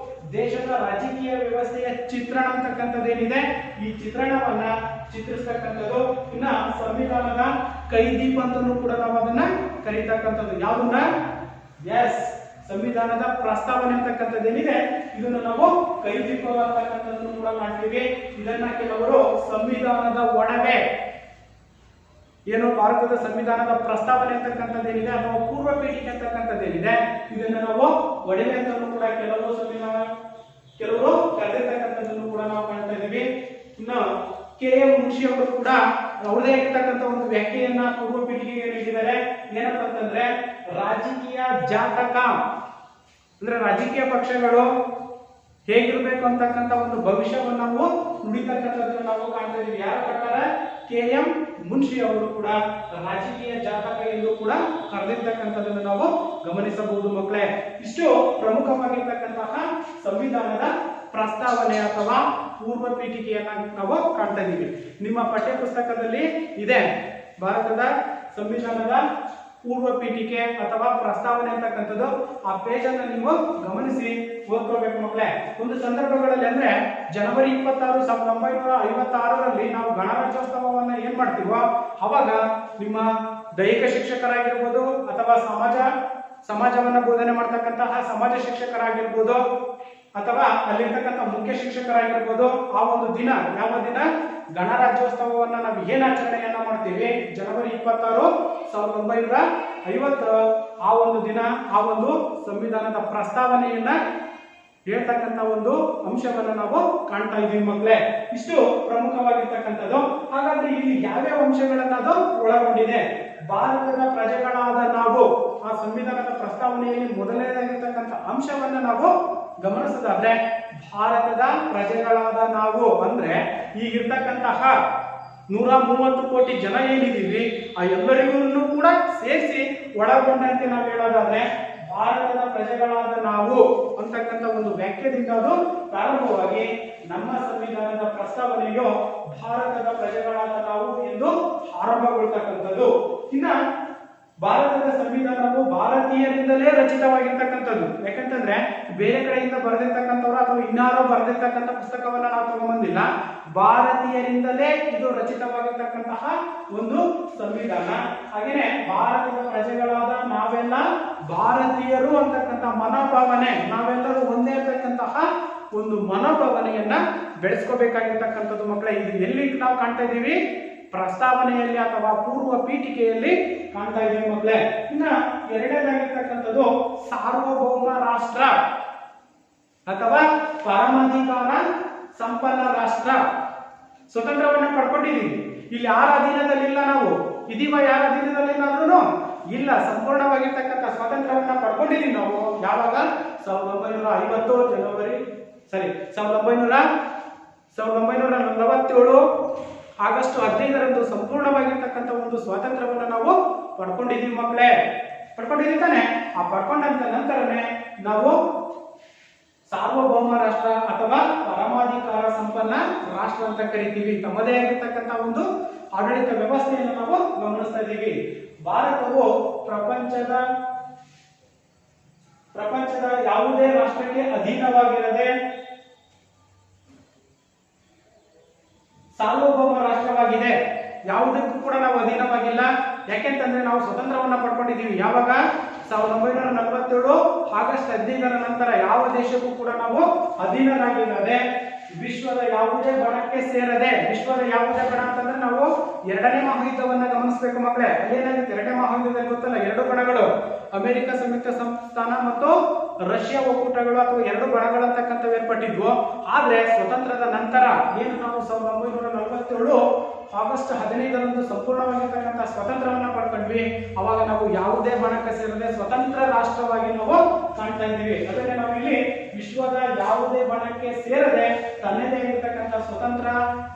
ದೇಶದ ರಾಜಕೀಯ ವ್ಯವಸ್ಥೆಯ ಚಿತ್ರಣ ಅಂತಕ್ಕಂಥದ್ದೇನಿದೆ, ಈ ಚಿತ್ರಣವನ್ನ ಚಿತ್ರಿಸ್ತಕ್ಕಂಥದ್ದು. ಇನ್ನ ಸಂವಿಧಾನದ ಕೈದೀಪ ಅಂತಲೂ ಕೂಡ ನಾವು ಅದನ್ನ ಕರೀತಕ್ಕಂಥದ್ದು. ಯಾವನ್ನ? ಎಸ್, ಸಂವಿಧಾನದ ಪ್ರಸ್ತಾವನೆ ಅಂತಕ್ಕಂಥದ್ದೇನಿದೆ ಇದನ್ನು ನಾವು ಕೈದೀಪ ಅಂತಕ್ಕಂಥದ್ದನ್ನು ಕೂಡ ಮಾಡ್ತೀವಿ. ಇದನ್ನ ಕೆಲವರು ಸಂವಿಧಾನದ ಒಡವೆ, ಏನು ಭಾರತದ ಸಂವಿಧಾನದ ಪ್ರಸ್ತಾವನೆ ಅಂತಕ್ಕಂಥದ್ದೇನಿದೆ ಅಥವಾ ಪೂರ್ವ ಪೀಠಿಕೆ ಅಂತಕ್ಕಂಥದ್ದೇನಿದೆ ಇದನ್ನ ನಾವು ಒಡವೆ ಅಂತಲೂ ಕೂಡ ಕೆಲವರು ಕರೆದಿರ್ತಕ್ಕಂಥದ್ದನ್ನು ಕೂಡ ನಾವು ಕಾಣ್ತಾ ಇದ್ದೀವಿ. ಇನ್ನು KM ಮುನ್ಷಿ ಅವರು ಕೂಡ ಅವರದೇ ಆಗಿರ್ತಕ್ಕಂಥ ಒಂದು ವ್ಯಾಖ್ಯೆಯನ್ನ ಪೂರ್ವ ಪೀಠಿಕೆಗೆ ನೀಡಿದ್ದಾರೆ. ಏನಪ್ಪ ಅಂತಂದ್ರೆ, ರಾಜಕೀಯ ಜಾತಕ ಅಂದ್ರೆ ರಾಜಕೀಯ ಪಕ್ಷಗಳು ಹೇಗಿರ್ಬೇಕು ಅಂತಕ್ಕಂಥ ಒಂದು ಭವಿಷ್ಯವನ್ನು ನಾವು ನುಡಿತಕ್ಕಂಥದ್ದನ್ನು ನಾವು ಕಾಣ್ತಾ ಇದ್ದೀವಿ. ಯಾರ ಪ್ರಕಾರ? KM ಮುನ್ಷಿ ಅವರು ಕೂಡ ರಾಜಕೀಯ ಜಾತಕ ಎಂದು ಕೂಡ ಕರೆದಿರ್ತಕ್ಕಂಥದ್ದನ್ನು ನಾವು ಗಮನಿಸಬಹುದು. ಮಕ್ಕಳೇ, ಇಷ್ಟು ಪ್ರಮುಖವಾಗಿರ್ತಕ್ಕಂತಹ ಸಂವಿಧಾನದ ಪ್ರಸ್ತಾವನೆ ಅಥವಾ ಪೂರ್ವ ಪೀಠಿಕೆಯನ್ನ ನಾವು ಕಾಣ್ತಾ ಇದ್ದೀವಿ. ನಿಮ್ಮ ಪಠ್ಯ ಪುಸ್ತಕದಲ್ಲಿ ಇದೆ ಭಾರತದ ಸಂವಿಧಾನದ ಪೂರ್ವ ಪೀಠಿಕೆ ಅಥವಾ ಪ್ರಸ್ತಾವನೆ ಅಂತಕ್ಕಂಥದ್ದು. ಆ ಪೇಜ್ ಅನ್ನು ನೀವು ಗಮನಿಸಿ ಓದ್ಕೊಳ್ಬೇಕು ಮಕ್ಕಳೇ. ಒಂದು ಸಂದರ್ಭಗಳಲ್ಲಿ ಅಂದ್ರೆ ಜನವರಿ 26, 1956ರಲ್ಲಿ ನಾವು ಗಣರಾಜ್ಯೋತ್ಸವವನ್ನ ಏನ್ ಮಾಡ್ತೀವೋ ಅವಾಗ ನಿಮ್ಮ ದೈಹಿಕ ಶಿಕ್ಷಕರಾಗಿರ್ಬೋದು ಅಥವಾ ಸಮಾಜವನ್ನ ಬೋಧನೆ ಮಾಡ್ತಕ್ಕಂತಹ ಸಮಾಜ ಶಿಕ್ಷಕರಾಗಿರ್ಬೋದು ಅಥವಾ ಅಲ್ಲಿರ್ತಕ್ಕಂಥ ಮುಖ್ಯ ಶಿಕ್ಷಕರಾಗಿರ್ಬೋದು, ಆ ಒಂದು ದಿನ, ಯಾವ ದಿನ? ಗಣರಾಜ್ಯೋತ್ಸವವನ್ನ ನಾವು ಏನ್ ಆಚರಣೆಯನ್ನ ಮಾಡ್ತೀವಿ? ಜನವರಿ 26, 1950 ಆ ಒಂದು ದಿನ ಆ ಒಂದು ಸಂವಿಧಾನದ ಪ್ರಸ್ತಾವನೆಯನ್ನ ಹೇಳ್ತಕ್ಕಂಥ ಒಂದು ಅಂಶವನ್ನ ನಾವು ಕಾಣ್ತಾ ಇದ್ದೀವಿ ಮಕ್ಕಳೇ. ಇಷ್ಟು ಪ್ರಮುಖವಾಗಿರ್ತಕ್ಕಂಥದ್ದು. ಹಾಗಾದ್ರೆ ಇಲ್ಲಿ ಯಾವ್ಯಾವ ಅಂಶಗಳನ್ನ ಅದು ಒಳಗೊಂಡಿದೆ? ಭಾರತದ ಪ್ರಜೆಗಳಾದ ನಾವು, ಆ ಸಂವಿಧಾನದ ಪ್ರಸ್ತಾವನೆಯಲ್ಲಿ ಮೊದಲನೇದಾಗಿರ್ತಕ್ಕಂಥ ಅಂಶವನ್ನ ನಾವು ಗಮನಿಸೋದಾದ್ರೆ, ಭಾರತದ ಪ್ರಜೆಗಳಾದ ನಾವು ಅಂದ್ರೆ ಈಗಿರ್ತಕ್ಕಂತಹ 130 ಕೋಟಿ ಜನ ಏನಿದ್ದೀವಿ ಆ ಎಲ್ಲರಿಗೂ ಕೂಡ ಸೇರಿಸಿ ಒಳಗೊಂಡಂತೆ ನಾವು ಹೇಳೋದಾದ್ರೆ ಭಾರತದ ಪ್ರಜೆಗಳಾದ ನಾವು ಅಂತಕ್ಕಂಥ ಒಂದು ವ್ಯಾಖ್ಯದಿಂದ ಅದು ಪ್ರಾರಂಭವಾಗಿ ನಮ್ಮ ಸಂವಿಧಾನದ ಪ್ರಸ್ತಾವನೆಯು ಭಾರತದ ಪ್ರಜೆಗಳಾದ ನಾವು ಎಂದು ಆರಂಭಗೊಳ್ತಕ್ಕಂಥದ್ದು. ಇನ್ನ ಭಾರತದ ಸಂವಿಧಾನವು ಭಾರತೀಯರಿಂದಲೇ ರಚಿತವಾಗಿರ್ತಕ್ಕಂಥದ್ದು. ಯಾಕಂತಂದ್ರೆ ಬೇರೆ ಕಡೆಯಿಂದ ಬರೆದಿರ್ತಕ್ಕಂಥವ್ರು ಅಥವಾ ಇನ್ನಾರೋ ಬರೆದಿರ್ತಕ್ಕಂಥ ಪುಸ್ತಕವನ್ನ ನಾವು ತಗೊಂಡ್ಬಂದಿಲ್ಲ. ಭಾರತೀಯರಿಂದಲೇ ಇದು ರಚಿತವಾಗಿರ್ತಕ್ಕಂತಹ ಒಂದು ಸಂವಿಧಾನ. ಹಾಗೇನೆ ಭಾರತದ ಪ್ರಜೆಗಳಾದ ನಾವೆಲ್ಲ ಭಾರತೀಯರು ಅಂತಕ್ಕಂಥ ಮನೋಭಾವನೆ, ನಾವೆಲ್ಲರೂ ಒಂದೇ ಅಂತಕ್ಕಂತಹ ಒಂದು ಮನೋಭಾವನೆಯನ್ನ ಬೆಳೆಸ್ಕೋಬೇಕಾಗಿರ್ತಕ್ಕಂಥದ್ದು ಮಕ್ಕಳೇ. ಇದು ಎಲ್ಲಿ ನಾವು ಕಾಣ್ತಾ ಇದ್ದೀವಿ? ಪ್ರಸ್ತಾವನೆಯಲ್ಲಿ ಅಥವಾ ಪೂರ್ವ ಪೀಠಿಕೆಯಲ್ಲಿ ಕಾಣ್ತಾ ಇದ್ದೀವಿ ಮಕ್ಕಳೇ. ಇನ್ನ ಎರಡನೇದಾಗಿರ್ತಕ್ಕಂಥದ್ದು ಸಾರ್ವಭೌಮ ರಾಷ್ಟ್ರ ಅಥವಾ ಪರಮಾಧಿಕಾರ ಸಂಪನ್ನ ರಾಷ್ಟ್ರ. ಸ್ವತಂತ್ರವನ್ನ ಪಡ್ಕೊಂಡಿದ್ದೀವಿ. ಇಲ್ಲಿ ಯಾರ ಅಧೀನದಲ್ಲಿ ಇಲ್ಲ, ನಾವು ಇದೀವ ಯಾರ ಅಧೀನದಲ್ಲಿ ಏನಾದ್ರೂ ಇಲ್ಲ. ಸಂಪೂರ್ಣವಾಗಿರ್ತಕ್ಕಂಥ ಸ್ವಾತಂತ್ರ್ಯವನ್ನ ಪಡ್ಕೊಂಡಿದ್ದೀವಿ ನಾವು. ಯಾವಾಗ? 1947 ಆಗಸ್ಟ್ 15ರಂದು ಸಂಪೂರ್ಣವಾಗಿರ್ತಕ್ಕಂಥ ಒಂದು ಸ್ವಾತಂತ್ರ್ಯವನ್ನು ನಾವು ಪಡ್ಕೊಂಡಿದೀವಿ ಮಕ್ಕಳೇ, ಪಡ್ಕೊಂಡಿದೀವಿ ತಾನೆ. ಆ ಪಡ್ಕೊಂಡಂತ ನಂತರನೇ ನಾವು ಸಾರ್ವಭೌಮ ರಾಷ್ಟ್ರ ಅಥವಾ ಪರಮಾಧಿಕಾರ ಸಂಪನ್ನ ರಾಷ್ಟ್ರ ಅಂತ ಕರಿತೀವಿ. ತಮ್ಮದೇ ಆಗಿರ್ತಕ್ಕಂಥ ಒಂದು ಆಡಳಿತ ವ್ಯವಸ್ಥೆಯನ್ನು ನಾವು ಗಮನಿಸ್ತಾ ಇದ್ದೀವಿ. ಭಾರತವು ಪ್ರಪಂಚದ ಯಾವುದೇ ರಾಷ್ಟ್ರಕ್ಕೆ ಅಧೀನವಾಗಿರದೆ ಸಾರ್ವಭೌಮ ರಾಷ್ಟ್ರವಾಗಿದೆ. ಯಾವುದಕ್ಕೂ ಕೂಡ ನಾವು ಅಧೀನವಾಗಿಲ್ಲ. ಯಾಕೆಂತಂದ್ರೆ ನಾವು ಸ್ವತಂತ್ರವನ್ನ ಪಡ್ಕೊಂಡಿದ್ದೀವಿ. ಯಾವಾಗ 1947 ಆಗಸ್ಟ್ 15ರ ನಂತರ ಯಾವ ದೇಶಕ್ಕೂ ಕೂಡ ನಾವು ಅಧೀನರಾಗಿರದೆ ವಿಶ್ವದ ಯಾವುದೇ ಬಣಕ್ಕೆ ಸೇರದೆ, ವಿಶ್ವದ ಯಾವುದೇ ಬಣ ಅಂತಂದ್ರೆ ನಾವು ಎರಡನೇ ಮಹಾಯುದ್ಧವನ್ನ ಗಮನಿಸಬೇಕು ಮಕ್ಕಳೇ. ಅಲ್ಲೇನಾಗಿತ್ತು ಎರಡನೇ ಮಹಾಯುದ್ಧದಲ್ಲಿ ಗೊತ್ತಲ್ಲ, ಎರಡು ಬಣಗಳು ಅಮೆರಿಕ ಸಂಯುಕ್ತ ಸಂಸ್ಥಾನ ಮತ್ತು ರಷ್ಯಾ ಒಕ್ಕೂಟಗಳು ಅಥವಾ ಎರಡು ಬಣಗಳಂತಕ್ಕಂಥವು ಏರ್ಪಟ್ಟಿದ್ವು. ಆದ್ರೆ ಸ್ವತಂತ್ರದ ನಂತರ ಏನು ನಾವು 1947 ಆಗಸ್ಟ್ 15ರಂದು ಸಂಪೂರ್ಣವಾಗಿರ್ತಕ್ಕಂಥ ಸ್ವತಂತ್ರವನ್ನ ಪಡ್ಕೊಂಡ್ವಿ. ಅವಾಗ ನಾವು ಯಾವುದೇ ಬಣಕ್ಕೆ ಸೇರದೆ ಸ್ವತಂತ್ರ ರಾಷ್ಟ್ರವಾಗಿ ನಾವು ಕಾಣ್ತಾ ಇದ್ದೀವಿ. ಅದಕ್ಕೆ ನಾವು ಇಲ್ಲಿ ವಿಶ್ವದ ಯಾವುದೇ ಬಣಕ್ಕೆ ಸೇರದೆ ತನ್ನದೇ ಆಗಿರ್ತಕ್ಕಂಥ ಸ್ವತಂತ್ರ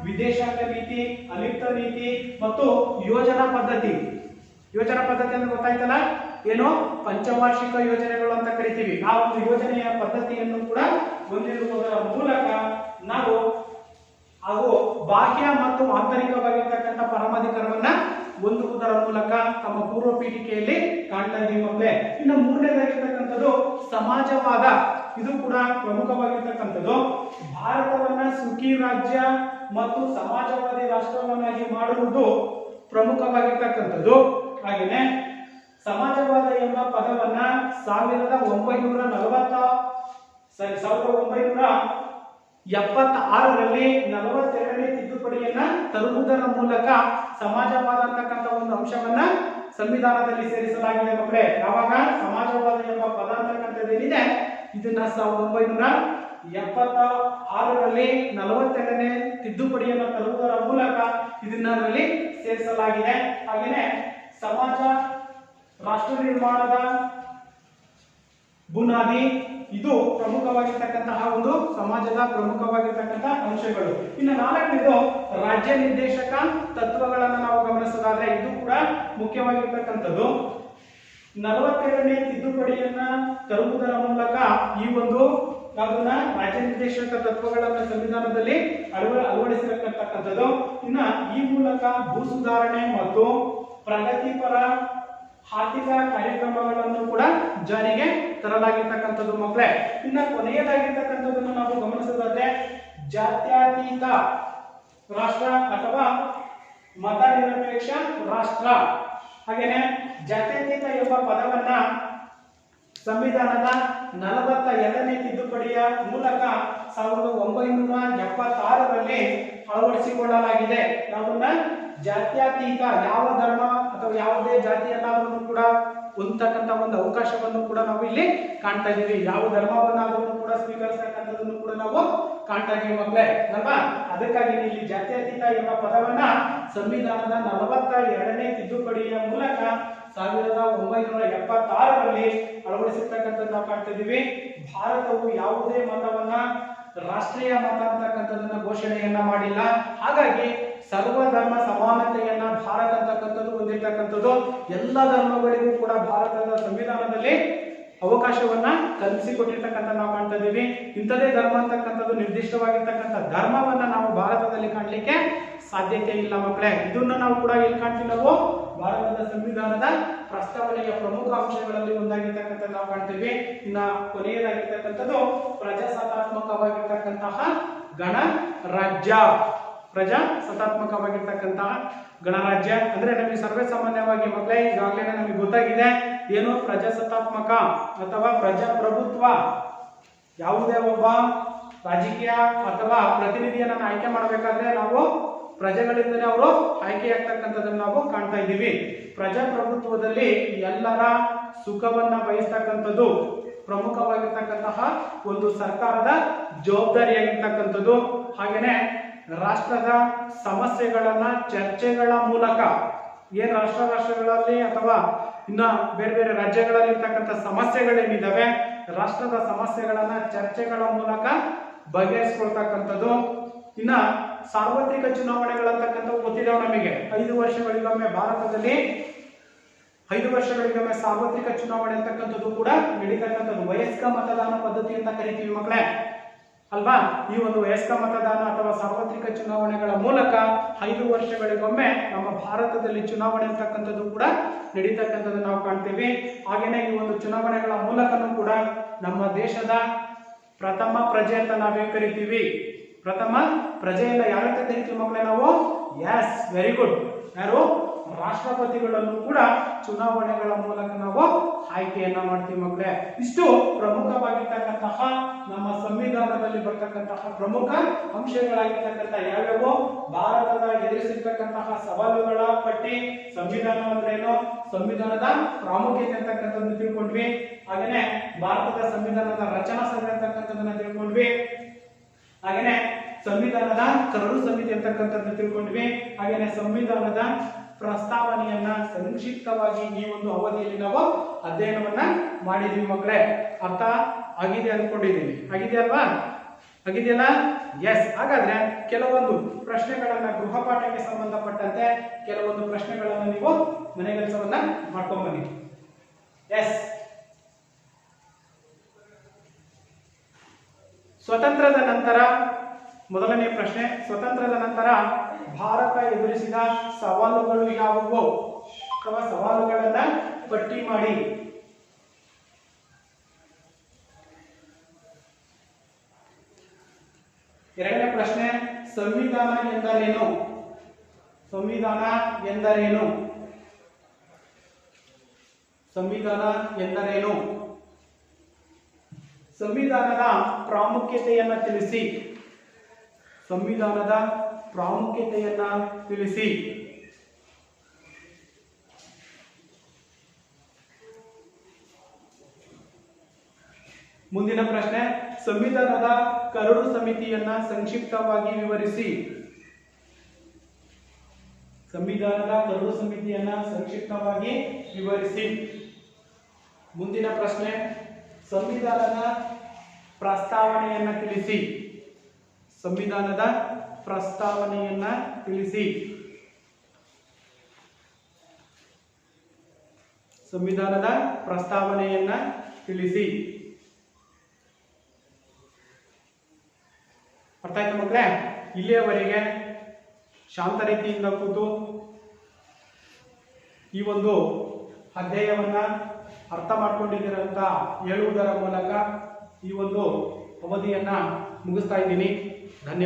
ವಿದೇಶಾಂಗ ನೀತಿ, ಅಲಿಪ್ತ ನೀತಿ ಮತ್ತು ಯೋಜನಾ ಪದ್ಧತಿ ಅಂದ್ರೆ ಗೊತ್ತಾಯ್ತಲ್ಲ, ಏನು ಪಂಚವಾರ್ಷಿಕ ಯೋಜನೆಗಳು ಅಂತ ಕರಿತೀವಿ. ಆ ಒಂದು ಯೋಜನೆಯ ಪದ್ಧತಿಯನ್ನು ಕೂಡ ಹೊಂದಿರುವುದರ ಮೂಲಕ ನಾವು ಹಾಗೂ ಬಾಹ್ಯ ಮತ್ತು ಆಂತರಿಕವಾಗಿರ್ತಕ್ಕಂಥ ಪರಮಾಧಿಕಾರವನ್ನ ಹೊಂದುವುದರ ಮೂಲಕ ತಮ್ಮ ಪೂರ್ವ ಪೀಠಿಕೆಯಲ್ಲಿ ಕಾಣ್ತಾ ಇದ್ದೀವಿ ಮಕ್ಕಳೇ. ಇನ್ನು ಮೂರನೇದಾಗಿರ್ತಕ್ಕಂಥದ್ದು ಸಮಾಜವಾದ. ಇದು ಕೂಡ ಪ್ರಮುಖವಾಗಿರ್ತಕ್ಕಂಥದ್ದು. ಭಾರತವನ್ನ ಸುಖಿ ರಾಜ್ಯ ಮತ್ತು ಸಮಾಜವಾದಿ ರಾಷ್ಟ್ರವನ್ನಾಗಿ ಮಾಡುವುದು ಪ್ರಮುಖವಾಗಿರ್ತಕ್ಕಂಥದ್ದು. ಹಾಗೆಯೇ ಸಮಾಜವಾದ ಎಂಬ ಪದವನ್ನ 1976ರಲ್ಲಿ 42ನೇ ತಿದ್ದುಪಡಿಯನ್ನ ತರುವುದರ ಮೂಲಕ ಸಮಾಜವಾದ ಅಂತಕ್ಕಂಥ ಒಂದು ಅಂಶವನ್ನ ಸಂವಿಧಾನದಲ್ಲಿ ಸೇರಿಸಲಾಗಿದೆ ಮಕ್ಕಳೇ. ಯಾವಾಗ ಸಮಾಜವಾದ ಎಂಬ ಪದ ಅಂತಕ್ಕಂಥದ್ದೇನಿದೆ ಇದನ್ನ 1976ರಲ್ಲಿ 42ನೇ ತಿದ್ದುಪಡಿಯನ್ನು ತರುವುದರ ಮೂಲಕ ಇದನ್ನಲ್ಲಿ ಸೇರಿಸಲಾಗಿದೆ. ಹಾಗೆಯೇ ಸಮಾಜ ರಾಷ್ಟ್ರ ನಿರ್ಮಾಣದ ಬುನಾದಿ, ಇದು ಪ್ರಮುಖವಾಗಿರ್ತಕ್ಕಂತಹ ಒಂದು ಸಮಾಜದ ಪ್ರಮುಖವಾಗಿರ್ತಕ್ಕಂತಹ ಅಂಶಗಳು. ಇನ್ನು ನಾಲ್ಕನೇದು ರಾಜ್ಯ ನಿರ್ದೇಶಕ ತತ್ವಗಳನ್ನು ನಾವು ಗಮನಿಸೋದಾದ್ರೆ ಇದು ಕೂಡ ಮುಖ್ಯವಾಗಿರ್ತಕ್ಕಂಥದ್ದು. 42ನೇ ತಿದ್ದುಪಡಿಯನ್ನ ತರುವುದರ ಮೂಲಕ ಈ ಒಂದು ಯಾವುದನ್ನ ರಾಜ್ಯ ನಿರ್ದೇಶಕ ತತ್ವಗಳನ್ನ ಸಂವಿಧಾನದಲ್ಲಿ ಅಳವಡಿಸಿರತಕ್ಕಂಥದ್ದು. ಇನ್ನ ಈ ಮೂಲಕ ಭೂ ಸುಧಾರಣೆ ಮತ್ತು ಪ್ರಗತಿಪರ ಆರ್ಥಿಕ ಕಾರ್ಯಕ್ರಮಗಳನ್ನು ಕೂಡ ಜಾರಿಗೆ ತರಲಾಗಿರ್ತಕ್ಕಂಥದ್ದು ಮಕ್ಕಳೇ. ಇನ್ನ ಕೊನೆಯದಾಗಿರ್ತಕ್ಕಂಥದ್ದನ್ನು ನಾವು ಗಮನಿಸೋದಾದ್ರೆ ಜಾತ್ಯತೀತ ರಾಷ್ಟ್ರ ಅಥವಾ ಮತ ನಿರಪೇಕ್ಷ ರಾಷ್ಟ್ರ. ಹಾಗೇನೆ ಜಾತ್ಯತೀತ ಎಂಬ ಪದವನ್ನ ಸಂವಿಧಾನದ 42ನೇ ತಿದ್ದುಪಡಿಯ ಮೂಲಕ 1976ರಲ್ಲಿ ಅಳವಡಿಸಿಕೊಳ್ಳಲಾಗಿದೆ. ಯಾವುದನ್ನ ಜಾತ್ಯತೀತ, ಯಾವ ಧರ್ಮ ಅಥವಾ ಯಾವುದೇ ಜಾತಿಯನ್ನಾದರೂ ಕೂಡ ಹೊಂದತಕ್ಕಂಥ ಒಂದು ಅವಕಾಶವನ್ನು ಕೂಡ ನಾವು ಇಲ್ಲಿ ಕಾಣ್ತಾ ಇದ್ದೀವಿ. ಯಾವ ಧರ್ಮವನ್ನಾದರೂ ಕೂಡ ಸ್ವೀಕರಿಸತಕ್ಕಂಥದ್ದನ್ನು ಕೂಡ ನಾವು ಕಾಣ್ತಾ ಇದ್ದೀವಿ ಮಕ್ಕಳೇ ಅಲ್ವಾ. ಅದಕ್ಕಾಗಿ ಇಲ್ಲಿ ಜಾತ್ಯತೀತ ಎಂಬ ಪದವನ್ನ ಸಂವಿಧಾನದ 42ನೇ ತಿದ್ದುಪಡಿಯ ಮೂಲಕ 1976ರಲ್ಲಿ ಅಳವಡಿಸಿರ್ತಕ್ಕಂಥದ್ದು ನಾವು ಕಾಣ್ತಾ ಇದ್ದೀವಿ. ಭಾರತವು ಯಾವುದೇ ಮತವನ್ನ ರಾಷ್ಟ್ರೀಯ ಮತ ಅಂತಕ್ಕಂಥದನ್ನ ಘೋಷಣೆಯನ್ನ ಮಾಡಿಲ್ಲ. ಹಾಗಾಗಿ ಸರ್ವಧರ್ಮ ಸಮಾನತೆಯನ್ನ ಭಾರತ ಅಂತಕ್ಕಂಥದ್ದು ಹೊಂದಿರತಕ್ಕಂಥದ್ದು. ಎಲ್ಲ ಧರ್ಮಗಳಿಗೂ ಕೂಡ ಭಾರತದ ಸಂವಿಧಾನದಲ್ಲಿ ಅವಕಾಶವನ್ನ ಕಲ್ಪಿಸಿಕೊಟ್ಟಿರ್ತಕ್ಕಂಥ ನಾವು ಕಾಣ್ತಾ ಇದ್ದೀವಿ. ಇಂಥದೇ ಧರ್ಮ ಅಂತಕ್ಕಂಥದ್ದು ನಿರ್ದಿಷ್ಟವಾಗಿರ್ತಕ್ಕಂಥ ಧರ್ಮವನ್ನ ನಾವು ಭಾರತದಲ್ಲಿ ಕಾಣಲಿಕ್ಕೆ ಸಾಧ್ಯತೆ ಇಲ್ಲ ಮಕ್ಕಳೇ. ಇದನ್ನು ನಾವು ಕೂಡ ಎಲ್ಲಿ ಕಾಣ್ತೀವಿ, ನಾವು ಭಾರತದ ಸಂವಿಧಾನದ ಪ್ರಸ್ತಾವನೆಯ ಪ್ರಮುಖ ಅಂಶಗಳಲ್ಲಿ ಒಂದಾಗಿರ್ತಕ್ಕಂಥ ನಾವು ಕಾಣ್ತೀವಿ. ಇನ್ನ ಕೊನೆಯದಾಗಿರ್ತಕ್ಕಂಥದ್ದು ಪ್ರಜಾಸತ್ತಾತ್ಮಕವಾಗಿರ್ತಕ್ಕಂತಹ ಗಣರಾಜ್ಯ. ಪ್ರಜಾಸತ್ತಾತ್ಮಕವಾಗಿರ್ತಕ್ಕಂತಹ ಗಣರಾಜ್ಯ ಅಂದ್ರೆ ನಮಗೆ ಸರ್ವೇ ಸಾಮಾನ್ಯವಾಗಿ ಮಕ್ಕಳೇ ಈಗಾಗಲೇ ನಮಗೆ ಗೊತ್ತಾಗಿದೆ ಏನು ಪ್ರಜಾಸತ್ತಾತ್ಮಕ ಅಥವಾ ಪ್ರಜಾಪ್ರಭುತ್ವ. ಯಾವುದೇ ಒಬ್ಬ ರಾಜಕೀಯ ಅಥವಾ ಪ್ರತಿನಿಧಿಯನ್ನ ಆಯ್ಕೆ ಮಾಡಬೇಕಾದ್ರೆ ನಾವು ಪ್ರಜೆಗಳಿಂದಲೇ ಅವರು ಆಯ್ಕೆಯಾಗ್ತಕ್ಕಂಥದ್ದನ್ನು ನಾವು ಕಾಣ್ತಾ ಇದ್ದೀವಿ. ಪ್ರಜಾಪ್ರಭುತ್ವದಲ್ಲಿ ಎಲ್ಲರ ಸುಖವನ್ನ ಬಯಸ್ತಕ್ಕಂಥದ್ದು ಪ್ರಮುಖವಾಗಿರ್ತಕ್ಕಂತಹ ಒಂದು ಸರ್ಕಾರದ ಜವಾಬ್ದಾರಿಯಾಗಿರ್ತಕ್ಕಂಥದ್ದು. ಹಾಗೇನೆ ರಾಷ್ಟ್ರದ ಸಮಸ್ಯೆಗಳನ್ನ ಚರ್ಚೆಗಳ ಮೂಲಕ ಏನ್ ರಾಷ್ಟ್ರಗಳಲ್ಲಿ ಅಥವಾ ಇನ್ನ ಬೇರೆ ಬೇರೆ ರಾಜ್ಯಗಳಲ್ಲಿ ಇರ್ತಕ್ಕಂಥ ಸಮಸ್ಯೆಗಳೇನಿದಾವೆ ರಾಷ್ಟ್ರದ ಸಮಸ್ಯೆಗಳನ್ನ ಚರ್ಚೆಗಳ ಮೂಲಕ ಬಗೆಹರಿಸಿಕೊಳ್ತಕ್ಕಂಥದ್ದು. ಇನ್ನ ಸಾರ್ವತ್ರಿಕ ಚುನಾವಣೆಗಳಂತಕ್ಕಂಥವು ಗೊತ್ತಿದೆ ನಮಗೆ. 5 ವರ್ಷಗಳಿಗೊಮ್ಮೆ ಭಾರತದಲ್ಲಿ 5 ವರ್ಷಗಳಿಗೊಮ್ಮೆ ಸಾರ್ವತ್ರಿಕ ಚುನಾವಣೆ ಅಂತಕ್ಕಂಥದ್ದು ಕೂಡ ನಡೀತಕ್ಕಂಥದ್ದು ವಯಸ್ಕ ಮತದಾನ ಪದ್ಧತಿ ಅಂತ ಕರಿತೀವಿ ಮಕ್ಕಳೇ ಅಲ್ವಾ. ಈ ಒಂದು ವಯಸ್ಕ ಮತದಾನ ಅಥವಾ ಸಾರ್ವತ್ರಿಕ ಚುನಾವಣೆಗಳ ಮೂಲಕ 5 ವರ್ಷಗಳಿಗೊಮ್ಮೆ ನಮ್ಮ ಭಾರತದಲ್ಲಿ ಚುನಾವಣೆ ಅಂತಕ್ಕಂಥದ್ದು ಕೂಡ ನಡೀತಕ್ಕಂಥದ್ದು ನಾವು ಕಾಣ್ತೀವಿ. ಹಾಗೇನೆ ಈ ಒಂದು ಚುನಾವಣೆಗಳ ಮೂಲಕನೂ ಕೂಡ ನಮ್ಮ ದೇಶದ ಪ್ರಥಮ ಪ್ರಜೆ ಅಂತ ನಾವೇ ಕರಿತೀವಿ. ಪ್ರಥಮ ಪ್ರಜೆಯಿಂದ ಯಾರಂತ ಕರಿತೀವಿ ಮಕ್ಕಳೇ ನಾವು? Yes, very good. ಯಾರು? ರಾಷ್ಟ್ರಪತಿಗಳನ್ನು ಕೂಡ ಚುನಾವಣೆಗಳ ಮೂಲಕ ನಾವು ಆಯ್ಕೆಯನ್ನ ಮಾಡ್ತೀವಿ ಮಕ್ಕಳೇ. ಇಷ್ಟು ಪ್ರಮುಖವಾಗಿರ್ತಕ್ಕಂತಹ ನಮ್ಮ ಸಂವಿಧಾನದಲ್ಲಿ ಬರ್ತಕ್ಕಂತಹ ಪ್ರಮುಖ ಅಂಶಗಳಾಗಿರ್ತಕ್ಕಂಥ ಯಾವ್ಯಾವು ಭಾರತದ ಎದುರಿಸಿರ್ತಕ್ಕಂತಹ ಸವಾಲುಗಳ ಪಟ್ಟಿ, ಸಂವಿಧಾನ ಅಂದ್ರೇನು, ಸಂವಿಧಾನದ ಪ್ರಾಮುಖ್ಯತೆ ಅಂತಕ್ಕಂಥದ್ದನ್ನು ತಿಳ್ಕೊಂಡ್ವಿ. ಹಾಗೇನೆ ಭಾರತದ ಸಂವಿಧಾನದ ರಚನಾ ಸಭೆ ಅಂತಕ್ಕಂಥದ್ದನ್ನ ತಿಳ್ಕೊಂಡ್ವಿ. ಹಾಗೇನೆ ಸಂವಿಧಾನದ ಕರಡು ಸಮಿತಿ ಅಂತಕ್ಕಂಥದ್ದನ್ನ ತಿಳ್ಕೊಂಡ್ವಿ. ಹಾಗೇನೆ ಸಂವಿಧಾನದ ಪ್ರಸ್ತಾವನೆಯನ್ನ ಸಂಕ್ಷಿಪ್ತವಾಗಿ ಈ ಒಂದು ಅವಧಿಯಲ್ಲಿ ನಾವು ಅಧ್ಯಯನವನ್ನ ಮಾಡಿದೀವಿ ಮಕ್ಕಳೇ. ಅರ್ಥ ಆಗಿದೆ ಅನ್ಕೊಂಡಿದ್ದೀನಿ. ಆಗಿದೆ ಅಲ್ವಾ? ಆಗಿದೆಯಲ್ಲ? ಎಸ್. ಹಾಗಾದ್ರೆ ಕೆಲವೊಂದು ಪ್ರಶ್ನೆಗಳನ್ನ ಗೃಹ ಪಾಠಕ್ಕೆ ಸಂಬಂಧಪಟ್ಟಂತೆ ಕೆಲವೊಂದು ಪ್ರಶ್ನೆಗಳನ್ನ ನೀವು ಮನೆ ಕೆಲಸವನ್ನ ಮಾಡ್ಕೊಂಡ್ ಬನ್ನಿ. ಎಸ್. ಸ್ವತಂತ್ರದ ನಂತರ ಮೊದಲನೇ ಪ್ರಶ್ನೆ, ಸ್ವತಂತ್ರದ ನಂತರ ಭಾರತ ಎದುರಿಸಿದ ಸವಾಲುಗಳು ಯಾವುವು ಅಥವಾ ಸವಾಲುಗಳನ್ನ ಪಟ್ಟಿ ಮಾಡಿ. ಎರಡನೇ ಪ್ರಶ್ನೆ, ಸಂವಿಧಾನ ಎಂದರೇನು? ಸಂವಿಧಾನ ಎಂದರೇನು? ಸಂವಿಧಾನ ಎಂದರೇನು? ಸಂವಿಧಾನದ ಪ್ರಾಮುಖ್ಯತೆಯನ್ನ ತಿಳಿಸಿ. ಸಂವಿಧಾನದ ಪ್ರಾಮುಖ್ಯತೆಯನ್ನ ತಿಳಿಸಿ. ಮುಂದಿನ ಪ್ರಶ್ನೆ, ಸಂವಿಧಾನದ ಕರಡು ಸಮಿತಿಯನ್ನ ಸಂಕ್ಷಿಪ್ತವಾಗಿ ವಿವರಿಸಿ. ಸಂವಿಧಾನದ ಕರಡು ಸಮಿತಿಯನ್ನ ಸಂಕ್ಷಿಪ್ತವಾಗಿ ವಿವರಿಸಿ. ಮುಂದಿನ ಪ್ರಶ್ನೆ, ಸಂವಿಧಾನದ ಪ್ರಸ್ತಾವನೆಯನ್ನ ತಿಳಿಸಿ. ಸಂವಿಧಾನದ ಪ್ರಸ್ತಾವನೆಯನ್ನ ತಿಳಿಸಿ. ಸಂವಿಧಾನದ ಪ್ರಸ್ತಾವನೆಯನ್ನ ತಿಳಿಸಿ. ಅರ್ಥ ಆಯ್ತು ಮಕ್ಕಳೇ? ಇಲ್ಲಿಯವರೆಗೆ ಶಾಂತ ರೀತಿಯಿಂದ ಕೂತು ಈ ಒಂದು ಅಧ್ಯಾಯವನ್ನ ಅರ್ಥ ಮಾಡ್ಕೊಂಡಿದ್ದೀರಂತ ಹೇಳುವುದರ ಮೂಲಕ ಈ ಒಂದು ಅವಧಿಯನ್ನ ಮುಗಿಸ್ತಾ ಇದ್ದೀನಿ. ಧನ್ಯವಾದ.